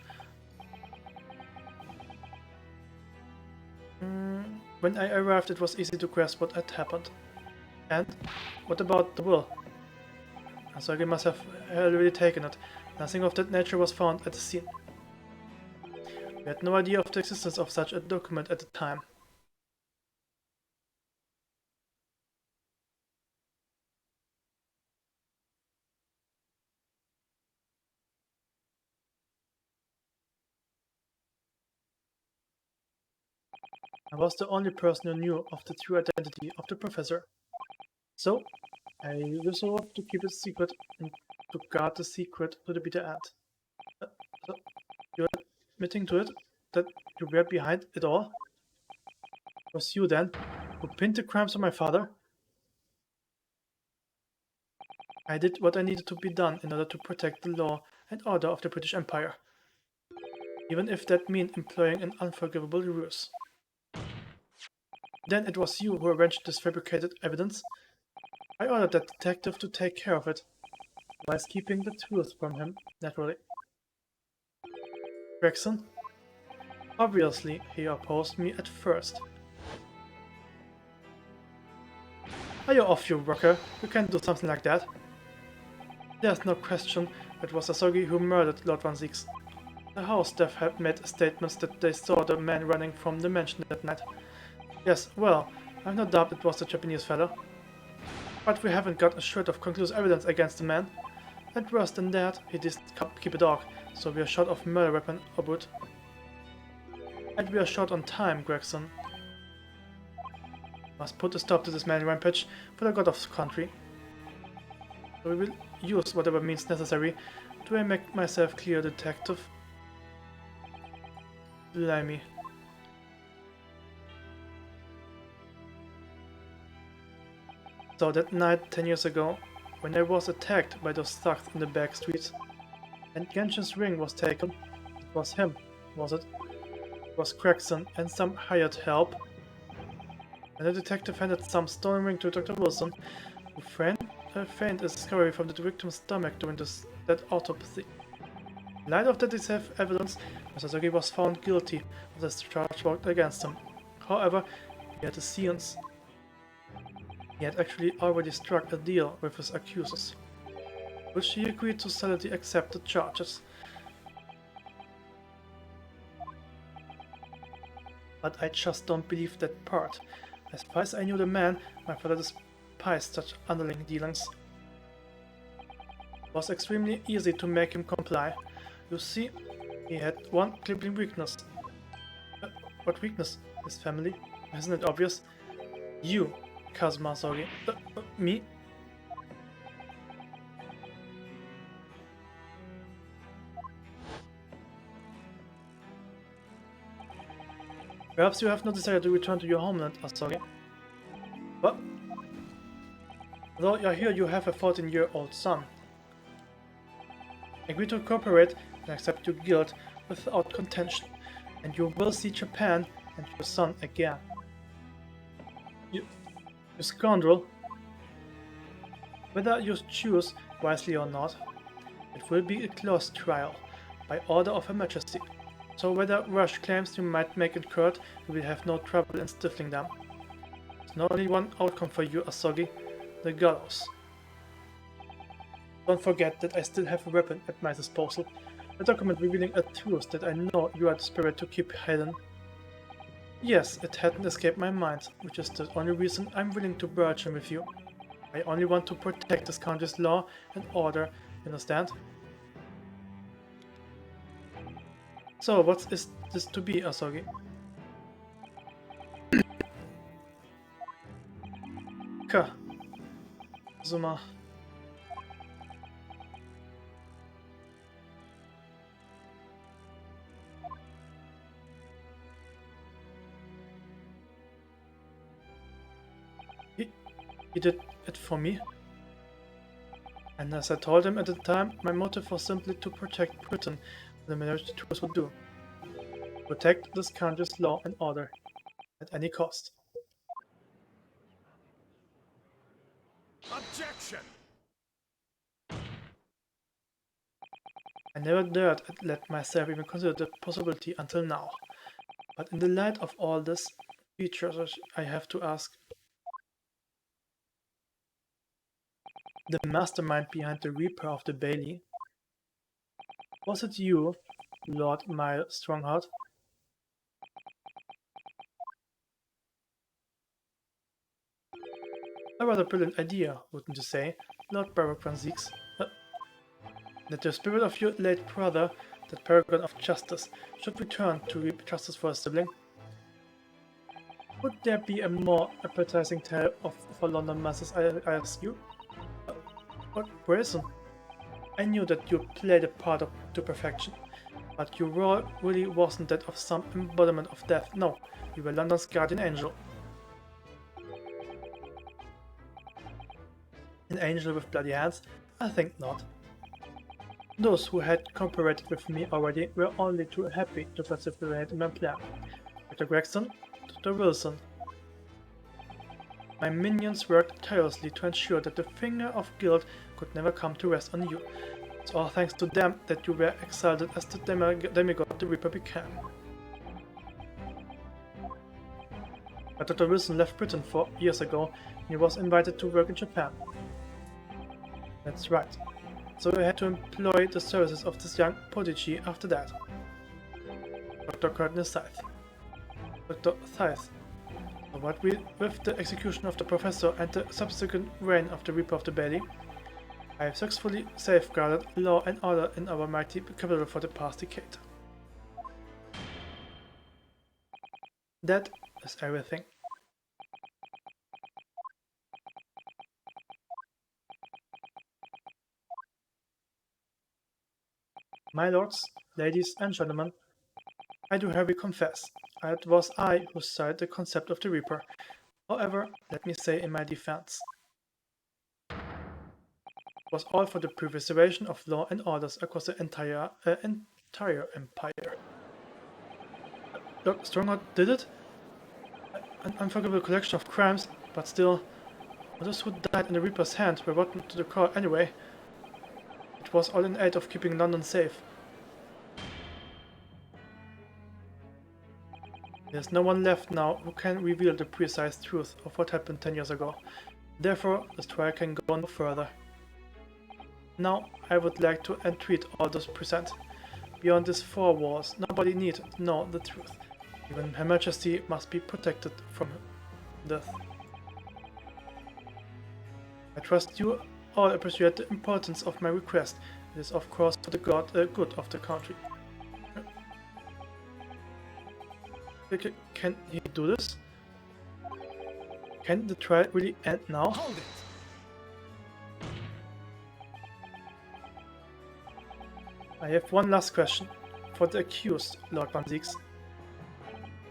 When I arrived, it was easy to grasp what had happened. And what about the will? Asogi must have already taken it. Nothing of that nature was found at the scene. We had no idea of the existence of such a document at the time. I was the only person who knew of the true identity of the professor. So, I resolved to keep it secret and to guard the secret to the bitter end. So, you're admitting to it? That you were behind it all? It was you, then, who pinned the crimes on my father? I did what I needed to be done in order to protect the law and order of the British Empire, even if that meant employing an unforgivable ruse. Then it was you who arranged this fabricated evidence. I ordered that detective to take care of it, whilst keeping the truth from him, naturally. Gregson? Obviously, he opposed me at first. Are you off, you rocker? You can't do something like that. There's no question it was Asogi who murdered Lord Van Zieks. The house staff had made statements that they saw the man running from the mansion that night. Yes, well, I've no doubt it was the Japanese fellow. But we haven't got a shred of conclusive evidence against the man. And worse than that, he didn't keep a dog, so we are short of murder weapon or boot. And we are short on time, Gregson. Must put a stop to this man rampage for the god of the country. So we will use whatever means necessary to make myself clear, detective. Blimey. So that night 10 years ago, when I was attacked by those thugs in the back streets, and Genshin's ring was taken, it was him, was it? It was Gregson and some hired help. And the detective handed some stolen ring to Dr. Wilson, who feigned a discovery from the victim's stomach during that autopsy. In light of that decisive evidence, Mr. Sasaki was found guilty of the charge brought against him. However, he had the scenes. He had actually already struck a deal with his accusers, which he agreed to solidly accept the charges. But I just don't believe that part. As far as I knew the man, my father despised such underling dealings. It was extremely easy to make him comply. You see, he had one crippling weakness. What weakness? His family? Isn't it obvious? You, Kazuma Asogi. Me? Perhaps you have no desire to return to your homeland, Asogi. What? Although you're here, you have a 14-year-old son. Agree to cooperate and accept your guilt without contention, and you will see Japan and your son again. You scoundrel. Whether you choose wisely or not, it will be a close trial, by order of Her Majesty. So whether rash claims you might make in court, you will have no trouble in stifling them. There's not only one outcome for you, Asogi, the gallows. Don't forget that I still have a weapon at my disposal, a document revealing a truth that I know you are desperate to keep hidden. Yes, it hadn't escaped my mind, which is the only reason I'm willing to bargain with you. I only want to protect this country's law and order, you understand? So, what is this to be, Asogi? Zuma. He did it for me. And as I told him at the time, my motive was simply to protect Britain, the marriage the truth would do. Protect this country's law and order, at any cost. Objection! I never dared let myself even consider the possibility until now. But in the light of all this features, I have to ask. The mastermind behind the Reaper of the Bailey? Was it you, Lord my Strongheart? A rather brilliant idea, wouldn't you say, Lord Baroque Van Zeeks? That the spirit of your late brother, that paragon of justice, should return to reap justice for a sibling? Would there be a more appetizing tale for London masses, I ask you? What reason? I knew that you played a part to perfection, but your role really wasn't that of some embodiment of death. No, you were London's guardian angel. An angel with bloody hands? I think not. Those who had cooperated with me already were only too happy to participate in my plan. Dr. Gregson, Dr. Wilson. My minions worked tirelessly to ensure that the finger of guilt could never come to rest on you. It's all thanks to them that you were exalted as the demigod the Reaper became. But Dr. Wilson left Britain 4 years ago and he was invited to work in Japan. That's right. So I had to employ the services of this young prodigy after that. Dr. Courtney Scythe. Dr. Scythe. What with the execution of the Professor and the subsequent reign of the Reaper of the Bailey, I have successfully safeguarded law and order in our mighty capital for the past decade. That is everything. My lords, ladies and gentlemen, I do hereby confess, it was I who started the concept of the Reaper. However, let me say in my defense, it was all for the preservation of law and orders across the entire empire. Lord Strongheart did it? An unforgivable collection of crimes, but still, those who died in the Reaper's hand were rotten to the core anyway. It was all in aid of keeping London safe. There's no one left now who can reveal the precise truth of what happened 10 years ago. Therefore, this trial can go no further. Now, I would like to entreat all those present. Beyond these 4 walls, nobody need to know the truth. Even Her Majesty must be protected from death. I trust you all appreciate the importance of my request. It is of course for the good of the country. Can he do this? Can the trial really end now? Hold it! I have one last question. For the accused, Lord Van Zeeks.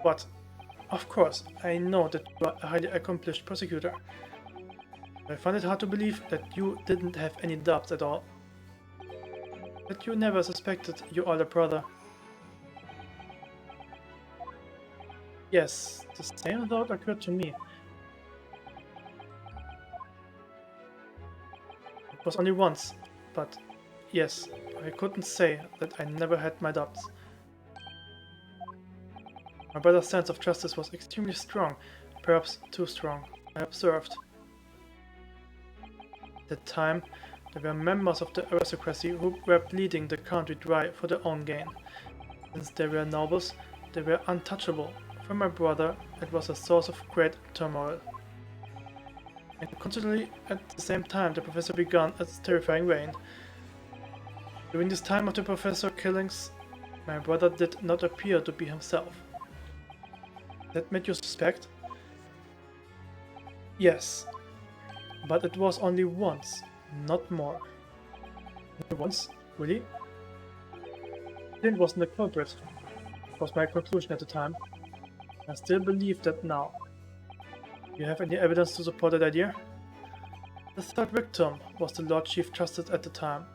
What? Of course, I know that you are a highly accomplished prosecutor. I find it hard to believe that you didn't have any doubts at all. That you never suspected your older brother. Yes, the same thought occurred to me. It was only once, but yes, I couldn't say that I never had my doubts. My brother's sense of justice was extremely strong, perhaps too strong, I observed. At that time, there were members of the aristocracy who were bleeding the country dry for their own gain. Since they were nobles, they were untouchable. For my brother, it was a source of great turmoil. And constantly at the same time, the professor began its terrifying reign. During this time of the professor killings, my brother did not appear to be himself. That made you suspect? Yes, but it was only once, not more. Only once? Really? Flint wasn't the culprit, was my conclusion at the time. I still believe that now. Do you have any evidence to support that idea? The third victim was the Lord Chief Justice at the time.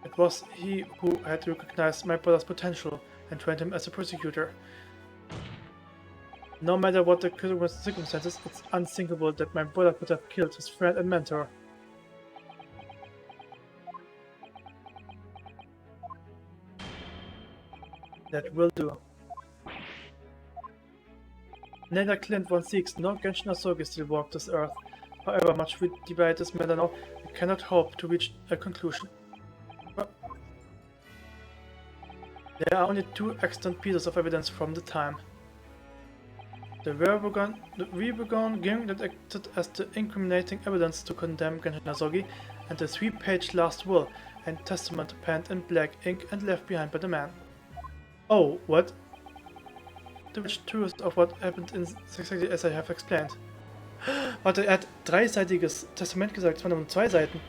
It was he who had recognized my brother's potential and trained him as a prosecutor. No matter what the circumstances, it's unthinkable that my brother could have killed his friend and mentor. That will do. Neither Clint Von Zeeks nor Genshin Asogi still walk this earth. However much we debate this matter now, we cannot hope to reach a conclusion. There are only 2 extant pieces of evidence from the time. The Rebegon gang that acted as the incriminating evidence to condemn Genji Nazogi, and the 3-page last will and testament penned in black ink and left behind by the man. Oh, what? The rich truth of what happened is exactly as I have explained. Warte, hat 3-seitiges Testament gesagt, es waren nur 2 Seiten.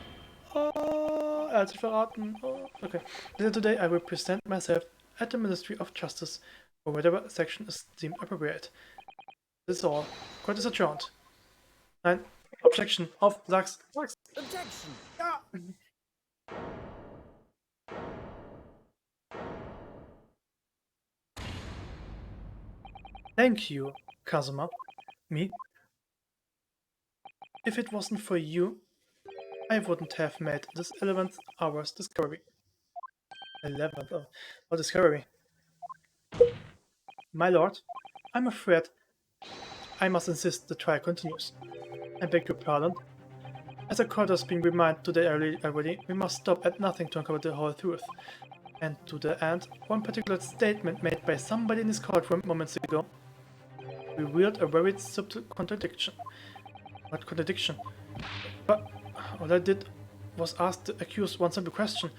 Oh, hat sich verraten. Oh, okay. Later today I will present myself at the Ministry of Justice, or whatever section is deemed appropriate. That's all. Court is adjourned. Nein. Objection. Auf. Sag's. Objection! Ja! Thank you, Kazuma. Me? If it wasn't for you, I wouldn't have made this 11th hour's discovery. 11th hour. What discovery? My lord, I'm afraid I must insist the trial continues. I beg your pardon. As the court has been reminded today already, we must stop at nothing to uncover the whole truth. And to the end, one particular statement made by somebody in this courtroom moments ago revealed a very subtle contradiction. What contradiction? But all I did was ask the accused one simple question.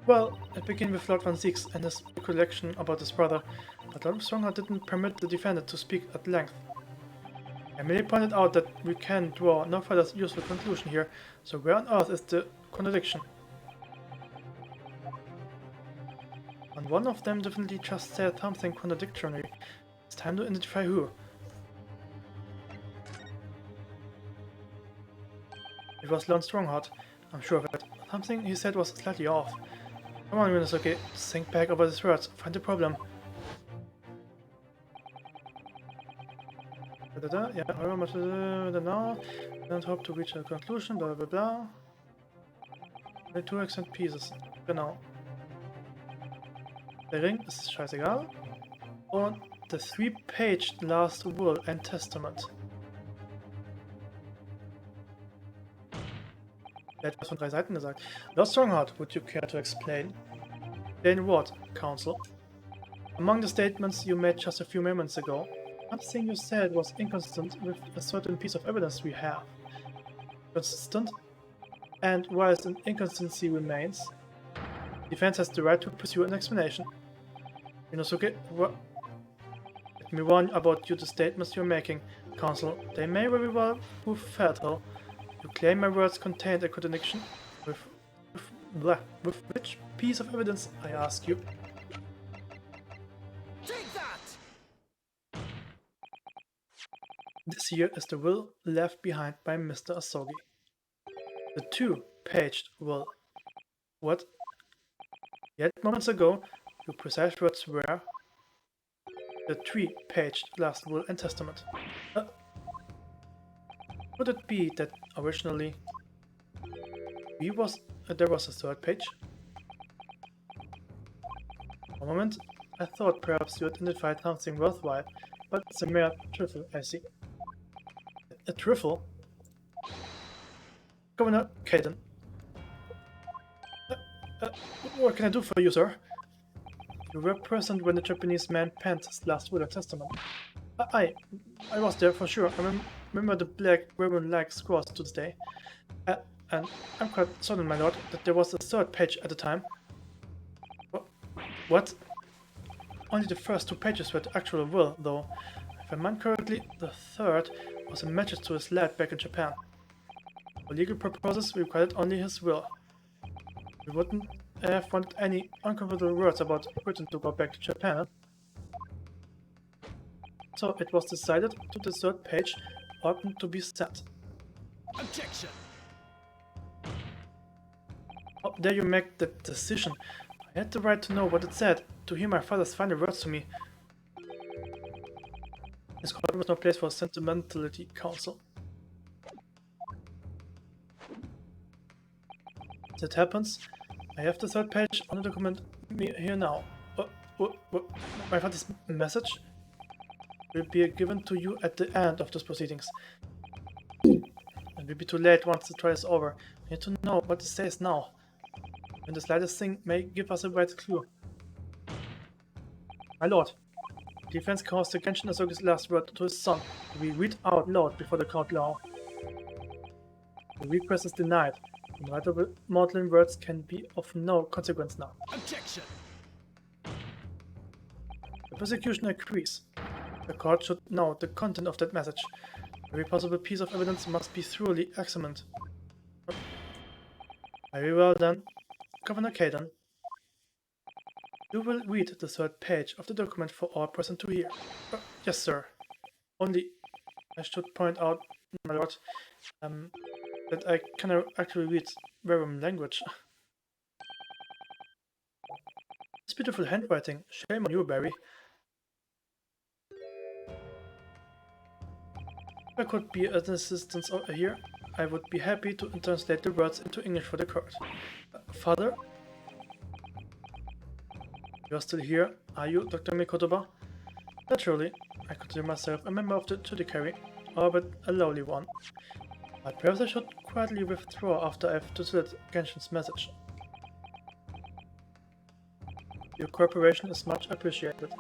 Well, it began with Lord Van Zieks and his recollection about his brother, but Lord Strongheart didn't permit the defendant to speak at length. I merely pointed out that we can draw no further useful conclusion here, so where on earth is the contradiction? And one of them definitely just said something contradictory. It's time to identify who. It was Lord Strongheart, I'm sure of it. Something he said was slightly off. Come on, Yunosuke, think back over his words, find the problem. Yeah, however much now, don't hope to reach a conclusion, blah blah blah. The 2 accent pieces, genau. Der Ring ist scheißegal. Und the 3-page last will and testament. Er hat etwas von 3 Seiten gesagt. Lord Strongheart, would you care to explain? Explain what, Counsel? Among the statements you made just a few moments ago, something you said was inconsistent with a certain piece of evidence we have. Consistent? And whilst an inconsistency remains, defense has the right to pursue an explanation. Yunosuke, let me warn about you the statements you're making, Counsel. They may very well prove fatal. You claim my words contained a contradiction. With which piece of evidence, I ask you? Take that! This here is the will left behind by Mr. Asogi. The 2-paged will. What? Yet moments ago, your precise words were the 3-paged last will and testament. Could it be that originally there was a 3rd page? For a moment, I thought perhaps you had identified something worthwhile, but it's a mere trifle, I see. A trifle? Governor Kaden. What can I do for you, sir? You were present when the Japanese man penned his last will and testament. I was there for sure. I remember the black ribbon-like scrolls to this day. And I'm quite certain, my lord, that there was a 3rd page at the time. What? Only the first 2 pages were the actual will, though. If I remember correctly, the 3rd was a message to his lad back in Japan. For legal purposes, we required only his will. We wouldn't have wanted any uncomfortable words about Britain to go back to Japan. So it was decided to the 3rd page oughtn't to be sent. Objection! How dare you make that decision? I had the right to know what it said, to hear my father's final words to me. This court was no place for sentimentality, Counsel. As it happens, I have the 3rd page on the document here now. My father's message will be given to you at the end of those proceedings. It will be too late once the trial is over. We need to know what it says now. And the slightest thing may give us a right clue. My lord, defense caused Genshin Asogi's last word to his son to be read out loud before the court law. The request is denied. Unwritable maudlin words can be of no consequence now. Objection! The prosecution agrees. The court should know the content of that message. Every possible piece of evidence must be thoroughly examined. Very well then, Governor Caden. You will read the third page of the document for all present to hear. Yes, sir. Only, I should point out, my lord, that I cannot actually read Verum language. It's beautiful handwriting. Shame on you, Barry. If I could be an assistant here, I would be happy to translate the words into English for the court. Father? You're still here, are you, Dr. Mikotoba? Naturally, I consider myself a member of the judiciary, albeit a lowly one. But perhaps I should quietly withdraw after I've translated Genshin's message. Your cooperation is much appreciated.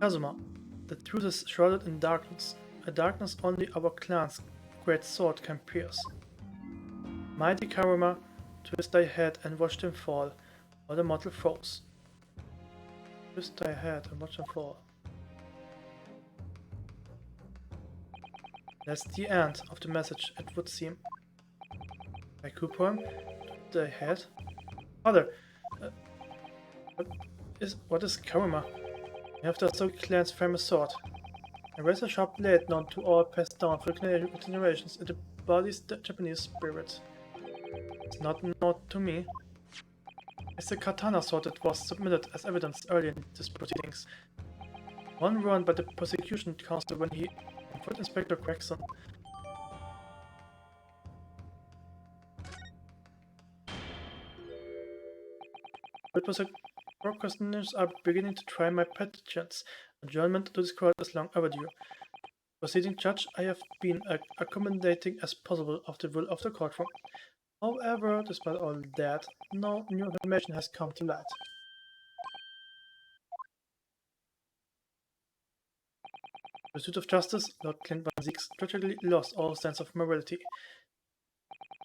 Kazuma, the truth is shrouded in darkness, a darkness only our clan's great sword can pierce. Mighty Karuma, twist thy head and watch them fall, or the mortal froze. Twist thy head and watch them fall. That's the end of the message, it would seem. By Kupoem, twist thy head. Father, what is Karuma? You have the Asogi clan's famous sword. A razor-sharp blade known to all passed down for generations. It embodies the Japanese spirit. It's not known to me. It's the katana sword that was submitted as evidence early in these proceedings. One run by the prosecution counsel when he confronted Inspector Gregson. But prosecutors are beginning to try my petitions. Adjournment to this court is long overdue. Proceeding judge, I have been accommodating as possible of the will of the courtroom. However, despite all that, no new information has come to light. The pursuit of justice, Lord Clint Van Zieks tragically lost all sense of morality.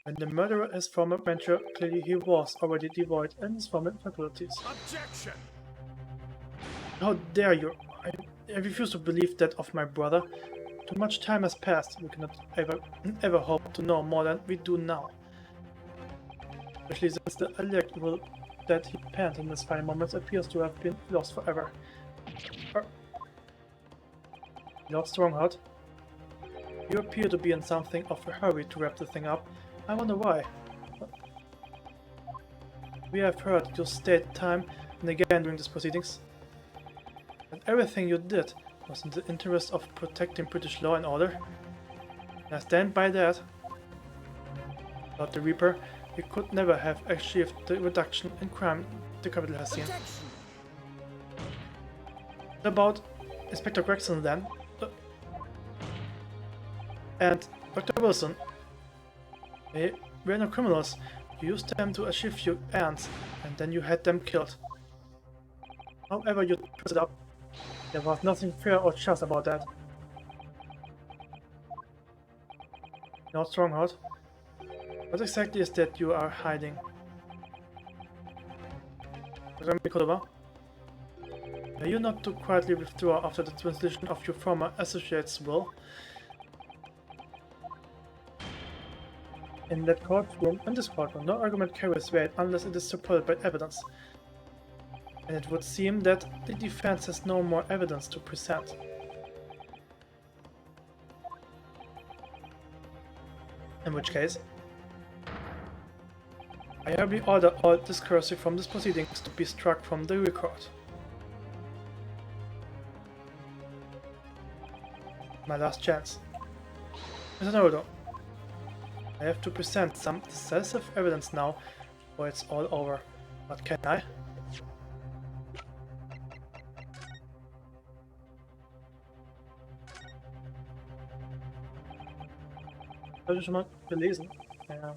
When the murderer is former venture, clearly he was already devoid in his former faculties. Objection! How dare you! I refuse to believe that of my brother. Too much time has passed. We cannot ever hope to know more than we do now. Especially since the elect will that he penned in his final moments appears to have been lost forever. Lord Strongheart, you appear to be in something of a hurry to wrap the thing up. I wonder why. We have heard you state time and again during these proceedings that everything you did was in the interest of protecting British law and order. And I stand by that. Lord the Reaper, we could never have achieved the reduction in crime the capital has seen. What about Inspector Gregson then? And Dr. Wilson? They were no criminals. You used them to achieve your ends, and then you had them killed. However you twist it up, there was nothing fair or just about that. No, Strongheart. What exactly is that you are hiding? Mikotoba, are you not to quietly withdraw after the translation of your former associate's will? In that courtroom, in this courtroom, no argument carries weight unless it is supported by evidence. And it would seem that the defense has no more evidence to present. In which case, I hereby order all discourse from these proceedings to be struck from the record. My last chance. Mr. Naruto, I have to present some decisive evidence now, or it's all over. But can I? Habe ich schon mal gelesen. Ja.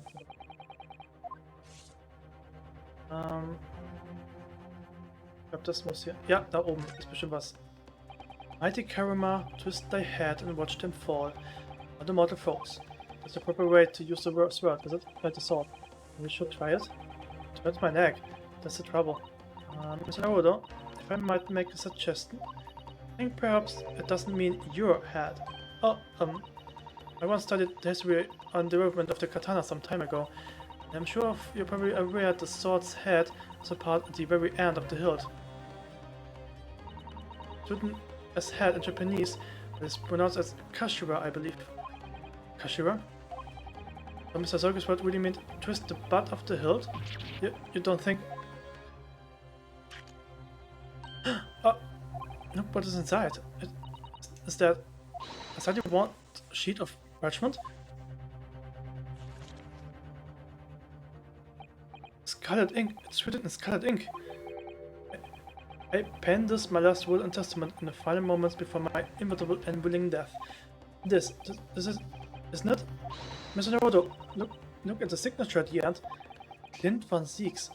Ich glaube, das muss hier. Ja, da oben ist bestimmt was. Mighty Karima, twist thy head and watch them fall. Are the mortal foes. That's the proper way to use the sword, is it? Like the sword. We should try it. It hurts my neck. That's the trouble. Mr. Naruto, if I might make a suggestion, I think perhaps it doesn't mean your head. Oh, I once studied the history on the development of the katana some time ago. And I'm sure you're probably aware the sword's head is a part at the very end of the hilt. Written as head in Japanese, it is pronounced as Kashira, I believe. Kashira? So Mr. Circus word really meant twist the butt of the hilt? You don't think... Oh, look what is inside. Is that a slightly worn sheet of parchment? Scarlet ink. It's written in scarlet ink. I penned this, my last will and testament, in the final moments before my inevitable and willing death. This is, isn't it? Mr. Naruto, look at the signature at the end. Clint Van Zieks.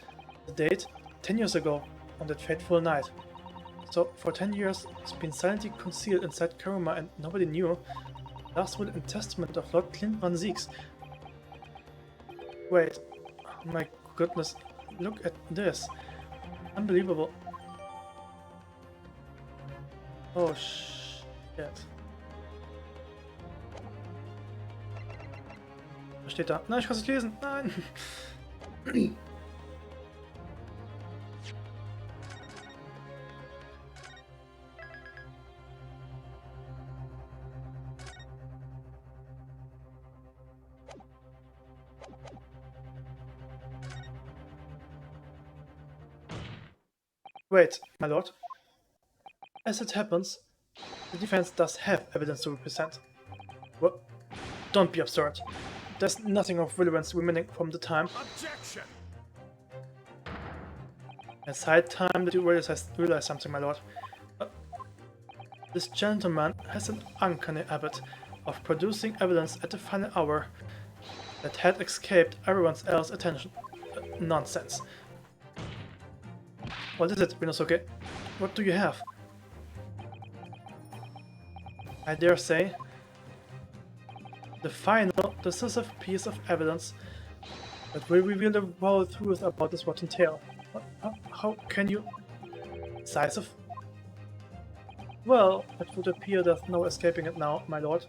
The date, 10 years ago, on that fateful night. So, for 10 years, it's been silently concealed inside Karima and nobody knew. Last will and testament of Lord Clint Van Zieks. Wait, oh my goodness, look at this. Unbelievable. Oh shit. Was steht da? Nein, ich kann es nicht lesen. Nein. Wait, my lord. As it happens, the defense does have evidence to represent. What? Don't be absurd. There's nothing of relevance remaining from the time. Objection! It's high time that you realize something, my lord. This gentleman has an uncanny habit of producing evidence at the final hour that had escaped everyone else's attention. Nonsense. What is it, Rinosuke? What do you have? I dare say, the final, decisive piece of evidence that will reveal the whole truth about this rotten tale. How can you... Decisive? Well, it would appear there's no escaping it now, my lord.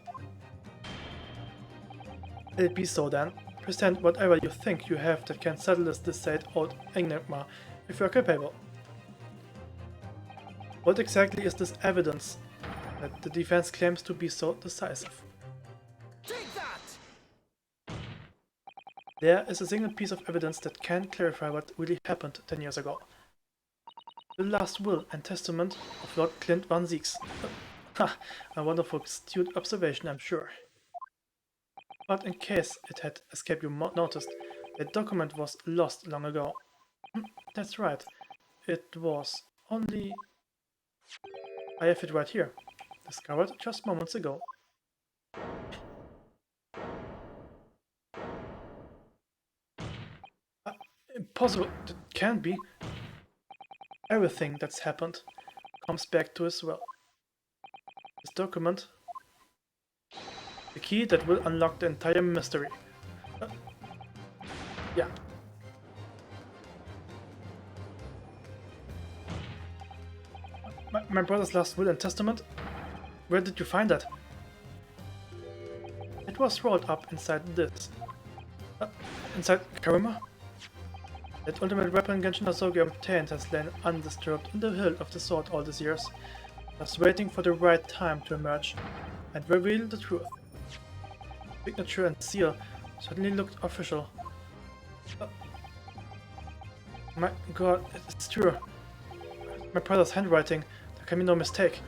Let it be so then. Present whatever you think you have that can settle this sad old enigma, if you are capable. What exactly is this evidence that the defense claims to be so decisive? Take that! There is a single piece of evidence that can clarify what really happened 10 years ago. The last will and testament of Lord Clint Van Zieks. A wonderful, astute observation, I'm sure. But in case it had escaped you noticed, the document was lost long ago. That's right. It was only... I have it right here. Discovered just moments ago. Impossible. It can't be. Everything that's happened comes back to as well. This document, the key that will unlock the entire mystery. Yeah. My brother's last will and testament? Where did you find that? It was rolled up inside this. Inside Karima? That ultimate weapon Genshin Asogi obtained has lain undisturbed in the hilt of the sword all these years, just waiting for the right time to emerge and reveal the truth. Signature and seal certainly looked official. My god, it's true. My brother's handwriting, there can be no mistake.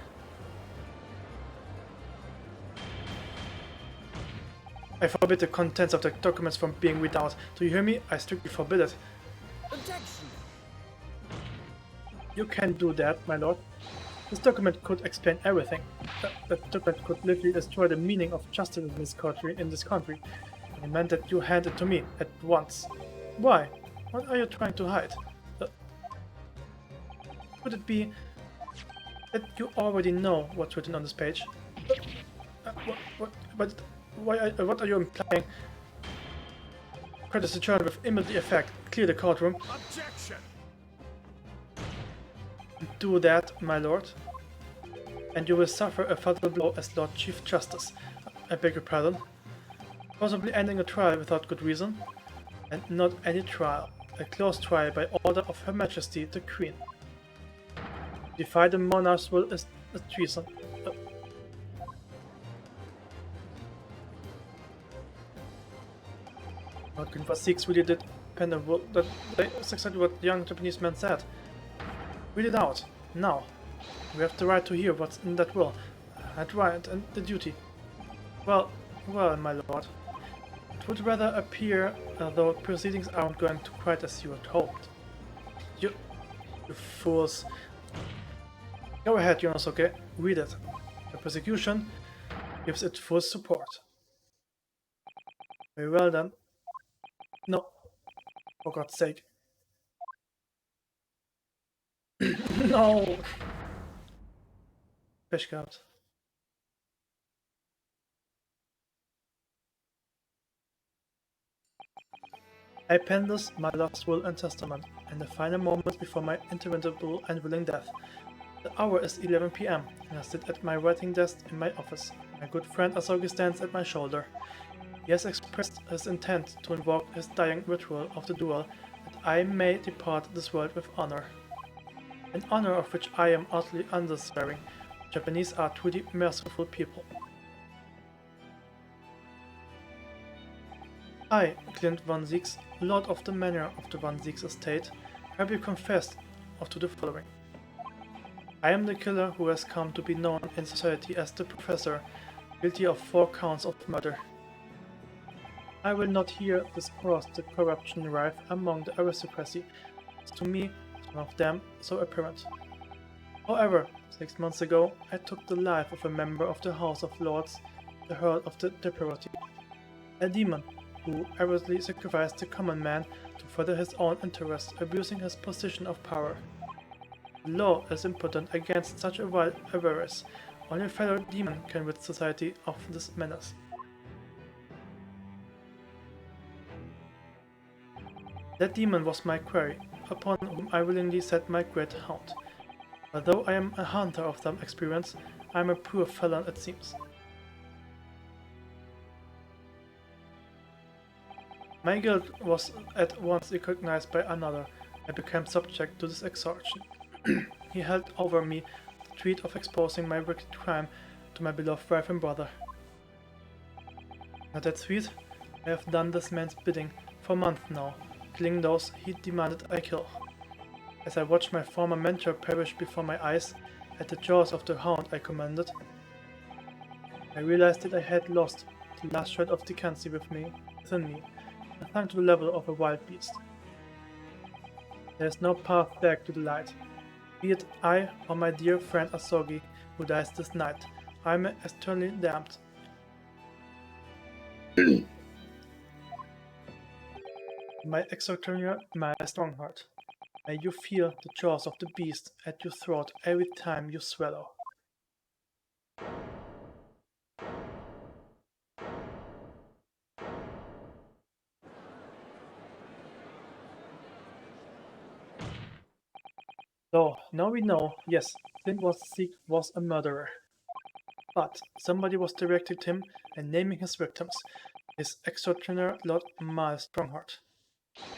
I forbid the contents of the documents from being read out. Do you hear me? I strictly forbid it. Objection! You can't do that, my lord. This document could explain everything. That document could literally destroy the meaning of justice in this country. I meant that you hand it to me at once. Why? What are you trying to hide? Could it be that you already know what's written on this page? What are you implying? Credits return with immediate effect. Clear the courtroom. Objection! Do that, my lord, and you will suffer a fatal blow as Lord Chief Justice. I beg your pardon. Possibly ending a trial without good reason, and not any trial. A closed trial by order of Her Majesty the Queen. Defy the monarch's will is a treason. Lord Queen Vasix really did pen a will. That's exactly what the young Japanese man said. Read it out, now. We have the right to hear what's in that will. That right and the duty. Well, my lord. It would rather appear though proceedings aren't going to quite as you had hoped. You fools. Go ahead, Yonosuke. Read it. The prosecution gives it full support. Very well then. No. For God's sake. No! Pech gehabt. I pen this, my last will and testament, in the final moments before my interminable and willing death. The hour is 11 p.m. and I sit at my writing desk in my office. My good friend Asogi stands at my shoulder. He has expressed his intent to invoke his dying ritual of the duel, that I may depart this world with honor. An honor of which I am utterly undeserving. Japanese are truly merciful people. I, Clint Van Zieks, Lord of the Manor of the Van Zieks estate, hereby confess to the following. I am the killer who has come to be known in society as the Professor, guilty of 4 counts of murder. I will not here discourse the corruption rife among the aristocracy, as to me, some of them so apparent. However, 6 months ago, I took the life of a member of the House of Lords, the Herald of the Deputy, a demon who arrogantly sacrificed the common man to further his own interests, abusing his position of power. The law is impotent against such a vile avarice. Only a fellow demon can rid society of this menace. That demon was my quarry, upon whom I willingly set my great hound. Although I am a hunter of some experience, I am a poor felon it seems. My guilt was at once recognized by another. I became subject to this extortion. He held over me the threat of exposing my wicked crime to my beloved wife and brother. At that threat, I have done this man's bidding for months now, killing those he demanded I kill. As I watched my former mentor perish before my eyes, at the jaws of the hound I commanded, I realized that I had lost the last shred of decency within me, and sunk to the level of a wild beast. There is no path back to the light. Be it I or my dear friend Asogi who dies this night, I am eternally damned. My executioner, my strong heart. May you feel the jaws of the beast at your throat every time you swallow. So, now we know, yes, Clint was a murderer. But somebody was directing him and naming his victims, his executioner Lord Miles Strongheart.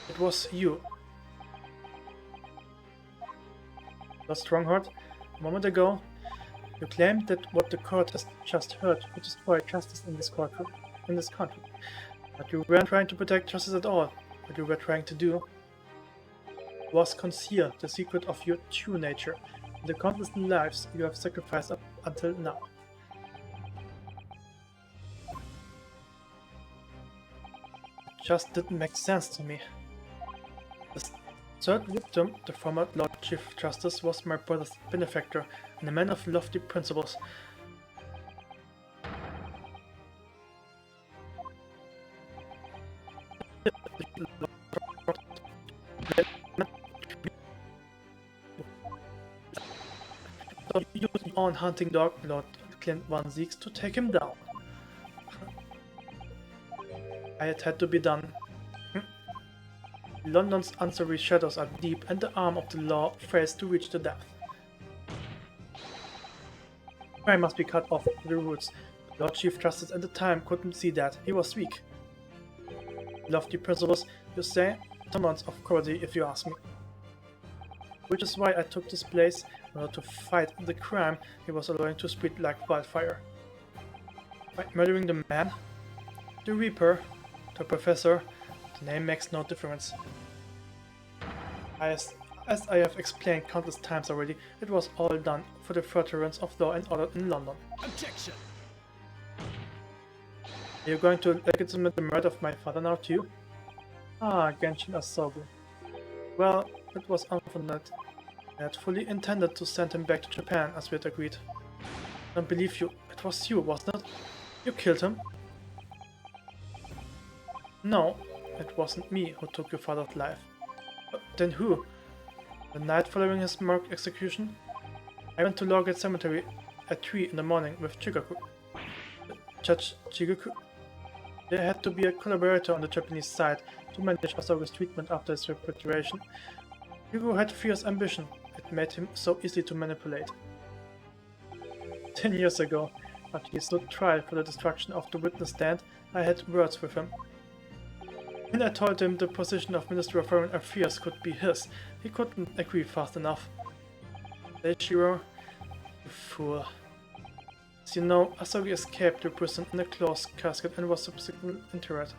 It was you. Lord Strongheart, a moment ago, you claimed that what the court has just heard would destroy justice in this country. But you weren't trying to protect justice at all. What you were trying to do was conceal the secret of your true nature and the countless lives you have sacrificed up until now. It just didn't make sense to me. The third victim, the former Lord Chief Justice, was my brother's benefactor and a man of lofty principles. Using on hunting dog Lord Clint Van Zeeks to take him down. It had to be done. London's unsavory shadows are deep, and the arm of the law fails to reach the depth. Crime must be cut off to the roots. Lord Chief Justice at the time couldn't see that. He was weak. Lofty principles, you say? Amounts of cruelty, if you ask me. Which is why I took this place in order to fight the crime he was allowing to spread like wildfire. By murdering the man, the Reaper, the Professor, the name makes no difference. As I have explained countless times already, it was all done for the furtherance of law and order in London. Objection! Are you going to legitimate the murder of my father now too? Ah, Genshin Asobu. Well, it was unfortunate. I had fully intended to send him back to Japan as we had agreed. I don't believe you. It was you, wasn't it? You killed him? No, it wasn't me who took your father's life. Then who? The night following his mock execution? I went to Lawgate Cemetery at 3 in the morning with Chigaku. Judge Chigaku. There had to be a collaborator on the Japanese side to manage Asoga's treatment after his repatriation. Chigaku had fierce ambition. It made him so easy to manipulate. 10 years ago, after he stood trial for the destruction of the witness stand, I had words with him. When I told him the position of Minister of Foreign Affairs could be his, he couldn't agree fast enough. Shiro, you fool. As you know, Asogi escaped the prison in a closed casket and was subsequently interred.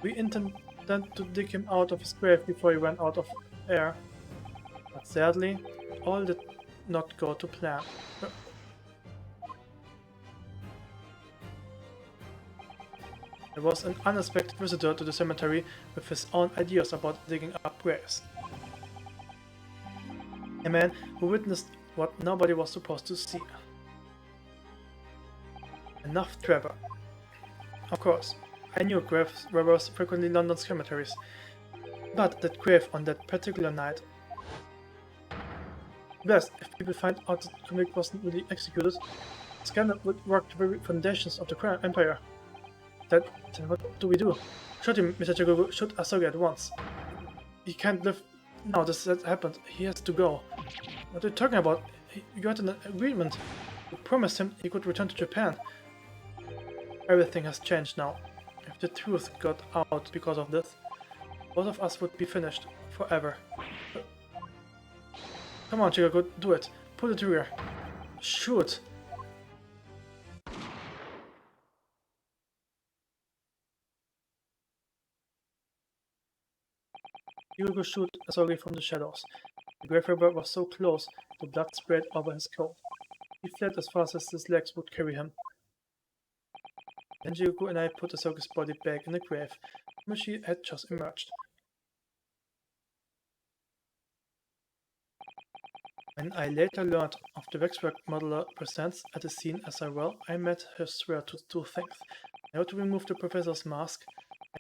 We intended to dig him out of his grave before he went out of air. But sadly, all did not go to plan. There was an unexpected visitor to the cemetery with his own ideas about digging up graves. A man who witnessed what nobody was supposed to see. Enough Trevor. Of course, I knew grave robbers frequently London's cemeteries, but that grave on that particular night. Best, if people find out that Kumik wasn't really executed, scandal would rock the very foundations of the crime empire. Then what do we do? Shoot him, Mr. Chigogo. Shoot Asogi at once. He can't live now this has happened. He has to go. What are you talking about? You had an agreement. You promised him he could return to Japan. Everything has changed now. If the truth got out because of this, both of us would be finished. Forever. Come on, Chigogo, do it. Pull the trigger. Shoot! Chigogo shoot Asogi from the shadows. The grave robber was so close, the blood sprayed over his coat. He fled as fast as his legs would carry him. Then Chigogo and I put Asogi's body back in the grave, from which he had just emerged. When I later learned of the waxwork modeler presents at the scene as well, I made her swear to two things: never to remove the professor's mask,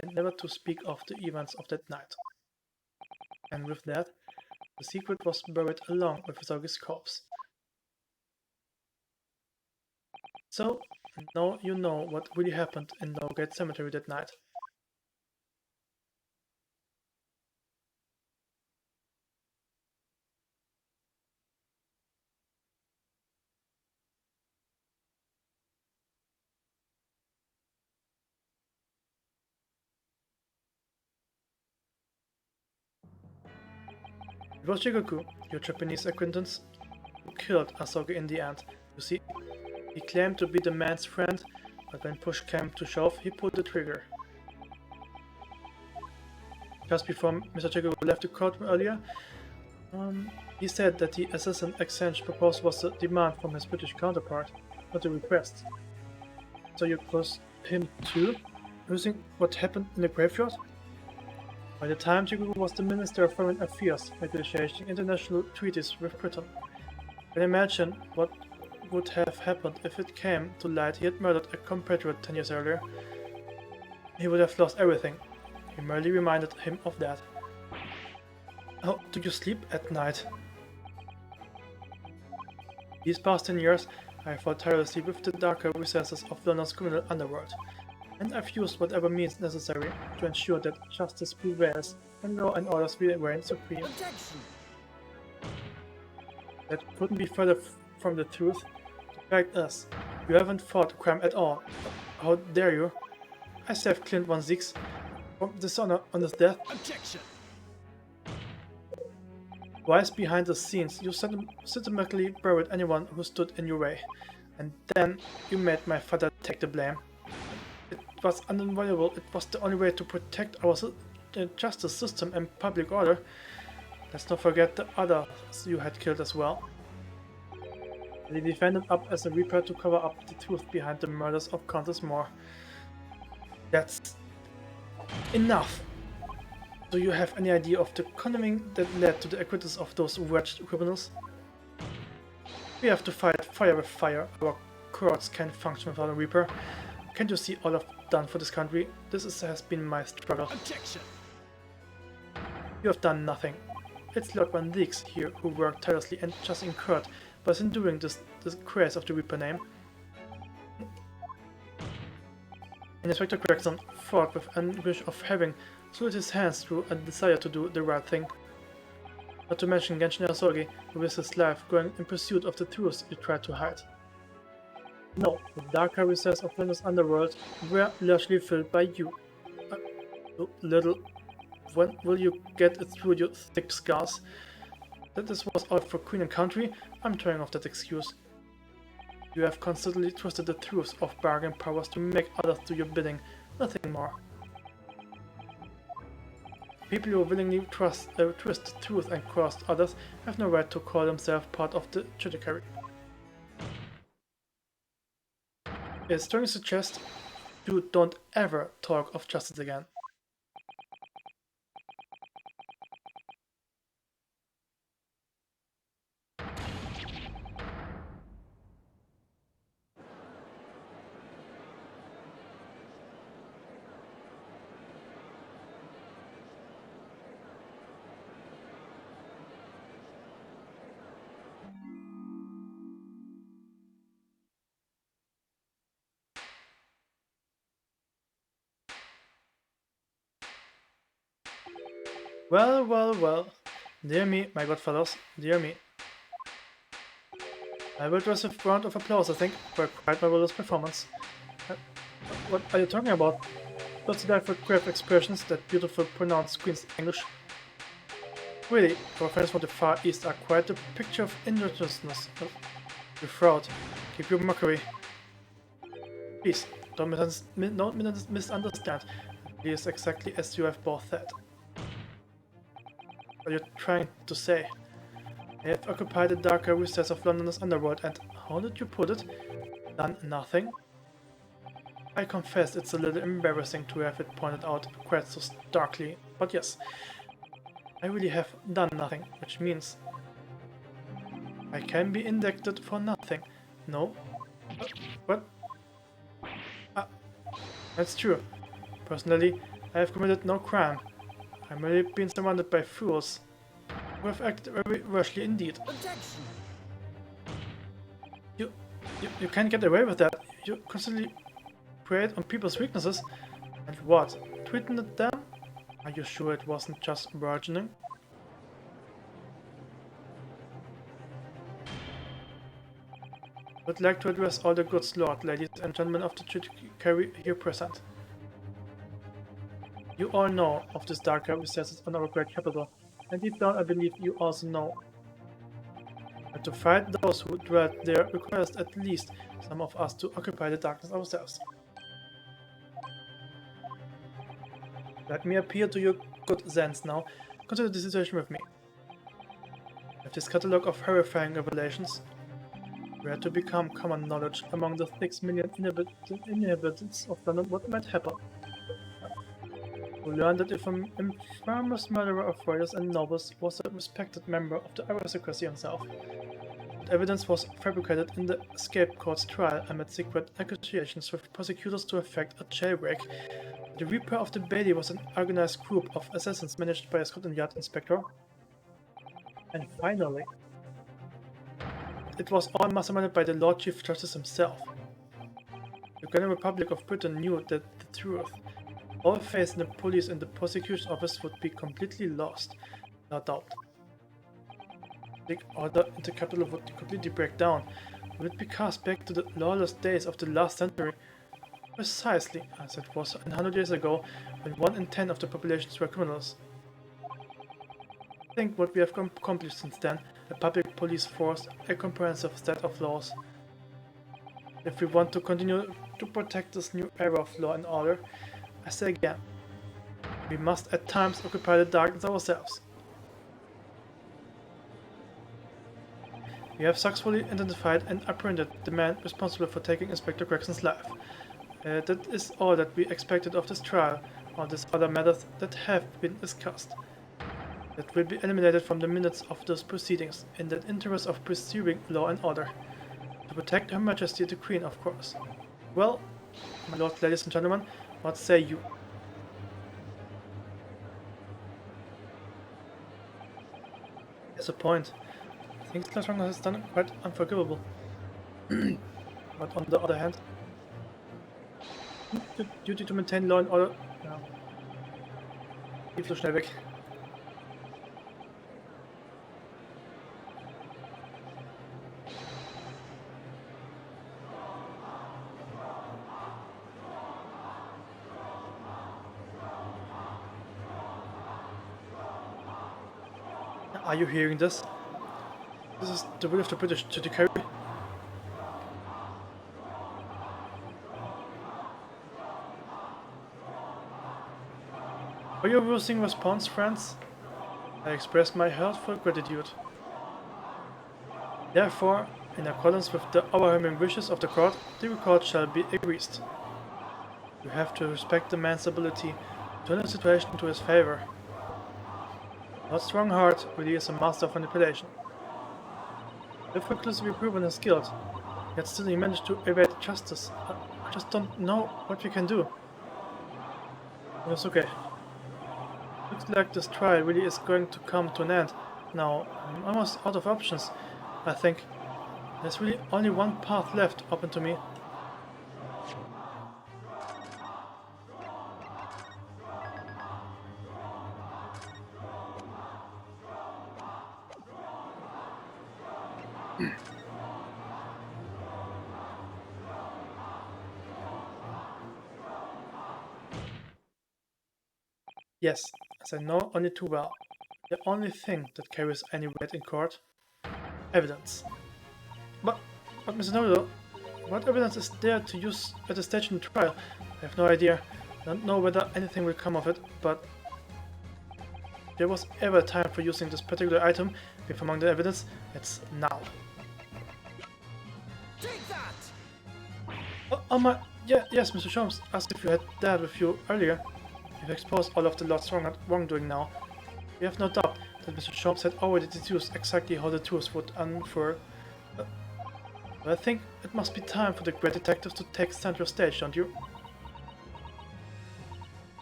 and never to speak of the events of that night. And with that, the secret was buried along with Asogi's corpse. So, now you know what really happened in Lawgate Cemetery that night. It was Chigoku, your Japanese acquaintance, who killed Asogi in the end. You see, he claimed to be the man's friend, but when push came to shove, he pulled the trigger. Just before Mr. Chigoku left the courtroom earlier, he said that the assassin exchange proposed was a demand from his British counterpart, not a request. So you caused him too, using what happened in the graveyard? By the time Chigoku was the Minister of Foreign Affairs, negotiating international treaties with Britain. You can imagine what would have happened if it came to light he had murdered a compatriot 10 years earlier. He would have lost everything. He merely reminded him of that. How do you sleep at night? These past 10 years, I have fought tirelessly with the darker recesses of London's criminal underworld, and I've used whatever means necessary to ensure that justice prevails and law and orders will reign supreme. Objection! That couldn't be further from the truth. The fact is, you haven't fought a crime at all. How dare you? I saved Clint 1-6 from dishonor on his death. Objection! Wise behind the scenes, you systematically buried anyone who stood in your way, and then you made my father take the blame. It was unavoidable. It was the only way to protect our justice system and public order. Let's not forget the others you had killed as well. They defended up as a Reaper to cover up the truth behind the murders of countless more. That's enough! Do you have any idea of the cunning that led to the acquittals of those wretched criminals? We have to fight fire with fire. Our courts can't function without a Reaper. Can't you see all I've done for this country? Has been my struggle. Objection! You have done nothing. It's Lord Van Leeks here who worked tirelessly and just incurred, but in doing this disgrace of the Reaper name. And Inspector Gregson fought with anguish of having soiled his hands through a desire to do the right thing. Not to mention Genshin Asogi, who risked his life going in pursuit of the truths you tried to hide. No, the darker recesses of London's underworld were largely filled by you. Little. When will you get it through your thick scars? That this was all for Queen and Country? I'm throwing off that excuse. You have constantly twisted the truths of bargain powers to make others do your bidding, nothing more. People who willingly twist the truth and cross others have no right to call themselves part of the judiciary. I strongly suggest you don't ever talk of justice again. Well, well, well. Dear me, my good fellows, dear me. I will deserve a round of applause, I think, for a quite marvelous performance. What are you talking about? What's that for grave expressions, that beautiful pronounced Queen's English? Really, our friends from the Far East are quite a picture of ingenuousness. You fraud. Keep your mockery. Please, don't misunderstand. It is exactly as you have both said. What are you trying to say? I have occupied the darker recess of London's underworld and, how did you put it, done nothing? I confess it's a little embarrassing to have it pointed out quite so starkly, but yes, I really have done nothing, which means I can be indicted for nothing. No? What? That's true. Personally, I have committed no crime. I've merely been surrounded by fools who have acted very rashly indeed. Objection! You can't get away with that. You constantly preyed on people's weaknesses. And what? Tweeting at them? Are you sure it wasn't just burgeoning? I'd like to address all the good lord, ladies and gentlemen of the judiciary here present. You all know of this darker recesses on our great capital, and deep down I believe you also know that to fight those who dwell there requires at least some of us to occupy the darkness ourselves. Let me appeal to your good sense now. Consider the situation with me. With this catalogue of horrifying revelations, were to become common knowledge among the 6 million inhabitants of London, what might happen? We learned that if an infamous murderer of royals and nobles was a respected member of the aristocracy himself. That evidence was fabricated in the scapegoat's trial amid secret negotiations with prosecutors to effect a jailbreak. The Reaper of the Bailey was an organized group of assassins managed by a Scotland Yard inspector. And finally, it was all masterminded by the Lord Chief Justice himself. The Grand Republic of Britain knew that the truth, all faith in the police and the prosecution office would be completely lost, no doubt. The order in the capital would completely break down, would be cast back to the lawless days of the last century, precisely as it was 100 years ago when 1 in 10 of the populations were criminals. Think what we have accomplished since then: a public police force, a comprehensive set of laws. If we want to continue to protect this new era of law and order, I say again, we must at times occupy the darkness ourselves. We have successfully identified and apprehended the man responsible for taking Inspector Gregson's life. That is all that we expected of this trial, or these other matters that have been discussed. That will be eliminated from the minutes of those proceedings, in the interest of preserving law and order. To protect Her Majesty the Queen, of course. Well, my lord, ladies and gentlemen, what say you? There's a point. I think Slashrunner has done quite unforgivable. But on the other hand, the duty to maintain law and order... Ja. Lief so schnell weg. Are you hearing this? This is the will of the British to declare. For your rousing response, friends, I express my heartfelt gratitude. Therefore, in accordance with the overwhelming wishes of the court, the record shall be erased. You have to respect the man's ability to turn the situation to his favor. Lord Strongheart really is a master of manipulation. If conclusively proven his guilt, yet still he managed to evade justice. I just don't know what we can do. But it's okay. Looks like this trial really is going to come to an end. Now, I'm almost out of options, I think. There's really only one path left open to me. Yes, as I know only too well, the only thing that carries any weight in court: evidence. But Mr. Nodo, what evidence is there to use at the stage in the trial? I have no idea. I don't know whether anything will come of it, but if there was ever a time for using this particular item, if among the evidence, it's now. Take that! Oh my... yes, Mr. Sholmes, asked if you had that with you earlier. You've exposed all of the Lord's wrongdoing now. We have no doubt that Mr. Sholmes had already deduced exactly how the truth would unfurl. But I think it must be time for the great detectives to take center stage, don't you?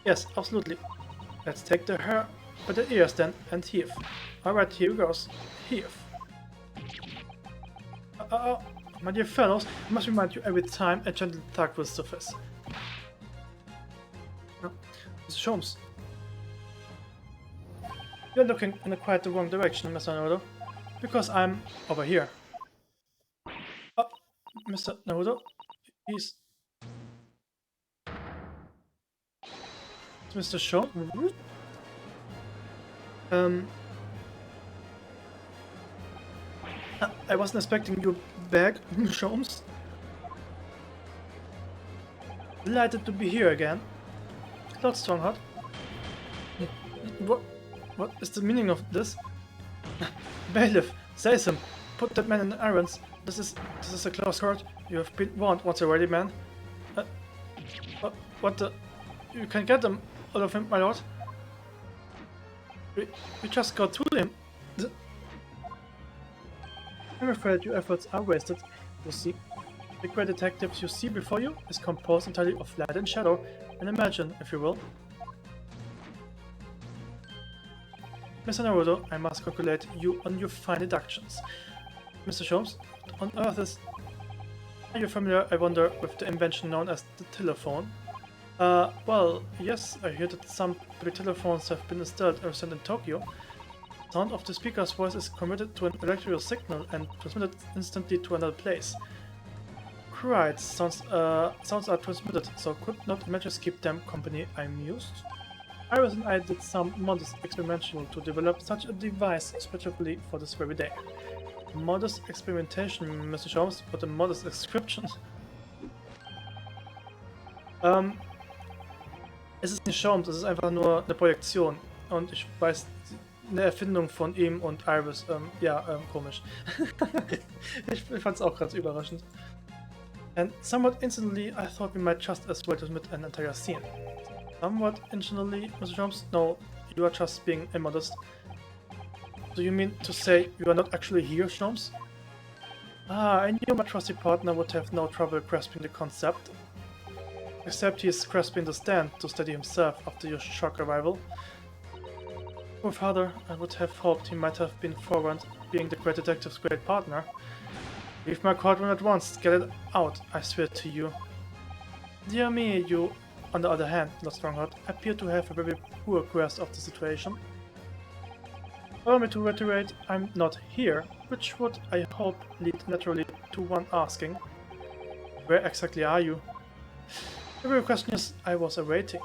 Yes, absolutely. Let's take the hair by the ears then and heave. Alright, here goes. Heave. My dear fellows, I must remind you every time a gentle tug will suffice. Mr. Sholmes, you're looking in quite the wrong direction, Mr. Naruto, because I'm over here. Mr. Naruto, he's... Mr. Sholmes? I wasn't expecting you back, Sholmes. Delighted to be here again. Lord Strongheart. What is the meaning of this? Bailiff, seize him. Put that man in irons. This is a close court. You have been warned once already, man. What the? You can get them, all of him, my lord. We just got through him. I'm afraid your efforts are wasted. You see, the great detectives you see before you is composed entirely of light and shadow, and imagine, if you will. Mr. Naruto, I must congratulate you on your fine deductions. Mr. Sholmes, what on earth is... Are you familiar, I wonder, with the invention known as the telephone? Well, yes, I hear that some telephones have been installed or sent in Tokyo. The sound of the speaker's voice is converted to an electrical signal and transmitted instantly to another place. Right, sounds are transmitted, so could not matches keep them company, I mused. Iris and I did some modest experimentation to develop such a device specifically for this very day. Modest experimentation, Mr. Sholmes, but a modest description. Es ist nicht Sholmes, es ist einfach nur eine Projektion. Und ich weiß, eine Erfindung von ihm und Iris, komisch. ich fand's auch ganz überraschend. And somewhat instantly, I thought we might just as well transmit an entire scene. Somewhat instantly, Mr. Sholmes? No, you are just being immodest. Do you mean to say you are not actually here, Sholmes? Ah, I knew my trusty partner would have no trouble grasping the concept. Except he is grasping the stand to steady himself after your shock arrival. Poor father, I would have hoped he might have been forewarned, being the great detective's great partner. Leave my courtroom at once, get it out, I swear to you. Dear me, you, on the other hand, Lord Strongheart, appear to have a very poor grasp of the situation. Allow me to reiterate, I'm not here, which would, I hope, lead naturally to one asking, where exactly are you? The real question is, I was awaiting.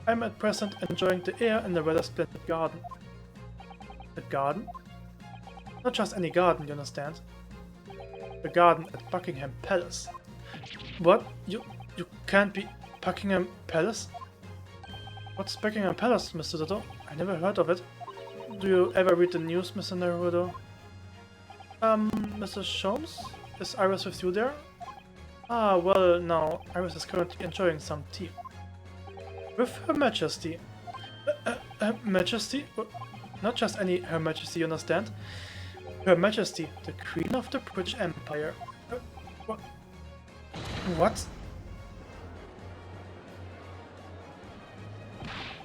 I'm at present enjoying the air in a rather splendid garden. A garden? Not just any garden, you understand. The garden at Buckingham Palace. What? You can't be Buckingham Palace? What's Buckingham Palace, Mr. Toto? I never heard of it. Do you ever read the news, Mr. Naruto? Mr. Sholmes? Is Iris with you there? Ah, well, now, Iris is currently enjoying some tea. With Her Majesty. Her Majesty? Not just any Her Majesty, you understand? Her Majesty, the Queen of the British Empire. What?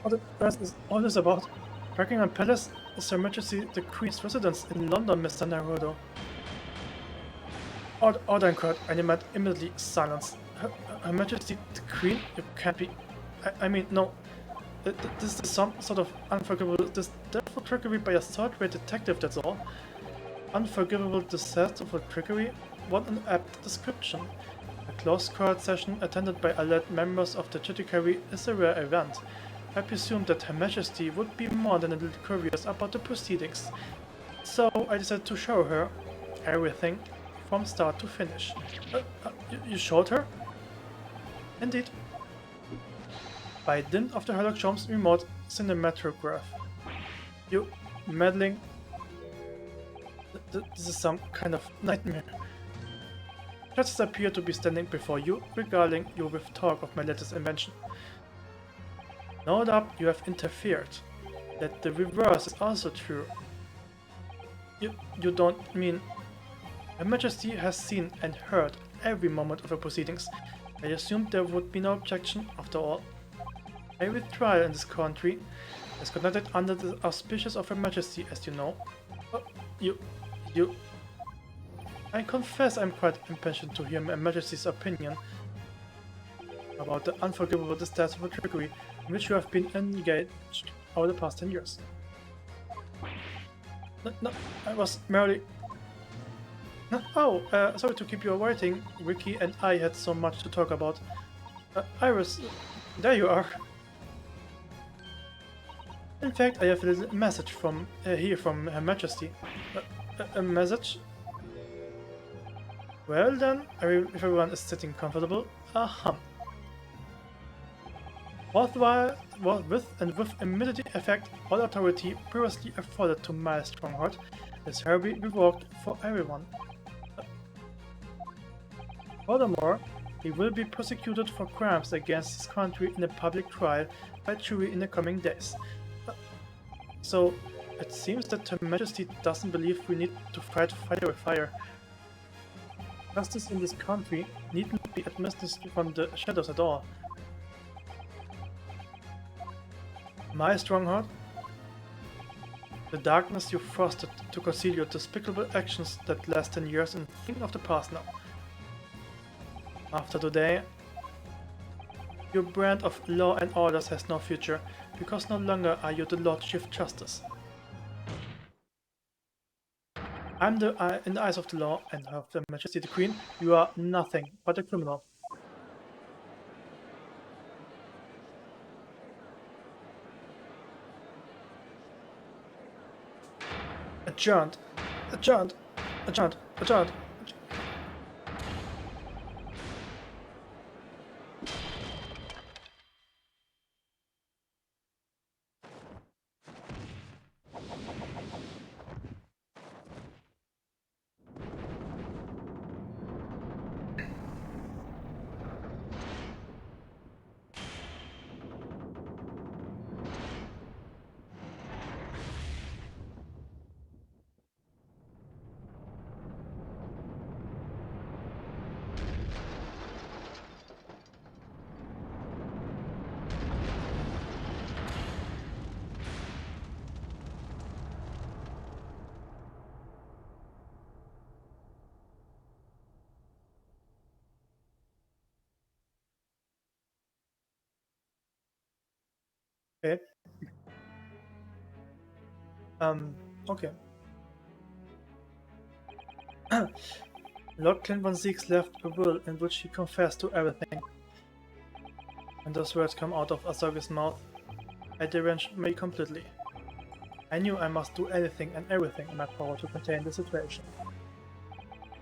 What the earth is all this about? Buckingham Palace is Her Majesty the Queen's residence in London, Mr. Naruto. Order incurred, I demand immediately silence. Her Majesty the Queen? You can't be... I mean, no. This is some sort of unforgivable... This dreadful trickery by a third-rate detective, that's all. Unforgivable disaster for trickery? What an apt description. A closed court session attended by alert members of the judiciary is a rare event. I presumed that Her Majesty would be more than a little curious about the proceedings. So I decided to show her everything from start to finish. You showed her? Indeed. By dint of the Sherlock Holmes remote cinematograph. You meddling... This is some kind of nightmare. Judges appear to be standing before you, regaling you with talk of my latest invention. No doubt you have interfered. That the reverse is also true. You don't mean... Her Majesty has seen and heard every moment of the proceedings. I assumed there would be no objection after all. Every trial in this country is conducted under the auspices of Her Majesty, as you know. I confess I'm quite impatient to hear Her Majesty's opinion about the unforgivable disaster of trickery in which you have been engaged over the past 10 years. No, I was merely... sorry to keep you waiting. Ricky and I had so much to talk about. Iris, there you are. In fact, I have a little message from here from Her Majesty. A message? Well then, if everyone is sitting comfortable, with immediate effect, all authority previously afforded to my Strongheart is hereby revoked for everyone. Furthermore, he will be prosecuted for crimes against his country in a public trial by jury in the coming days. So, it seems that Her Majesty doesn't believe we need to fight fire with fire. Justice in this country needn't be administered from the shadows at all. My stronghold? The darkness you fostered to conceal your despicable actions that last 10 years in thing of the past now. After today, your brand of law and orders has no future, because no longer are you the Lord Chief Justice. I'm in the eyes of the law and of the Majesty the Queen, you are nothing but a criminal. Adjourned. Adjourned. Adjourned. Adjourned. Okay. Okay. Lord Clint von Zeeks left a will in which he confessed to everything. When those words come out of Asagi's mouth, I deranged me completely. I knew I must do anything and everything in my power to contain the situation.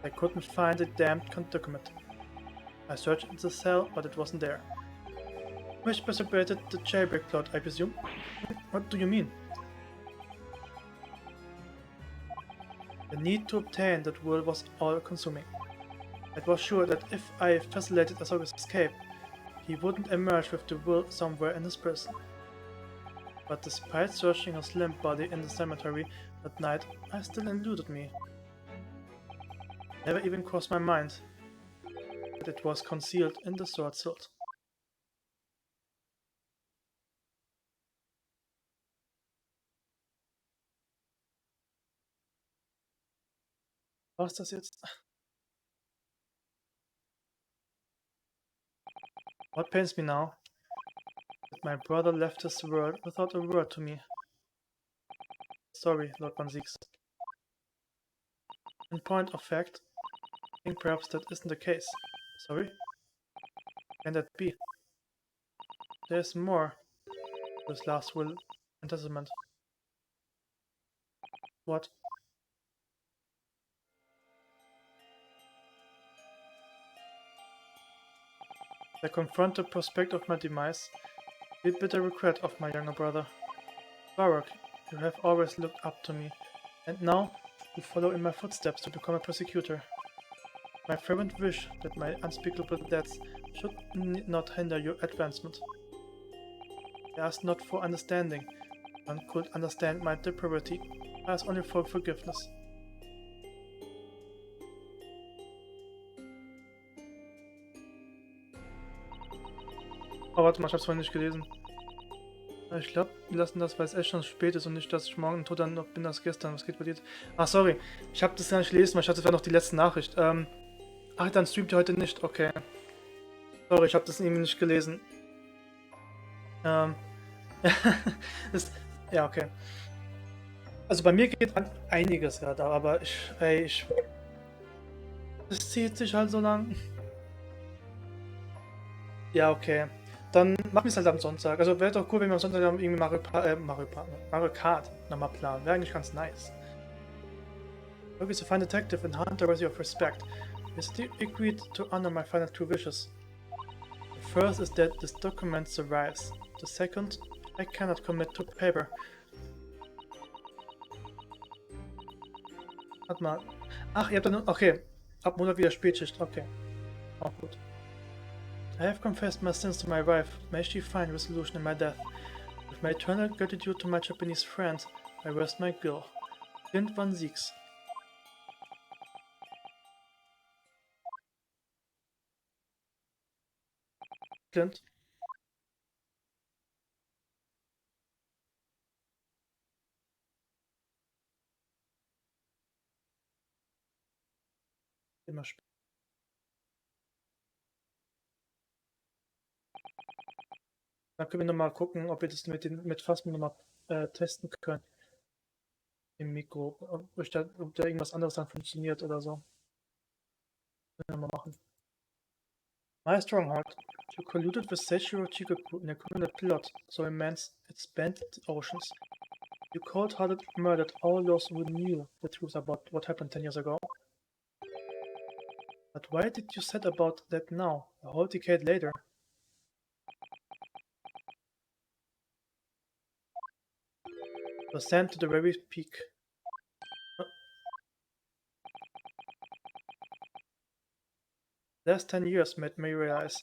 I couldn't find the damned document. I searched in the cell, but it wasn't there. Which precipitated the jailbreak plot, I presume? What do you mean? The need to obtain that will was all-consuming. I was sure that if I facilitated Asagi's escape, he wouldn't emerge with the will somewhere in his prison. But despite searching his limp body in the cemetery that night, I still eluded me. Never even crossed my mind that it was concealed in the sword hilt. Was das jetzt? What pains me now? That my brother left his world without a word to me. Sorry, Lord von Zeeks. In point of fact, I think perhaps that isn't the case. Sorry? Can that be? There's more to his last will and testament. What? I confront the prospect of my demise, with bitter regret of my younger brother. Barak, you have always looked up to me, and now you follow in my footsteps to become a persecutor. My fervent wish that my unspeakable deaths should not hinder your advancement. I ask not for understanding. One could understand my depravity. I ask only for forgiveness. Oh, warte mal, ich hab's vorhin nicht gelesen. Ich glaube, wir lassen das, weil es echt schon spät ist und nicht, dass ich morgen tot dann noch bin als gestern. Was geht bei dir? Ach, sorry. Ich habe das gar nicht gelesen, weil ich hatte zwar noch die letzte Nachricht. Ach, dann streamt ihr heute nicht. Okay. Sorry, ich habe das eben nicht gelesen. Ja, okay. Also bei mir geht einiges ja da, aber es zieht sich halt so lang. Ja, okay. Dann machen wir es halt am Sonntag. Also wäre doch cool, wenn wir am Sonntag irgendwie Mario Kart nochmal planen. Wäre eigentlich ganz nice. Look is a fine detective and hunter worthy of respect. He still agreed to honor my final two wishes. The first is that this document survives. The second, I cannot commit to paper. Warte mal. Ach, ihr habt dann... Okay. Ab Montag wieder Spätschicht. Okay. Auch gut. I have confessed my sins to my wife. May she find resolution in my death. With my eternal gratitude to my Japanese friend, I rest my guilt. Clint von Zeeks. Clint? immer spielen. Dann können wir nochmal gucken, ob wir das mit Fassbild nochmal testen können. Im Mikro. Ob da irgendwas anderes dann funktioniert oder so. Können wir mal machen. My Strongheart. You colluded with Seishiro Chikoku in a criminal plot so immense it spanned the oceans. You cold-hearted murdered all those who knew the truth about what happened 10 years ago. But why did you set about that now, a whole decade later? To ascend to the very peak. Last 10 years made me realize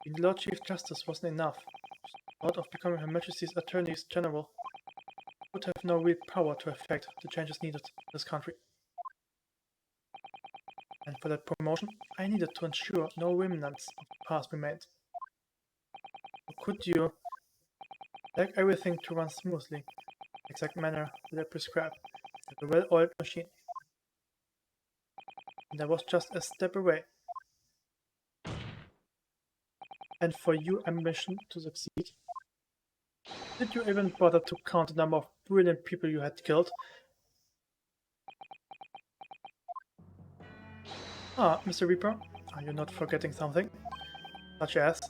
being Lord Chief Justice wasn't enough. The thought of becoming Her Majesty's Attorney General would have no real power to effect the changes needed in this country. And for that promotion, I needed to ensure no remnants of the past remained. How could you like everything to run smoothly, in the exact manner that I prescribed, like a well-oiled machine? And I was just a step away. And for your ambition to succeed, did you even bother to count the number of brilliant people you had killed? Ah, Mr. Reaper, are you not forgetting something? Such as,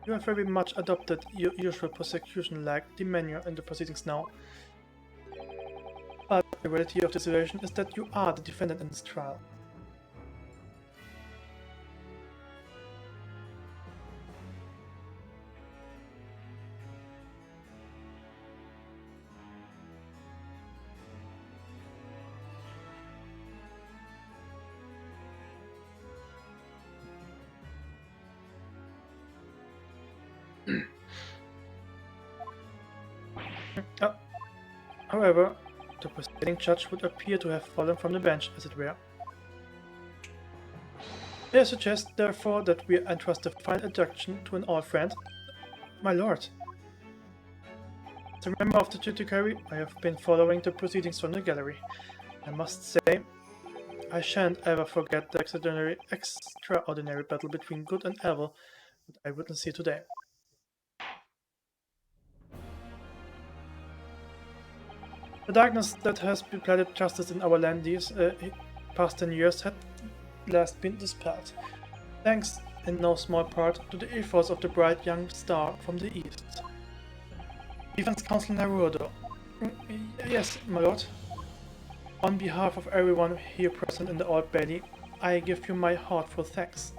you have very much adopted your usual prosecution-like demeanor in the proceedings now. But the reality of the situation is that you are the defendant in this trial. However, the presiding judge would appear to have fallen from the bench, as it were. I suggest, therefore, that we entrust the final adjudication to an old friend. My lord. As a member of the judiciary, I have been following the proceedings from the gallery. I must say, I shan't ever forget the extraordinary battle between good and evil that I witnessed here today. The darkness that has blighted justice in our land these past 10 years had last been dispelled, thanks in no small part to the efforts of the bright young star from the east. Defense Counsel Naruto. Yes, my lord. On behalf of everyone here present in the Old Bailey, I give you my heartfelt thanks.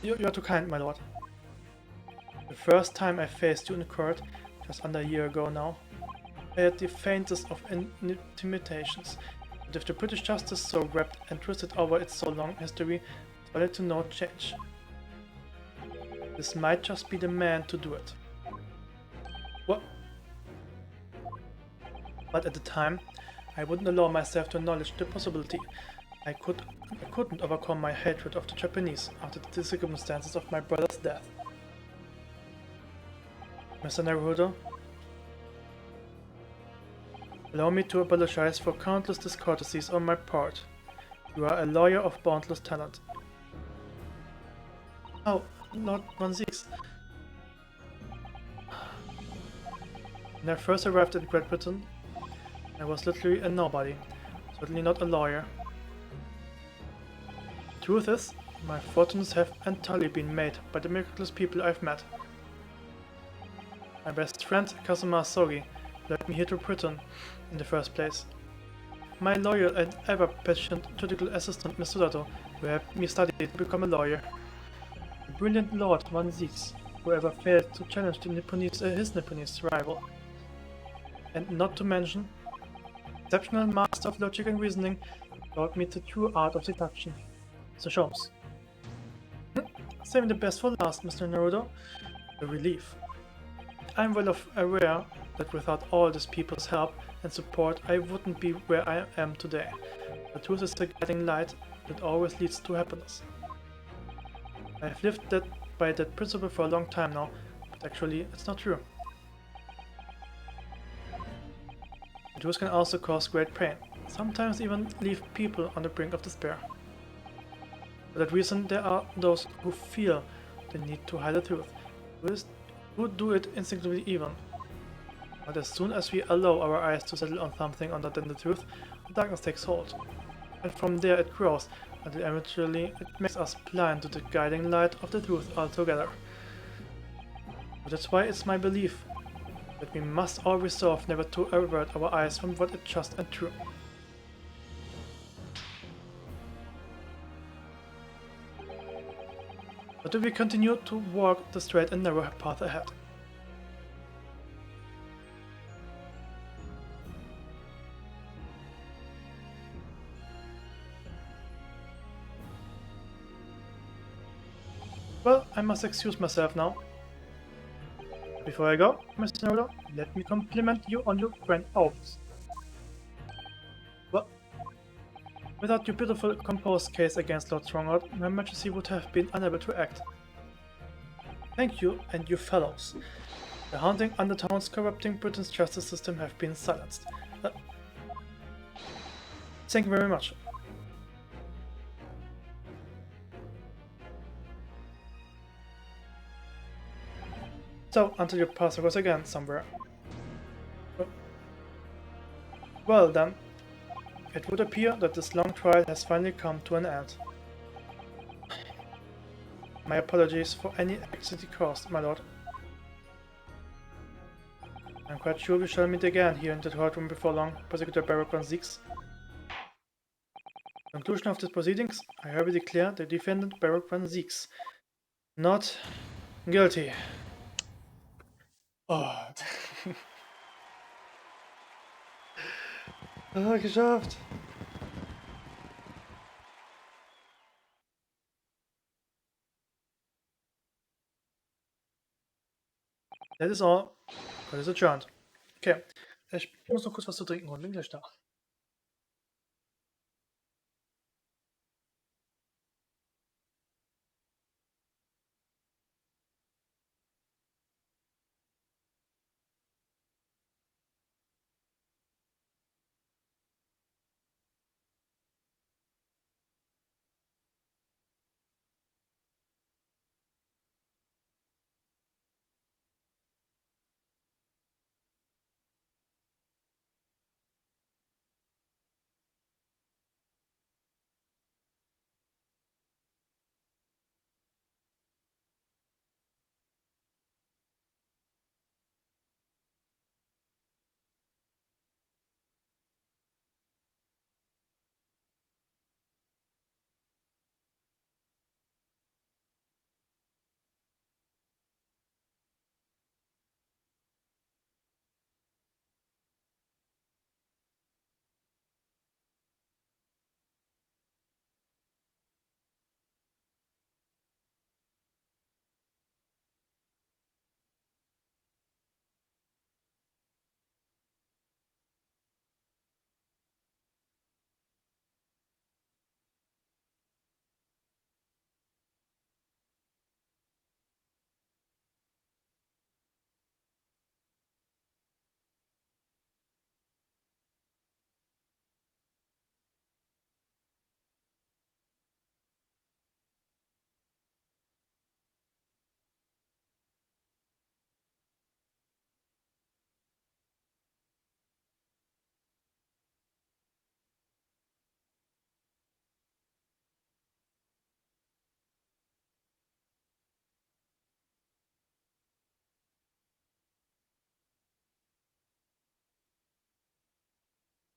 You are too kind, my lord. The first time I faced you in court, just under a year ago now, I had the faintest of intimidations, but if the British justice so wrapped and twisted over its so long history, it led to no change. This might just be the man to do it. What? But at the time, I wouldn't allow myself to acknowledge the possibility. I couldn't overcome my hatred of the Japanese after the circumstances of my brother's death. Mr. Naruto, allow me to apologize for countless discourtesies on my part. You are a lawyer of boundless talent. Oh, Lord 16. When I first arrived in Great Britain, I was literally a nobody, certainly not a lawyer. The truth is, my fortunes have entirely been made by the miraculous people I've met. My best friend, Kazuma Sogi, led me here to Britain in the first place. My loyal and ever-patient judicial assistant, Miss Sudato, who helped me study to become a lawyer. The brilliant Lord 16, who ever failed to challenge his Nipponese rival. And not to mention, exceptional master of logic and reasoning taught me the true art of seduction, Sir Sholmes. Saving the best for last, Mr. Naruto. A relief. I'm well aware that without all these people's help and support, I wouldn't be where I am today. The truth is the guiding light that always leads to happiness. I've lived by that principle for a long time now, but actually it's not true. The truth can also cause great pain. sometimes even leave people on the brink of despair. For that reason, there are those who feel the need to hide the truth, who do it instinctively even. But as soon as we allow our eyes to settle on something other than the truth, the darkness takes hold. And from there it grows, until eventually it makes us blind to the guiding light of the truth altogether. So that's why it's my belief that we must all resolve never to avert our eyes from what is just and true. But do we continue to walk the straight and narrow path ahead? Well, I must excuse myself now. Before I go, Mr. Nodo, let me compliment you on your grand oaths. Well, without your beautiful composed case against Lord Stronghold, my Majesty would have been unable to act. Thank you and you fellows. The haunting undertones corrupting Britain's justice system have been silenced. Thank you very much. So, until you pass across again somewhere. Well then, it would appear that this long trial has finally come to an end. My apologies for any accident caused, my lord. I'm quite sure we shall meet again here in the courtroom before long, Prosecutor Baron von Zeeks. Conclusion of these proceedings, I hereby declare the defendant Baron von Zeeks not guilty. Oh. Ah, geschafft. That is all. Court is adjourned. Okay. Ich muss noch kurz was zu trinken holen. Bin gleich da.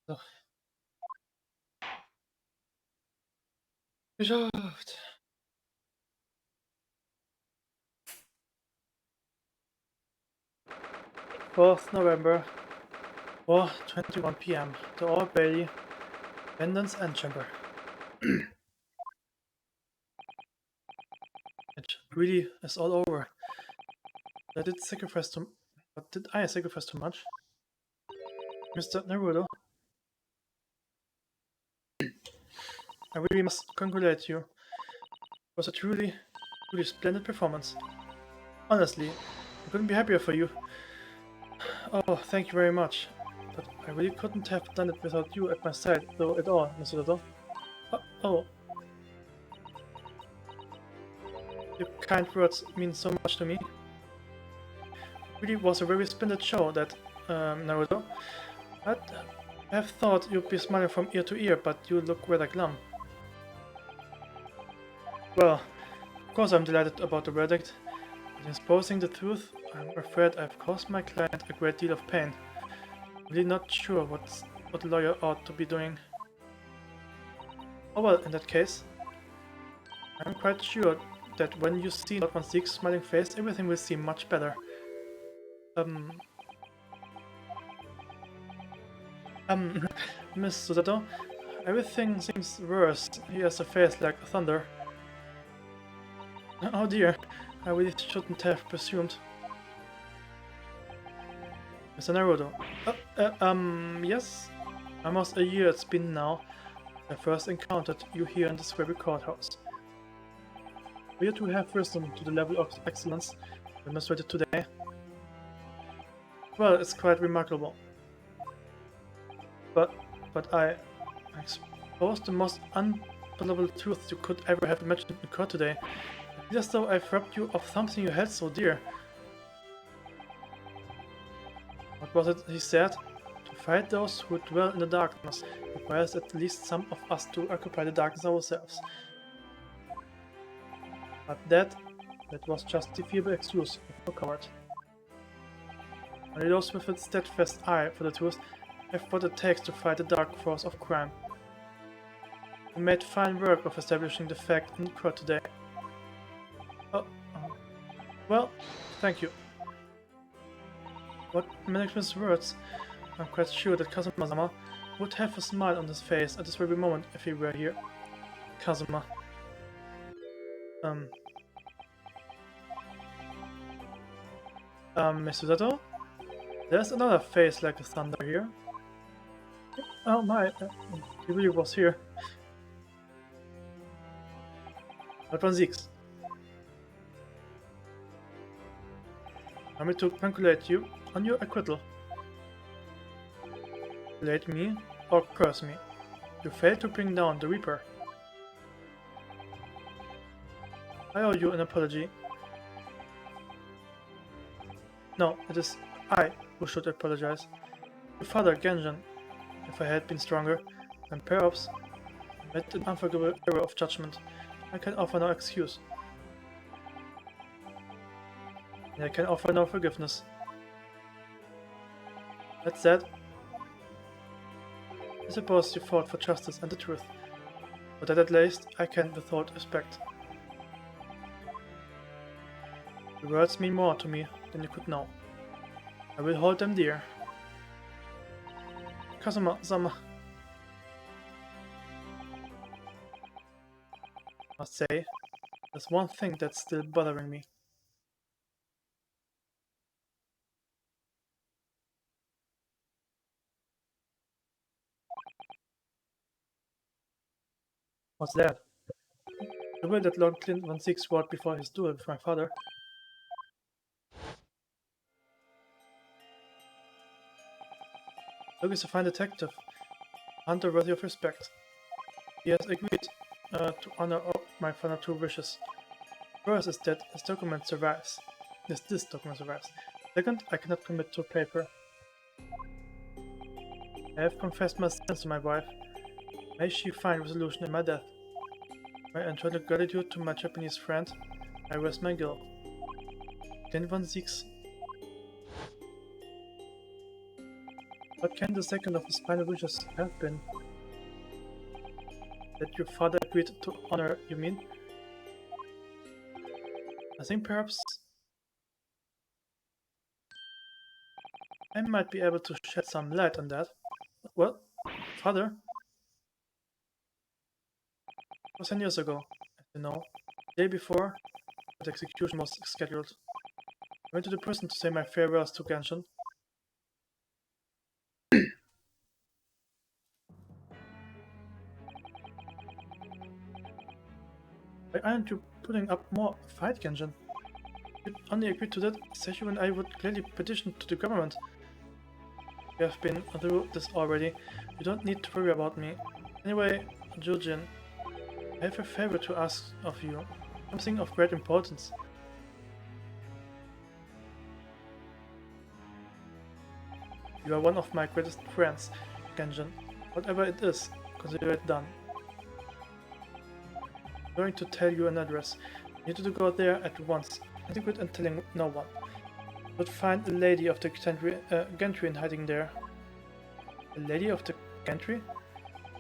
So. Geschafft. November, 4:21 p.m. The Old Bailey, Vendon's Chamber. It really is all over. But did I sacrifice too much? Mr. Naruto? I really must congratulate you. It was a truly splendid performance. Honestly, I couldn't be happier for you. Oh, thank you very much. but I really couldn't have done it without you at my side, though at all, Mr. Dodo. Oh. Your kind words mean so much to me. It really was a very splendid show, that, Naruto. I have thought you'd be smiling from ear to ear, but you look rather glum. Well, of course I'm delighted about the verdict. In exposing the truth, I'm afraid I've caused my client a great deal of pain. I'm really not sure what a lawyer ought to be doing. Oh well, in that case, I'm quite sure that when you see Not 1-6's smiling face, everything will seem much better. Miss Susato, everything seems worse. He has a face like thunder. Oh dear, I really shouldn't have presumed. Mr. Naruto. Yes? Almost a year it's been now. I first encountered you here in this very courthouse. For you to have risen to the level of excellence demonstrated today, well, it's quite remarkable. But I exposed the most unbelievable truth you could ever have imagined in court today. Just though I've robbed you of something you held so dear. What was it he said? To fight those who dwell in the darkness requires at least some of us to occupy the darkness ourselves. But that was just the feeble excuse of a coward. Only those with a steadfast eye for the truth have what it takes to fight the dark force of crime. You made fine work of establishing the fact in court today. Well, thank you. What management's words? I'm quite sure that Kazuma-sama would have a smile on his face at this very moment if he were here. Kazuma. Miss Susato? There's another face like the thunder here. Oh my, he really was here. Not 1-6. Allow me to congratulate you on your acquittal. Congratulate me or curse me. You failed to bring down the Reaper. I owe you an apology. No, it is I who should apologize. Your father, Genjin. If I had been stronger, then perhaps I made an unforgivable error of judgment. I can offer no excuse. And I can offer no forgiveness. That said, I suppose you fought for justice and the truth, but that at least I can withhold respect. Your words mean more to me than you could know. I will hold them dear. Kazuma-sama. I must say, there's one thing that's still bothering me. What's that? The will that Lord Clint 1-6 wrote before his duel with my father. Look is a fine detective, hunter worthy of respect. He has agreed to honor my final two wishes. First is that this document survives. Second, I cannot commit to paper. I have confessed my sins to my wife. May she find resolution in my death. My eternal gratitude to my Japanese friend. I rest my guilt. Clint 1-6. What can the second of his final wishes have been? That your father agreed to honor, you mean? I think perhaps I might be able to shed some light on that. Well, father? It was 10 years ago, as you know. The day before the execution was scheduled. I went to the prison to say my farewells to Genshin. Why aren't you putting up more fight, Genshin? You only agreed to that, Seishu and I would clearly petition to the government. You have been through this already. You don't need to worry about me. Anyway, Jujin, I have a favor to ask of you. Something of great importance. You are one of my greatest friends, Genjin. Whatever it is, consider it done. I'm going to tell you an address. You need to go there at once. In secret and telling no one. You would find a lady of the gentry hiding there. A lady of the gentry?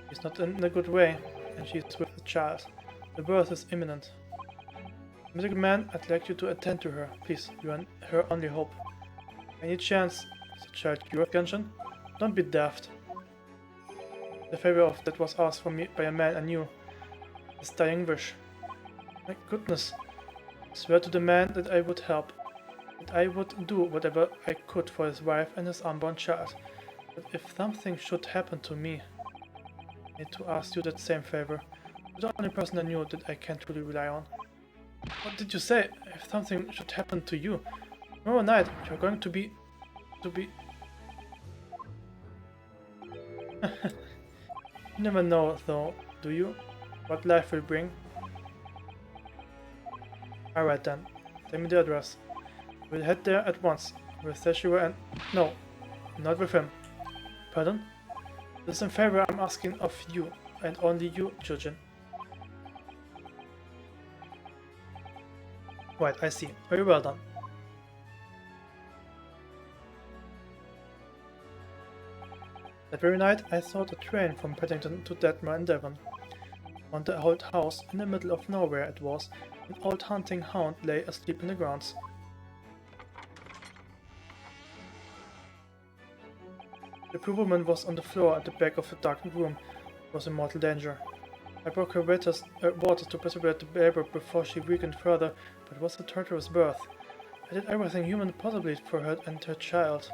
She's not in a good way, and she is with a child. The birth is imminent. Mythic man, I'd like you to attend to her. Please, you are her only hope. Any chance is the child cured, Genshin? Don't be daft. The favor of that was asked for me by a man I knew. His dying wish. My goodness. I swear to the man that I would help. That I would do whatever I could for his wife and his unborn child. But if something should happen to me, I need to ask you that same favor. You're the only person I knew that I can truly rely on. What did you say? If something should happen to you? Tomorrow night, you're going to be... You never know, though, do you? What life will bring? Alright then, tell me the address. We'll head there at once, with Seshiro and... No, not with him. Pardon? This is a favor I'm asking of you, and only you, Jujin. Right, I see. Very well done. That very night, I saw the train from Paddington to Detmer in Devon. On the old house, in the middle of nowhere it was, an old hunting hound lay asleep in the grounds. The poor woman was on the floor at the back of the darkened room. It was in mortal danger. I broke her waters to preserve the baby before she weakened further, but it was a torturous birth. I did everything human possibly for her and her child.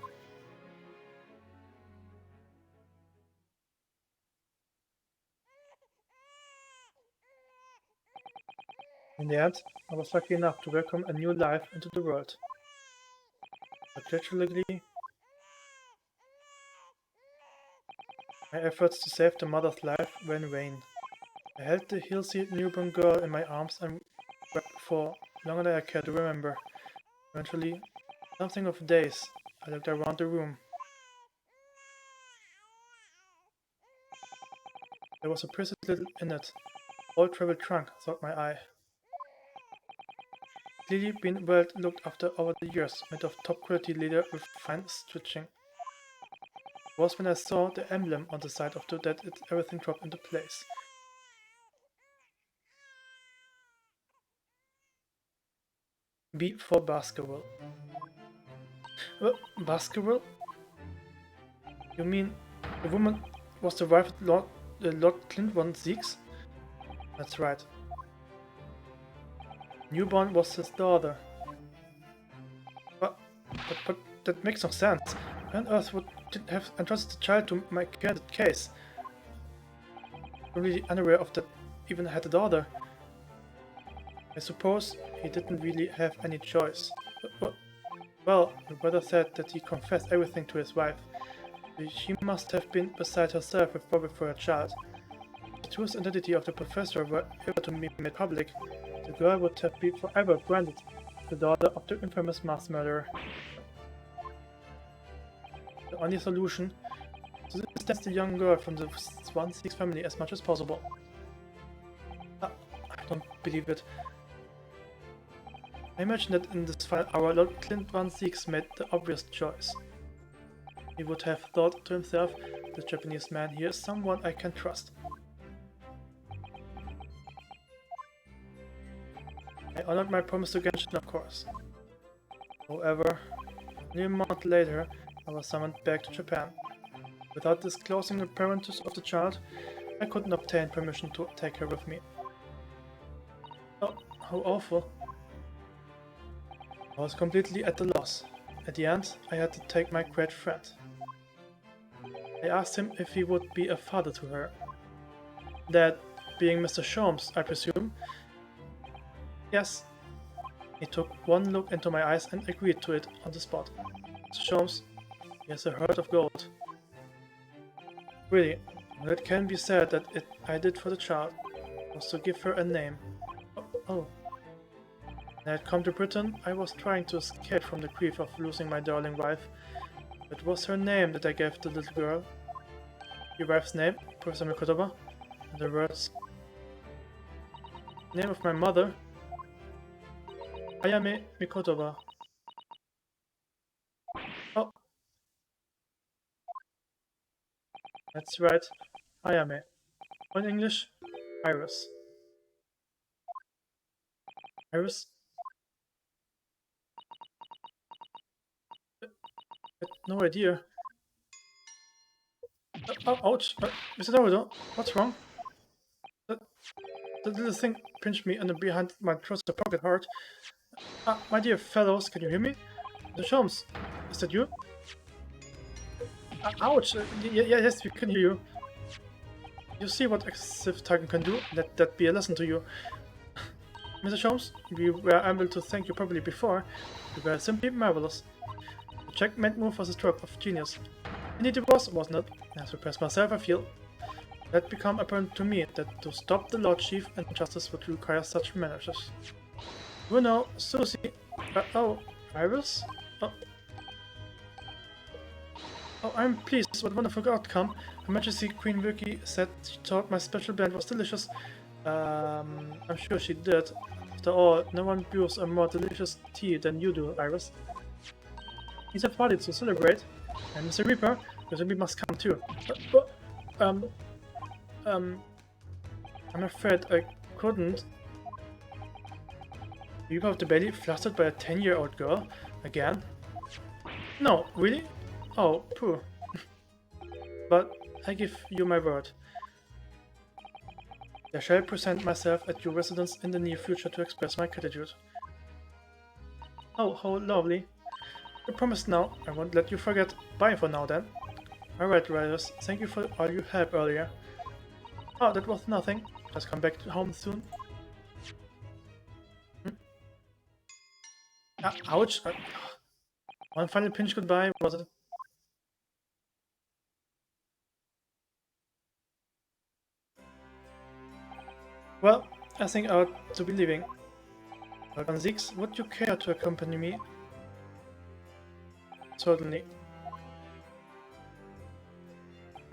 In the end, I was lucky enough to welcome a new life into the world. But tragically, my efforts to save the mother's life were in vain. I held the healthy newborn girl in my arms and wept for longer than I care to remember. Eventually, something of days, I looked around the room. There was a precious little in it. Old travel trunk caught my eye. Clearly been well looked after over the years, made of top quality leather with fine stitching. It was when I saw the emblem on the side of that everything dropped into place. B for basketball. Basketball? You mean the woman was the wife of Lord Clint von Zeeks? That's right. Newborn was his daughter. But that makes no sense. Why on earth would have entrusted the child to my care in that case? I'm really unaware of that even had a daughter. I suppose he didn't really have any choice. Well, the brother said that he confessed everything to his wife. She must have been beside herself with worry for her child. If the true identity of the professor were ever to be made public, the girl would have been forever branded the daughter of the infamous mass murderer. The only solution is to distance the young girl from the Swan Zeeks family as much as possible. I don't believe it. I imagine that in this final hour, Lord Clint von Zeeks made the obvious choice. He would have thought to himself, this Japanese man here is someone I can trust. I honored my promise to Genshin, of course. However, nearly a month later, I was summoned back to Japan. Without disclosing the parentage of the child, I couldn't obtain permission to take her with me. Oh, how awful. I was completely at a loss. At the end, I had to take my great friend. I asked him if he would be a father to her. That being Mr. Sholmes, I presume? Yes. He took one look into my eyes and agreed to it on the spot. Mr. Sholmes, He has a heart of gold. Really, all that can be said that I did for the child was to give her a name. Oh. When I had come to Britain, I was trying to escape from the grief of losing my darling wife. It was her name that I gave the little girl. Your wife's name, Professor Mikotoba, and the words. Name of my mother, Ayame Mikotoba. Oh. That's right, Ayame. Or in English, Iris. Iris? I had no idea. Oh, ouch! Mr. Naruto, what's wrong? The little thing pinched me under behind my trouser pocket heart. My dear fellows, can you hear me? The Sholmes, is that you? Ouch! Yes, we can hear you. You see what excessive talking can do? Let that be a lesson to you. Mr. Sholmes, we were able to thank you properly before. You were simply marvelous. The checkmate move was a stroke of genius. Indeed it was, wasn't it? As I press myself, I feel that become apparent to me that to stop the Lord Chief and justice would require such measures. You know, Susie... oh, Iris? Oh, I'm pleased. What a wonderful outcome. Her Majesty Queen Vicky said she thought my special blend was delicious. I'm sure she did. After all, no one brews a more delicious tea than you do, Iris. It's a party to celebrate, and Mr. Reaper, we must come too. I'm afraid I couldn't. Reaper of the Belly, flustered by a 10-year-old girl? Again? No, really? Oh, poor. But I give you my word. I shall present myself at your residence in the near future to express my gratitude. Oh, how lovely. I promise now, I won't let you forget. Bye for now then. Alright, riders, thank you for all your help earlier. Oh, that was nothing. Just come back home soon. Ouch! One final pinch goodbye, was it? Well, I think I ought to be leaving. Welcome, Zix, would you care to accompany me? Certainly.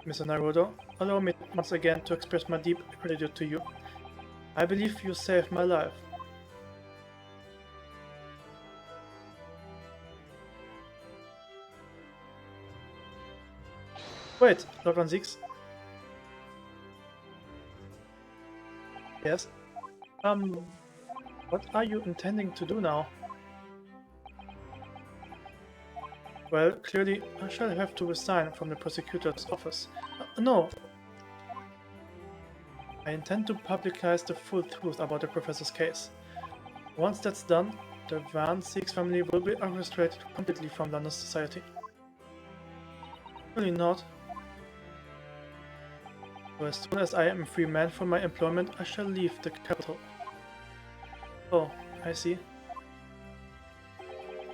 Mr. Naruto, allow me once again to express my deep gratitude to you. I believe you saved my life. Wait, Lord Van Zix. Yes? What are you intending to do now? Well, clearly, I shall have to resign from the prosecutor's office. No! I intend to publicize the full truth about the professor's case. Once that's done, the Van Zix family will be ostrated completely from London society. Really not. So as soon as I am a free man from my employment, I shall leave the capital. Oh, I see.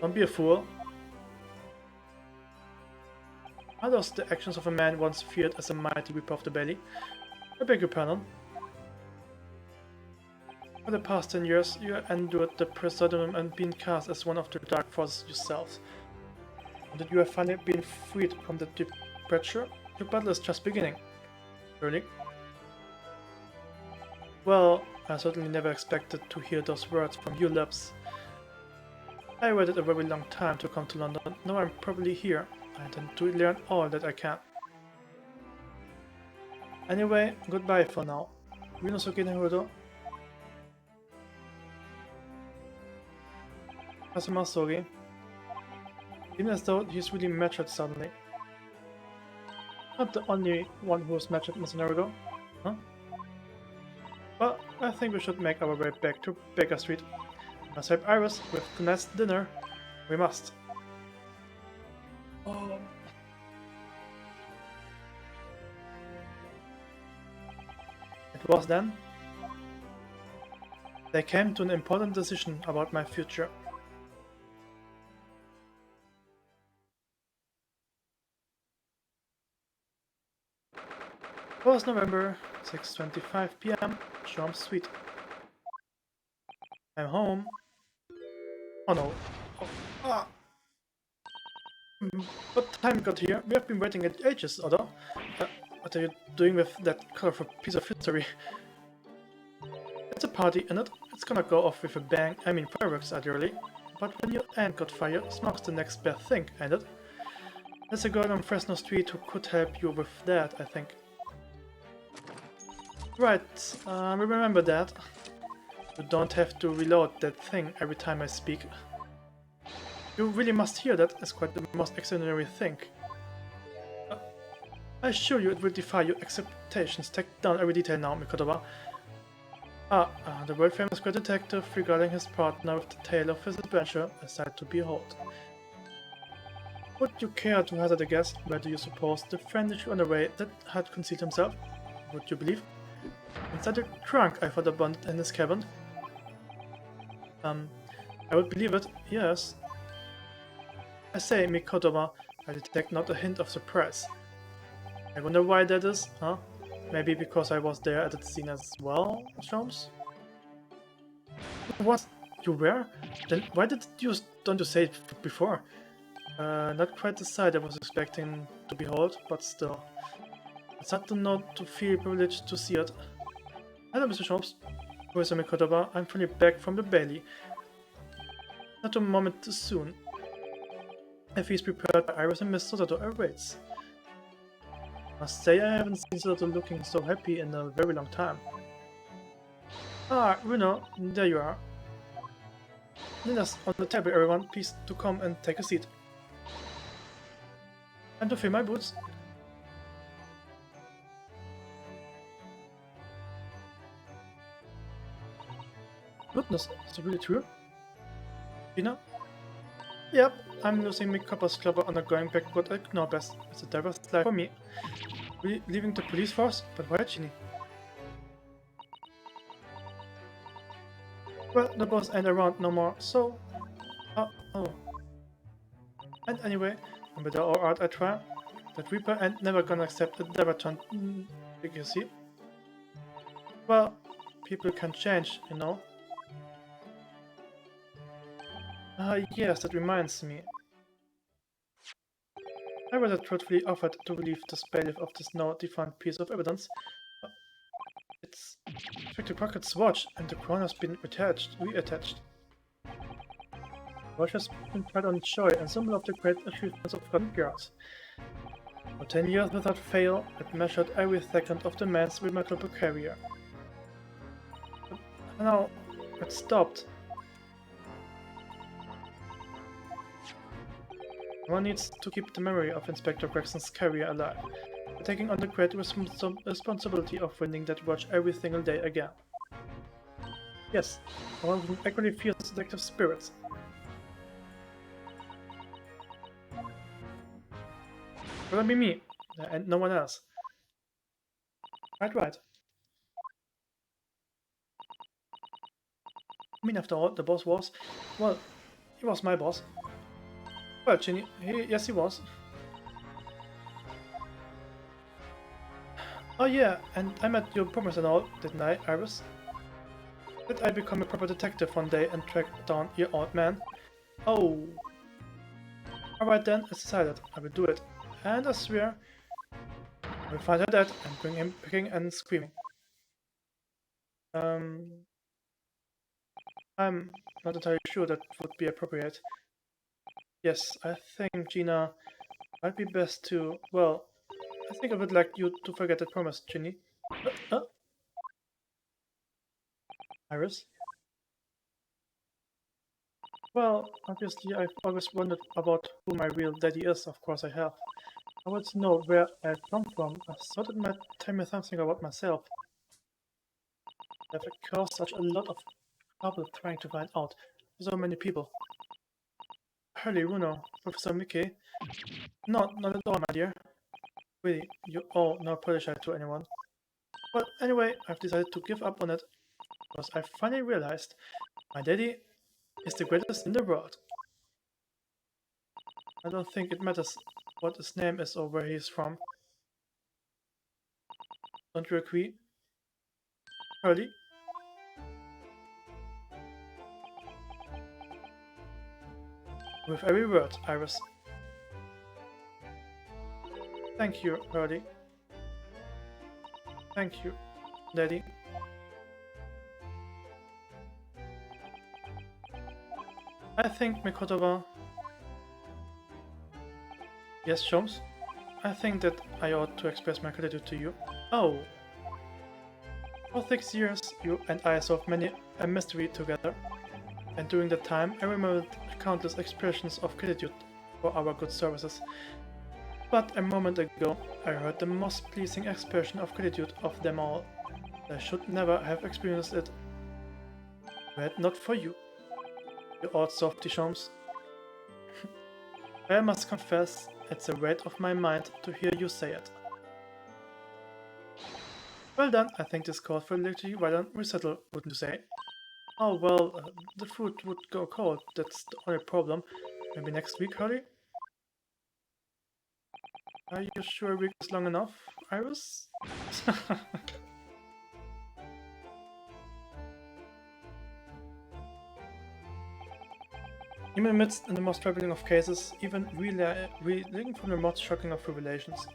Don't be a fool. Are those the actions of a man once feared as a mighty Reaper of the Belly? I beg your pardon. For the past 10 years, you have endured the pseudonym and been cast as one of the dark forces yourself. And that you have finally been freed from the deep pressure, your battle is just beginning. Really? Well, I certainly never expected to hear those words from your lips. I waited a very long time to come to London. Now I'm probably here. I intend to learn all that I can. Anyway, goodbye for now. Rinosuke Naruto. Kazuma Sogi. Even as though he's really matured suddenly. Not the only one who's matured, Mr. Naruto. Huh? Well, I think we should make our way back to Baker Street. Must help Iris with tonight's dinner. We must. Oh. It was then they came to an important decision about my future. 4th November, 6:25 p.m. Shom's Suite. I'm home. Oh no. Oh, ah. What time got here? We have been waiting at ages, Otto. What are you doing with that colorful piece of history? It's a party, and it's gonna go off with a bang. I mean, fireworks ideally. But when your aunt got fired, smoke's the next best thing, ain't it? There's a girl on Fresno Street who could help you with that, I think. Right, we remember that. You don't have to reload that thing every time I speak. You really must hear that. It's quite the most extraordinary thing. I assure you it will defy your expectations. Take down every detail now, Mikotoba. The world-famous great detective regarding his partner with the tale of his adventure, a sight to behold. Would you care to hazard a guess? Where do you suppose the friendly runaway that had concealed himself? Would you believe? Inside the trunk I found abandoned in his cabin? I would believe it, yes. I say, Mikotoba, I detect not a hint of surprise. I wonder why that is, huh? Maybe because I was there at the scene as well, Sholmes? What? You were? Then why don't you say it before? Not quite the sight I was expecting to behold, but still. It's hard to feel privileged to see it. Hello, Mr. Sholmes. Professor Mikotoba, I'm fully back from the Bailey. Not a moment too soon. A feast prepared by Iris and Miss Sosato awaits. Must say I haven't seen Sosato looking so happy in a very long time. Ah, Runo, there you are. Dinner's on the table, everyone. Please to come and take a seat. And to fill my boots. Goodness, is it really true? Gina? Yep, I'm losing my copper's clever on a going backward at Knorrbest. It's a diverse life for me. Leaving the police force? But why, Ginny? Well, the boss ain't around no more, so... oh. And anyway, no matter how hard I try, that Reaper ain't never gonna accept a Devaton, you see? Well, people can change, you know? Yes, that reminds me. I rather truthfully offered to relieve the bailiff of this now defunct piece of evidence. It's Inspector Crockett's watch, and the crown has been reattached. The watch has been put on joy, and symbol of the great achievements of Scotland Yard. For 10 years without fail, it measured every second of the man's remarkable career. But now, it stopped. One needs to keep the memory of Inspector Gregson's career alive, by taking on the great responsibility of winning that watch every single day again. Yes, one who actually feels detective spirits. Gonna be me, and no one else. Right. I mean, after all, the boss was... well, he was my boss. Well, Ginny, yes he was. Oh yeah, and I met your promise and all, didn't I, Iris? Did I become a proper detective one day and track down your old man? Oh. Alright then, it's decided. I will do it. And I swear, I will find her dead and bring him kicking and screaming. I'm not entirely sure that would be appropriate. Yes, I think, Gina, might be best to... well, I think I would like you to forget that promise, Ginny. Iris? Well, obviously I've always wondered about who my real daddy is, of course I have. I want to know where I come from. I thought it might tell me something about myself. I've caused such a lot of trouble trying to find out. So many people. Hurley, Runo, Professor Mickey. No, not at all, my dear. Really, you all no apologize to anyone. But anyway, I've decided to give up on it, because I finally realized my daddy is the greatest in the world. I don't think it matters what his name is or where he is from. Don't you agree? Early? With every word, Iris. Thank you, Early. Thank you, Daddy. I think Mikotoba... Yes, Shams? I think that I ought to express my gratitude to you. Oh! For 6 years, you and I solved many a mystery together, and during that time I remembered countless expressions of gratitude for our good services. But a moment ago, I heard the most pleasing expression of gratitude of them all. I should never have experienced it were it not for you. You odd softy Shams. I must confess, it's a weight off my mind to hear you say it. Well done, I think this calls for a little well done recital, wouldn't you say? Oh well, the food would go cold, that's the only problem. Maybe next week, Hurry? Are you sure a week is long enough, Iris? Even amidst the most troubling of cases, even reeling from the most shocking of revelations.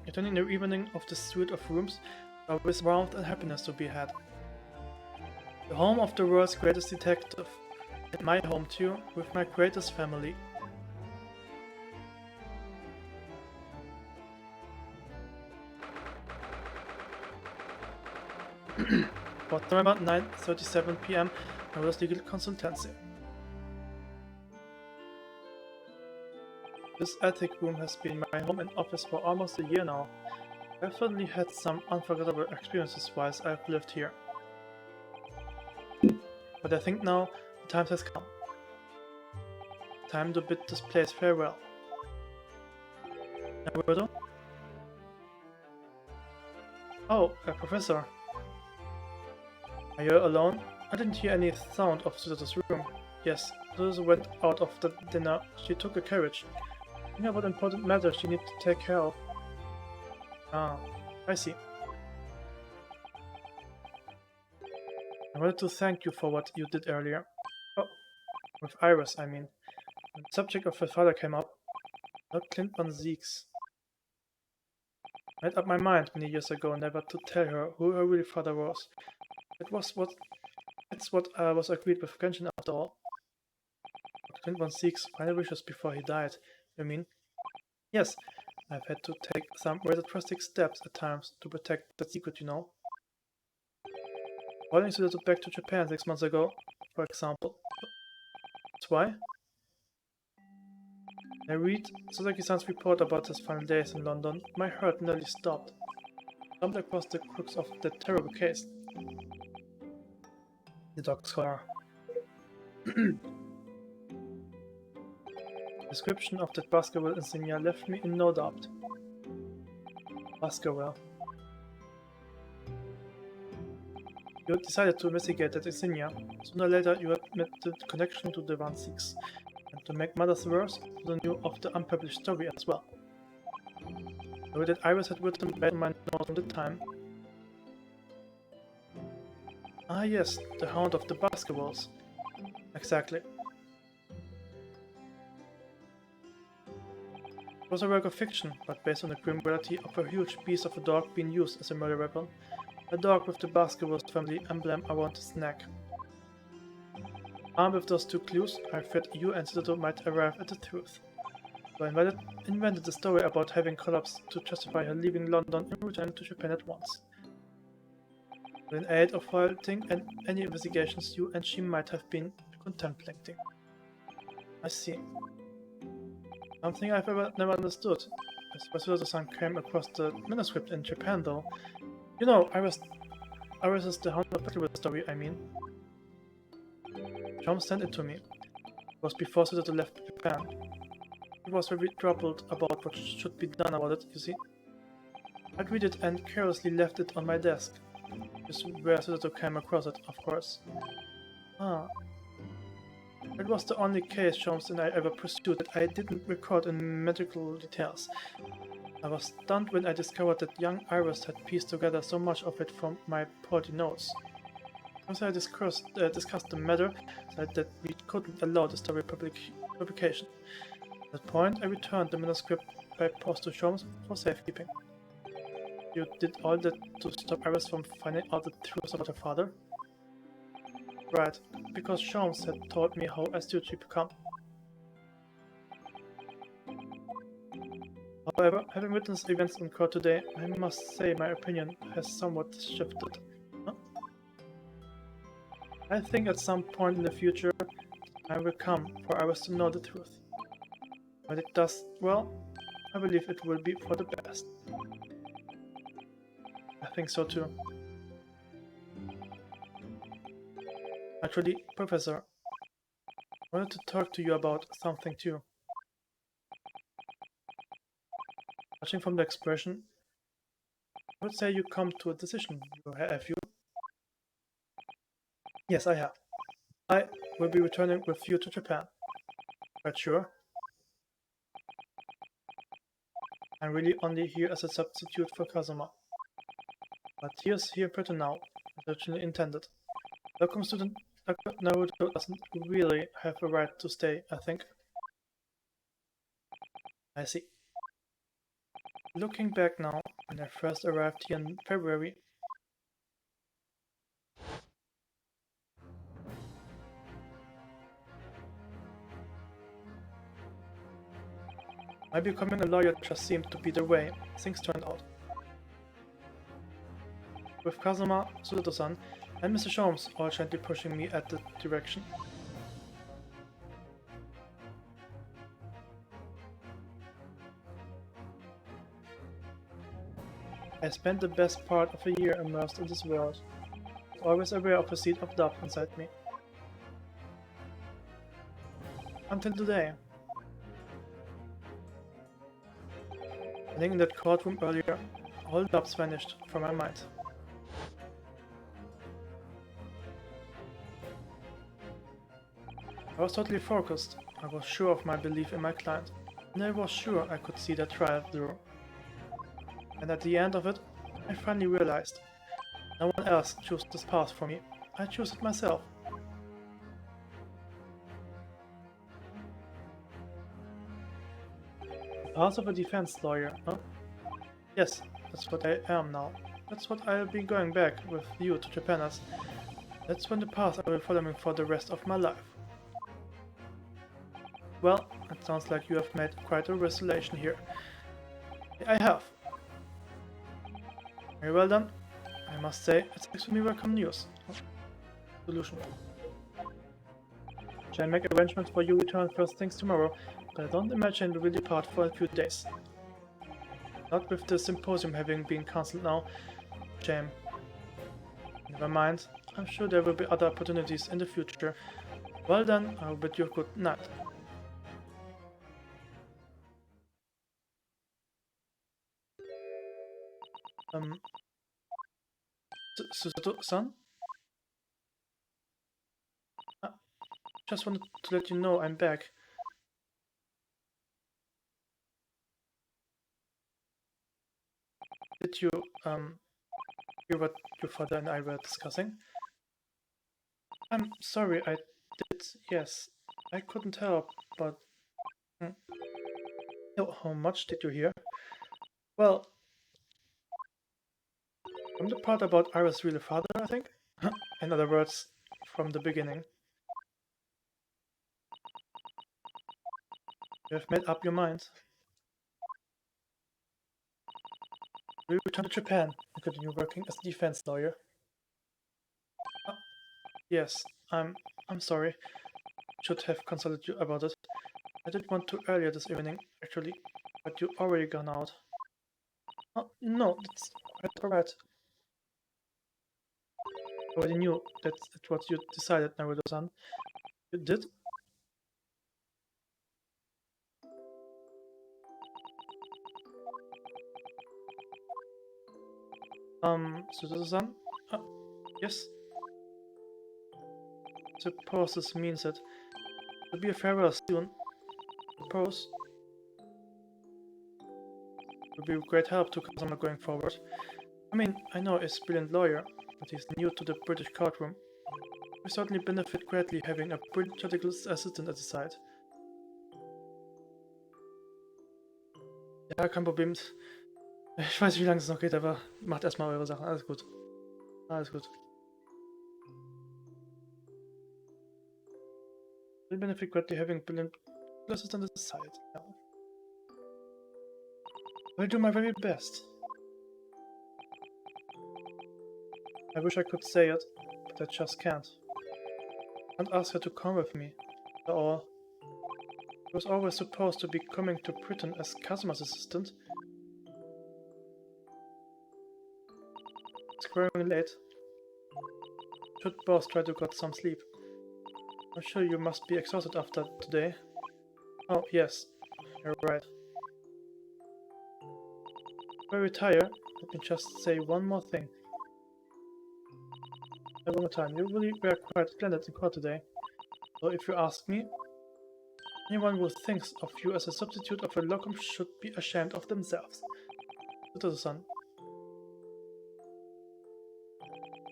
Returning the evening of the suite of rooms, with warmth and happiness to be had. The home of the world's greatest detective, and my home too, with my greatest family. For November 9:37 p.m. Nova's Legal Consultancy. This attic room has been my home and office for almost a year now. I've certainly had some unforgettable experiences whilst I've lived here. But I think now the time has come. Time to bid this place farewell. Naruto? Oh, Professor. Are you alone? I didn't hear any sound of Suzu's room. Yes, Suzu went out of the dinner. She took a carriage. Think about important matters she needs to take care of. Ah, I see. I wanted to thank you for what you did earlier. Oh, with Iris, I mean. When the subject of her father came up, not Clint Van Zeeks. I made up my mind many years ago never to tell her who her real father was. It's what was agreed with Genshin after all. But Clint Van Zeeks' final wishes before he died, you mean? Yes, I've had to take some rather drastic steps at times to protect that secret, you know. Calling Suzuto back to Japan 6 months ago, for example. That's why? I read Sasaki-san's report about his final days in London, my heart nearly stopped. Stumbled across the crux of that terrible case. The dog scholar. Description of that basketball insignia left me in no doubt. Basketball. You decided to investigate that insignia. Sooner or later you admitted the connection to the Van Zeeks. And to make matters worse, you knew of the unpublished story as well. I read that Iris had written back my note from the time. Ah yes, the Hound of the Basketballs. Exactly. It was a work of fiction, but based on the grim reality of a huge beast of a dog being used as a murder weapon. A dog with the Basketballs family emblem around his neck. Armed with those two clues, I feared you and Suzuto might arrive at the truth. So I invented the story about having collapsed to justify her leaving London and returning to Japan at once. With an aid of halting and any investigations you and she might have been contemplating. I see. Something I've never understood. As Suzuto-san came across the manuscript in Japan though. You know, Iris is the Hound of Basketball story, I mean. John sent it to me. It was before Suzuto left Japan. He was very troubled about what should be done about it, you see. I'd read it and carelessly left it on my desk. This is where Suzuto came across it, of course. Ah. It was the only case Sholmes and I ever pursued that I didn't record in medical details. I was stunned when I discovered that young Iris had pieced together so much of it from my faulty notes. Once I discussed the matter, said that we couldn't allow the story publication. At that point, I returned the manuscript by post to Sholmes for safekeeping. You did all that to stop Iris from finding out the truth about her father? Right, because Sholmes had told me how astute she become. However, having witnessed events in court today, I must say my opinion has somewhat shifted. Huh? I think at some point in the future, time will come for Iris to know the truth. When it does, well, I believe it will be for the best. I think so too. Actually, Professor, I wanted to talk to you about something too. Judging from the expression, I would say you come to a decision, have you? Yes, I have. I will be returning with you to Japan. Quite sure. I'm really only here as a substitute for Kazuma. But he is here pretty now, as originally intended. Welcome student Dr. Naruto doesn't really have a right to stay, I think. I see. Looking back now, when I first arrived here in February, my becoming a lawyer just seemed to be the way things turned out. With Kazuma, Sudato-san, and Mr. Sholmes all gently pushing me at the direction. I spent the best part of a year immersed in this world, always aware of a seed of doubt inside me. Until today. Sitting in that courtroom earlier, all doubts vanished from my mind. I was totally focused. I was sure of my belief in my client, and I was sure I could see that trial through. And at the end of it, I finally realized no one else chose this path for me. I chose it myself. The path of a defense lawyer, huh? Yes, that's what I am now. That's what I'll be going back with you to Japan as. That's when the path I will follow me for the rest of my life. Well, it sounds like you have made quite a resolution here. I have. Very well done. I must say, it's extremely welcome news. Solution. Shall I make arrangements for your return first things tomorrow, but I don't imagine we will depart for a few days. Not with the symposium having been cancelled now. Shame. Never mind. I'm sure there will be other opportunities in the future. Well then, I'll bid you good night. Susato-san? Just wanted to let you know I'm back. Did you, hear what your father and I were discussing? I'm sorry, I did, yes. I couldn't help, but... How much did you hear? Well... From the part about Iris' real father, I think? In other words, from the beginning. You have made up your mind. Will you return to Japan and continue working as a defense lawyer? Yes, I'm sorry. Should have consulted you about it. I did want to earlier this evening, actually, but you already gone out. Oh, no, that's quite alright. I already knew that's what you decided, Naruto-san. You did? Suzuto-san? Yes? Suppose this means that It'll be a farewell soon. Suppose. It will be a great help to Kazama going forward. I mean, I know he's a brilliant lawyer, but he's new to the British courtroom. We certainly benefit greatly having a brilliant judicial assistant at the side. Ja, kein Problem. Ich weiß nicht, wie lange es noch geht, aber macht erstmal eure Sachen. Alles gut. Alles gut. We benefit greatly having brilliant assistant at the side. Yeah. I'll do my very best. I wish I could say it, but I just can't. I can't ask her to come with me. At all. She was always supposed to be coming to Britain as Kazuma's assistant. It's growing late. Should both try to get some sleep. I'm sure you must be exhausted after today. Oh, yes. You're right. Very tired. Let me just say one more thing. One more time. You really were quite splendid in court today. So if you ask me, anyone who thinks of you as a substitute of a locum should be ashamed of themselves. To the sun.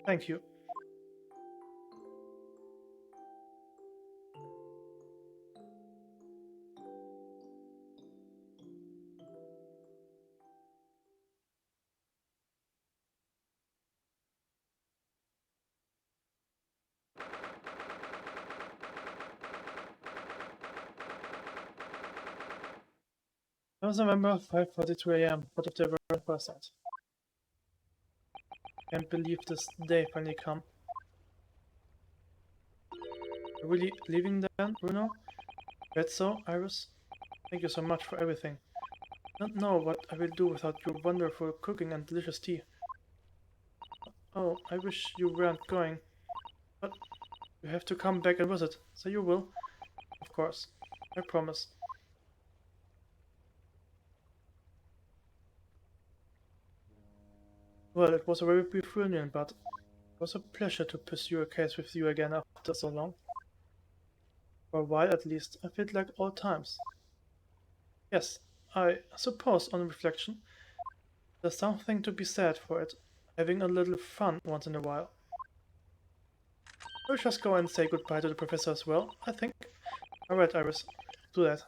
Thank you. It was November 5:42 a.m. What if they were in person? Can't believe this day finally come. You're really leaving then, Bruno? That's so, Iris? Thank you so much for everything. I don't know what I will do without your wonderful cooking and delicious tea. Oh, I wish you weren't going. But you have to come back and visit, so you will. Of course. I promise. Well, it was a very brief reunion, but it was a pleasure to pursue a case with you again after so long. For a while at least, I felt like old times. Yes, I suppose on reflection, there's something to be said for it, having a little fun once in a while. We'll just go and say goodbye to the professor as well, I think. Alright, Iris, do that.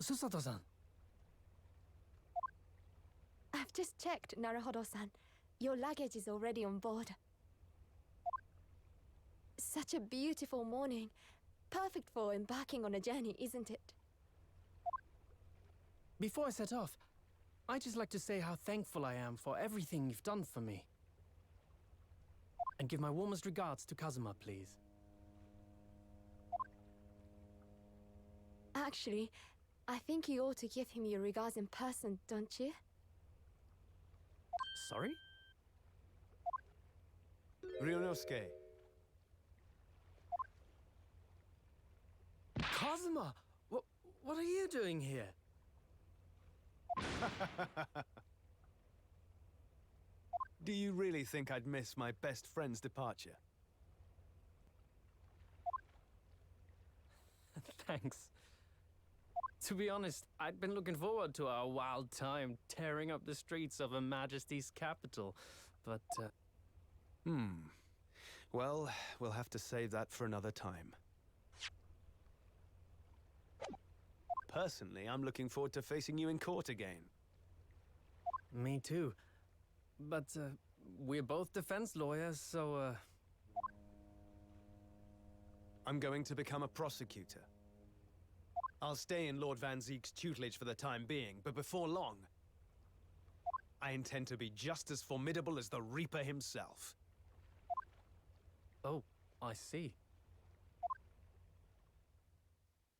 Susato-san. I've just checked, Naruhodo-san. Your luggage is already on board. Such a beautiful morning. Perfect for embarking on a journey, isn't it? Before I set off, I'd just like to say how thankful I am for everything you've done for me. And give my warmest regards to Kazuma, please. Actually, I think you ought to give him your regards in person, don't you? Sorry? Ryunosuke. Kazuma! What are you doing here? Do you really think I'd miss my best friend's departure? Thanks. To be honest, I'd been looking forward to our wild time tearing up the streets of Her Majesty's capital, but Well, we'll have to save that for another time. Personally, I'm looking forward to facing you in court again. me too. But we're both defense lawyers, so I'm going to become a prosecutor. I'll stay in Lord Van Zeek's tutelage for the time being, but before long, I intend to be just as formidable as the Reaper himself. Oh, I see.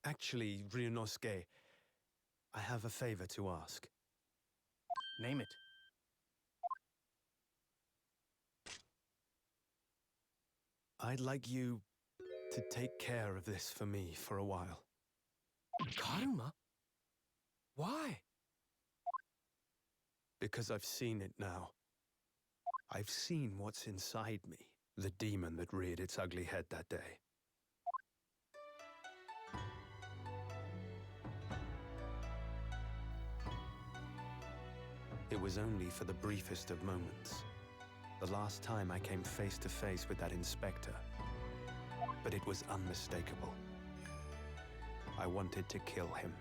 Actually, Ryunosuke, I have a favor to ask. Name it. I'd like you to take care of this for me for a while. Karuma? Why? Because I've seen it now. I've seen what's inside me, the demon that reared its ugly head that day. It was only for the briefest of moments. The last time I came face to face with that inspector. But it was unmistakable. I wanted to kill him.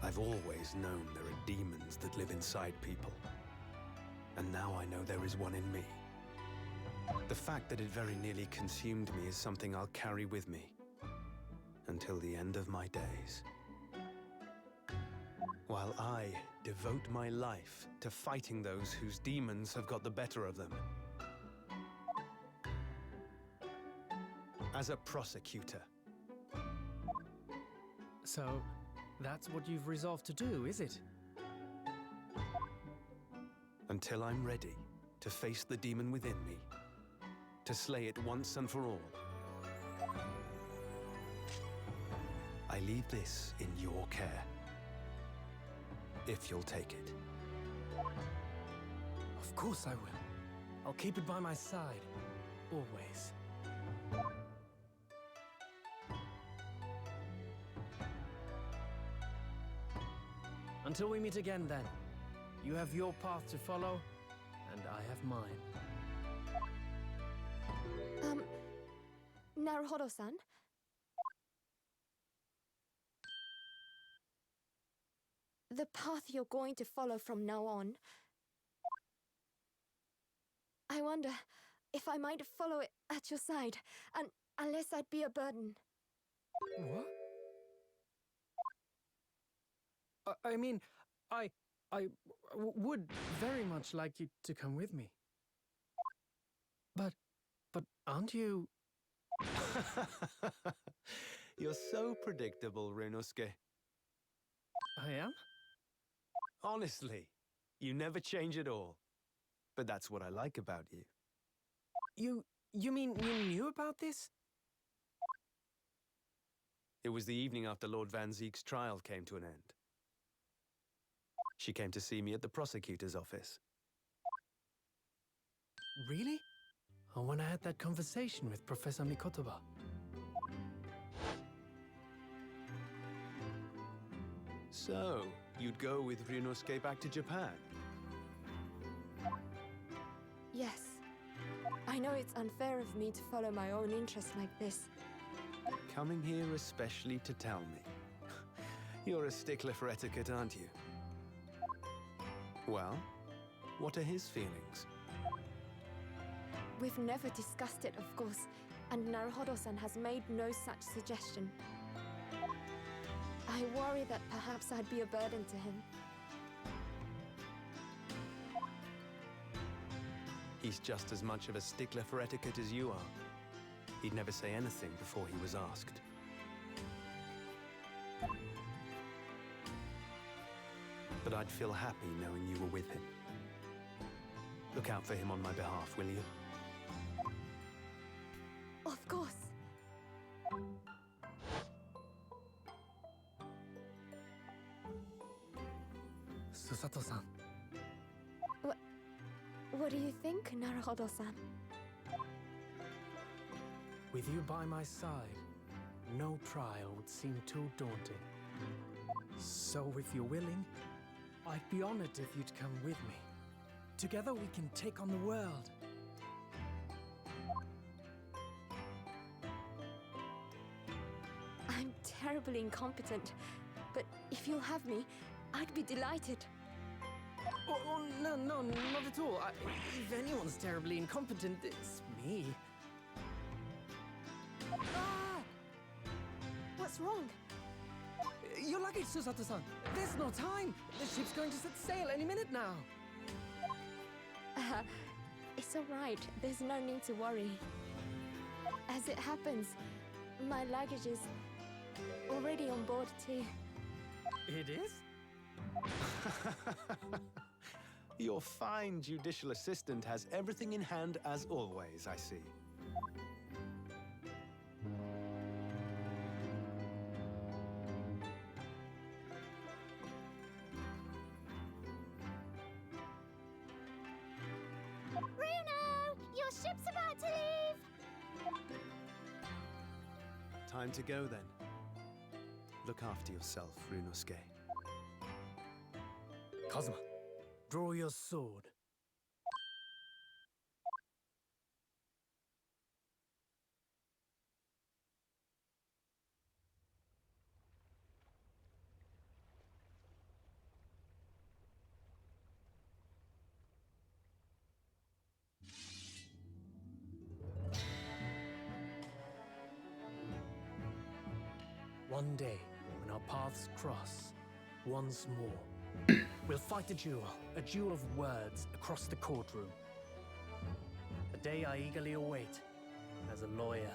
I've always known there are demons that live inside people. And now I know there is one in me. The fact that it very nearly consumed me is something I'll carry with me until the end of my days. While I devote my life to fighting those whose demons have got the better of them. As a prosecutor. So, that's what you've resolved to do, is it? Until I'm ready to face the demon within me. To slay it once and for all. I leave this in your care. If you'll take it. Of course I will. I'll keep it by my side. Always. Until we meet again, then. You have your path to follow, and I have mine. Naruhodo-san? The path you're going to follow from now on. I wonder if I might follow it at your side, and unless I'd be a burden. What? I mean, I would very much like you to come with me. But aren't you... You're so predictable, Ryunosuke. I am? Honestly, you never change at all. But that's what I like about you. You mean you knew about this? It was the evening after Lord Van Ziek's trial came to an end. She came to see me at the prosecutor's office. Really? Or when I had that conversation with Professor Mikotoba? So, you'd go with Ryunosuke back to Japan? Yes. I know it's unfair of me to follow my own interests like this. Coming here especially to tell me. You're a stickler for etiquette, aren't you? Well, what are his feelings? We've never discussed it, of course, and Naruhodo-san has made no such suggestion. I worry that perhaps I'd be a burden to him. He's just as much of a stickler for etiquette as you are. He'd never say anything before he was asked. But I'd feel happy knowing you were with him. Look out for him on my behalf, will you? Of course. Susato-san. What do you think, Naruhodo-san? With you by my side, no trial would seem too daunting. So if you're willing, I'd be honored if you'd come with me. Together we can take on the world. I'm terribly incompetent, but if you'll have me, I'd be delighted. Oh, no, not at all. If anyone's terribly incompetent, it's me. Ah! What's wrong? Your luggage, Susato-san. There's no time. The ship's going to set sail any minute now. It's all right. There's no need to worry. As it happens, my luggage is already on board too. It is? Your fine judicial assistant has everything in hand as always, I see. Time to go then. Look after yourself, Runosuke. Kazuma, draw your sword. One day, when our paths cross, once more, we'll fight a duel of words across the courtroom. A day I eagerly await as a lawyer.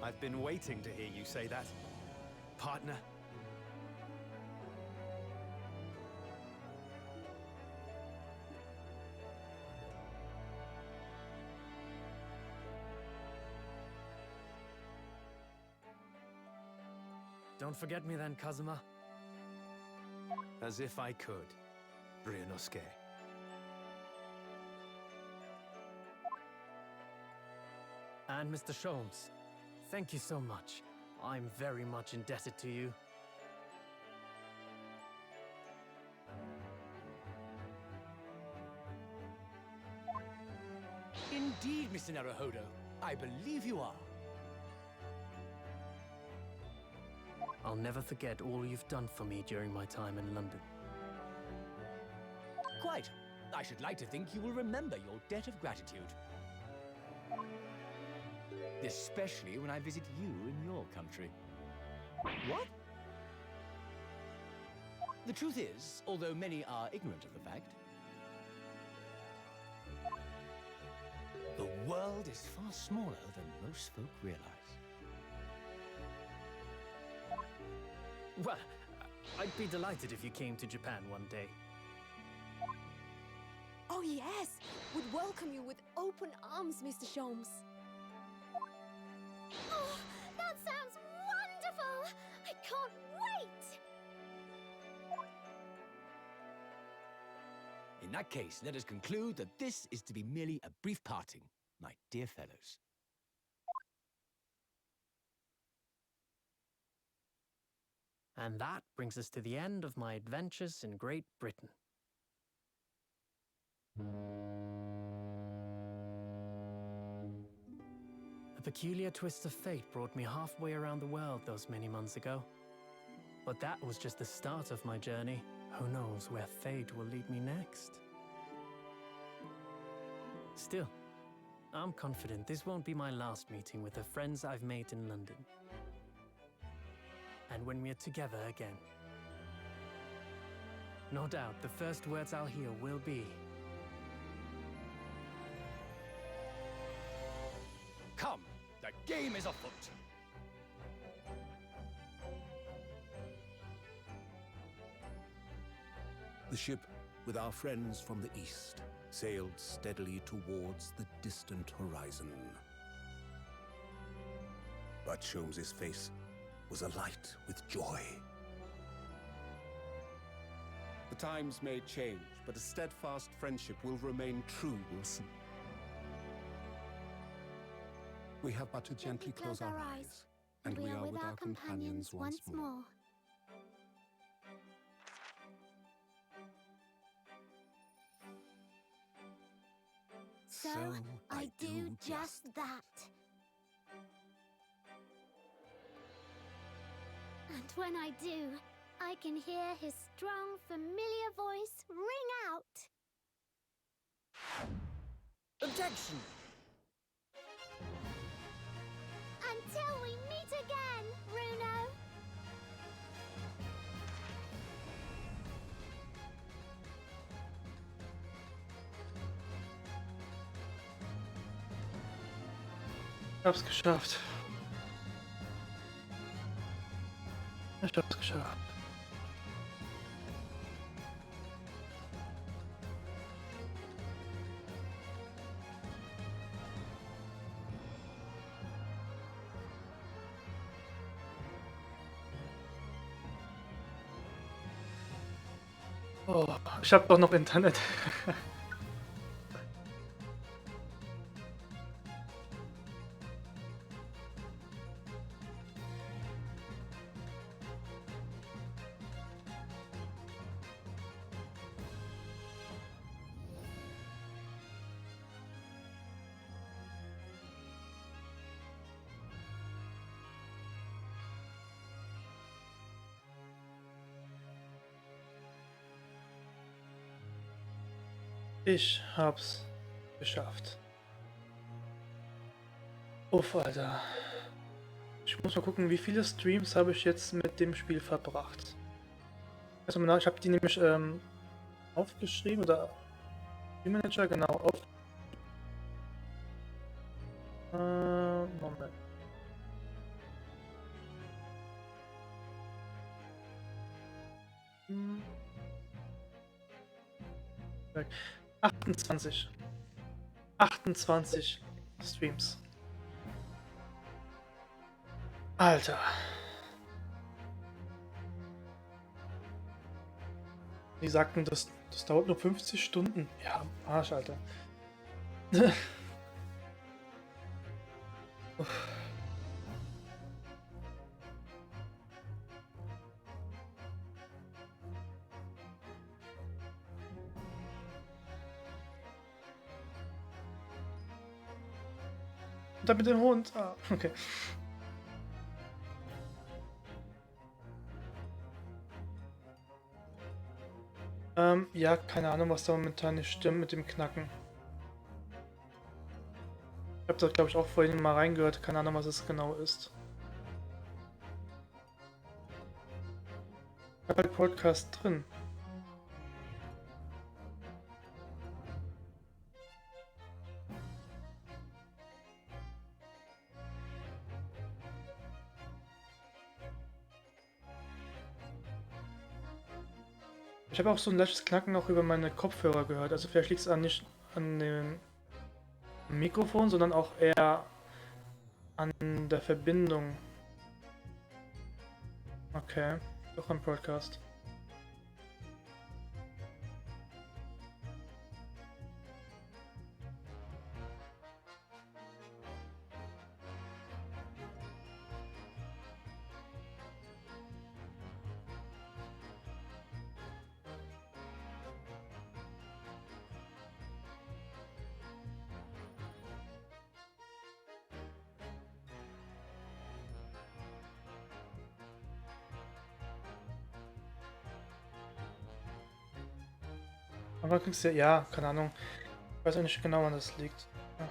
I've been waiting to hear you say that, partner. Don't forget me then, Kazuma. As if I could, Ryunosuke. And Mr. Sholmes, thank you so much. I'm very much indebted to you. Indeed, Mr. Naruhodo. I believe you are. I'll never forget all you've done for me during my time in London. Quite. I should like to think you will remember your debt of gratitude. Especially when I visit you in your country. What? The truth is, although many are ignorant of the fact, the world is far smaller than most folk realize. Well, I'd be delighted if you came to Japan one day. Oh yes! Would welcome you with open arms, Mr. Sholmes. Oh, that sounds wonderful! I can't wait! In that case, let us conclude that this is to be merely a brief parting, my dear fellows. And that brings us to the end of my adventures in Great Britain. A peculiar twist of fate brought me halfway around the world those many months ago. But that was just the start of my journey. Who knows where fate will lead me next? Still, I'm confident this won't be my last meeting with the friends I've made in London. And when we're together again, no doubt the first words I'll hear will be, Come, the game is afoot. The ship, with our friends from the east, sailed steadily towards the distant horizon. But Sholmes's face was alight with joy. The times may change, but a steadfast friendship will remain true, Wilson. We have but to gently close our eyes, and we are with our companions once more. So I do just that. And when I do, I can hear his strong, familiar voice ring out. objection! Until we meet again, Runo. Ich hab's geschafft. Ich hab's geschafft. Oh, ich hab doch noch Internet. Ich hab's geschafft. Uff, Alter. Ich muss mal gucken, wie viele Streams habe ich jetzt mit dem Spiel verbracht. Also ich habe die nämlich aufgeschrieben, oder Manager, genau, auf. Moment. Hm. 28. 28 Streams. Alter. Die sagten, das dauert nur 50 Stunden. Ja, am Arsch, Alter. Uff. Und dann mit dem Hund. Ah, okay. Ja, keine Ahnung, was da momentan nicht stimmt mit dem Knacken. Ich habe da, glaube ich, auch vorhin mal reingehört. Keine Ahnung, was es genau ist. Ich habe halt Podcast drin. Ich habe auch so ein leichtes Knacken auch über meine Kopfhörer gehört. Also vielleicht liegt es nicht an dem Mikrofon, sondern auch eher an der Verbindung. Okay, doch am Podcast. Aber kriegst du ja, keine Ahnung. Ich weiß auch nicht genau, wann das liegt. Ja.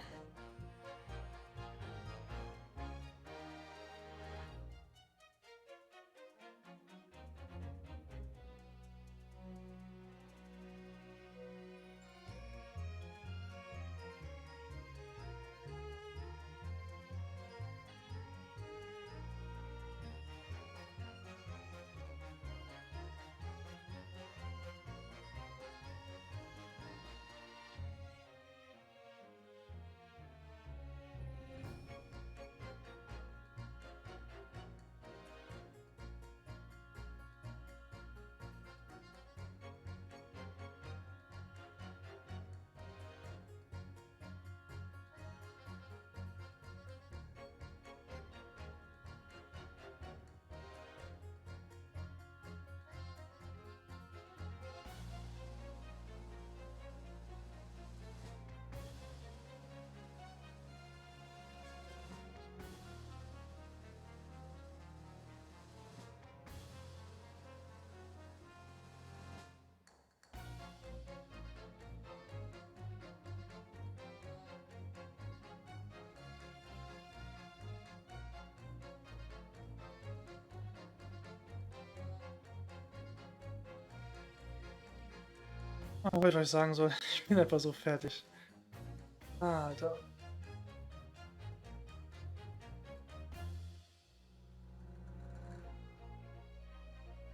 Was ich euch sagen soll, ich bin einfach so fertig. Alter.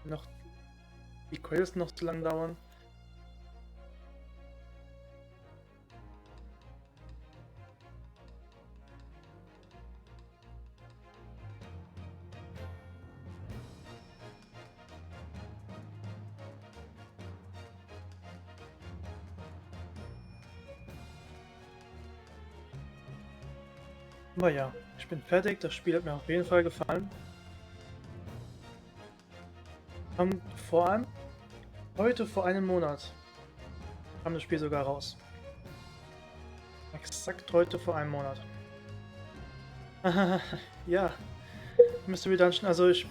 Noch. Die Quests noch zu lang dauern. Aber ja, ich bin fertig. Das Spiel hat mir auf jeden Fall gefallen. Vor allem heute vor einem Monat kam das Spiel sogar raus. Exakt heute vor einem Monat. Ja, Mystery Dungeon. Also ich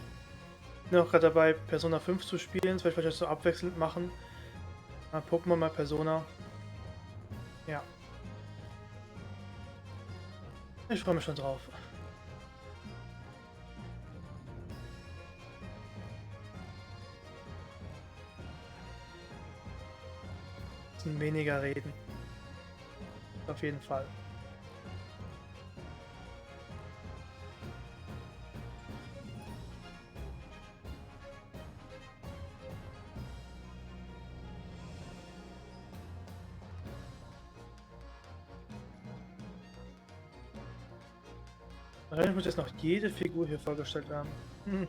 bin auch gerade dabei, Persona 5 zu spielen. Das werde ich vielleicht so abwechselnd machen. Mal Pokémon, mal Persona. Ja. Ich freue mich schon drauf. Weniger reden. Auf jeden Fall. Wahrscheinlich muss jetzt noch jede Figur hier vorgestellt werden. Hm.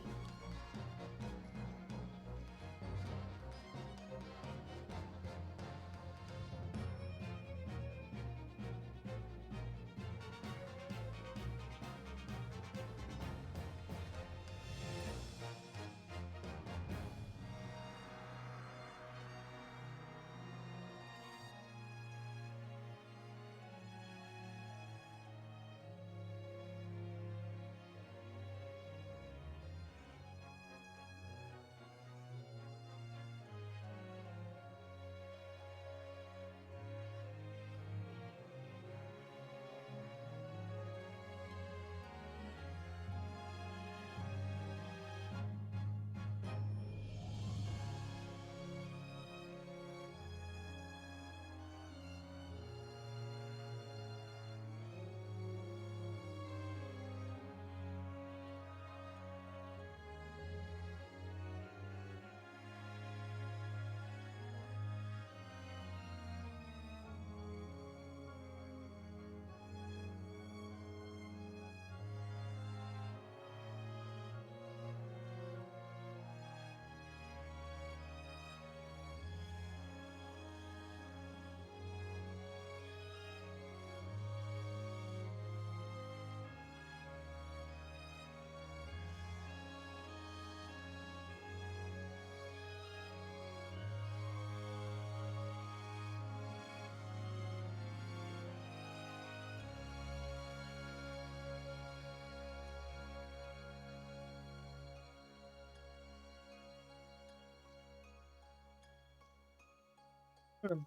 Schön.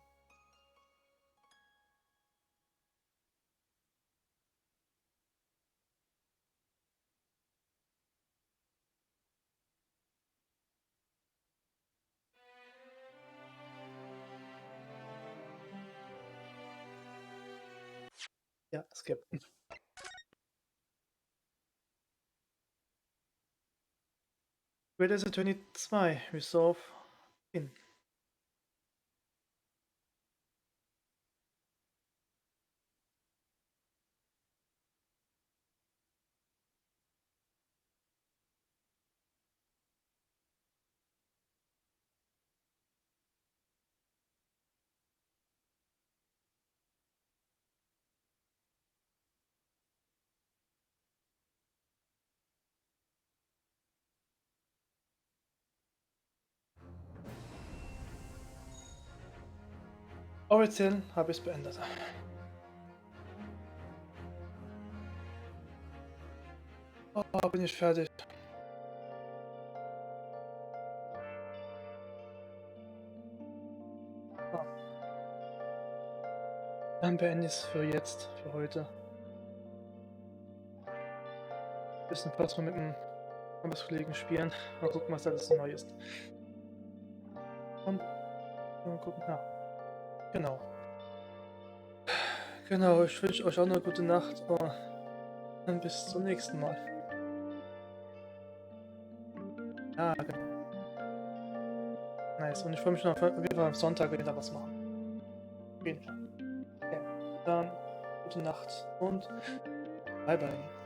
Ja, skip. Greatest Attorney 2, Resolve in. Offiziell habe ich es beendet. Oh, bin ich fertig. Ah. Dann beende ich es für jetzt, für heute. Bisschen Platz mit dem Arbeitskollegen spielen. Mal gucken, was alles neu ist. Und mal gucken. Ja, genau. Genau, ich wünsche euch auch eine gute Nacht und dann bis zum nächsten Mal. Ja, genau. Nice. Und ich freue mich noch auf jeden Fall am Sonntag wieder was machen. Auf jeden Fall. Okay. Dann gute Nacht und bye bye.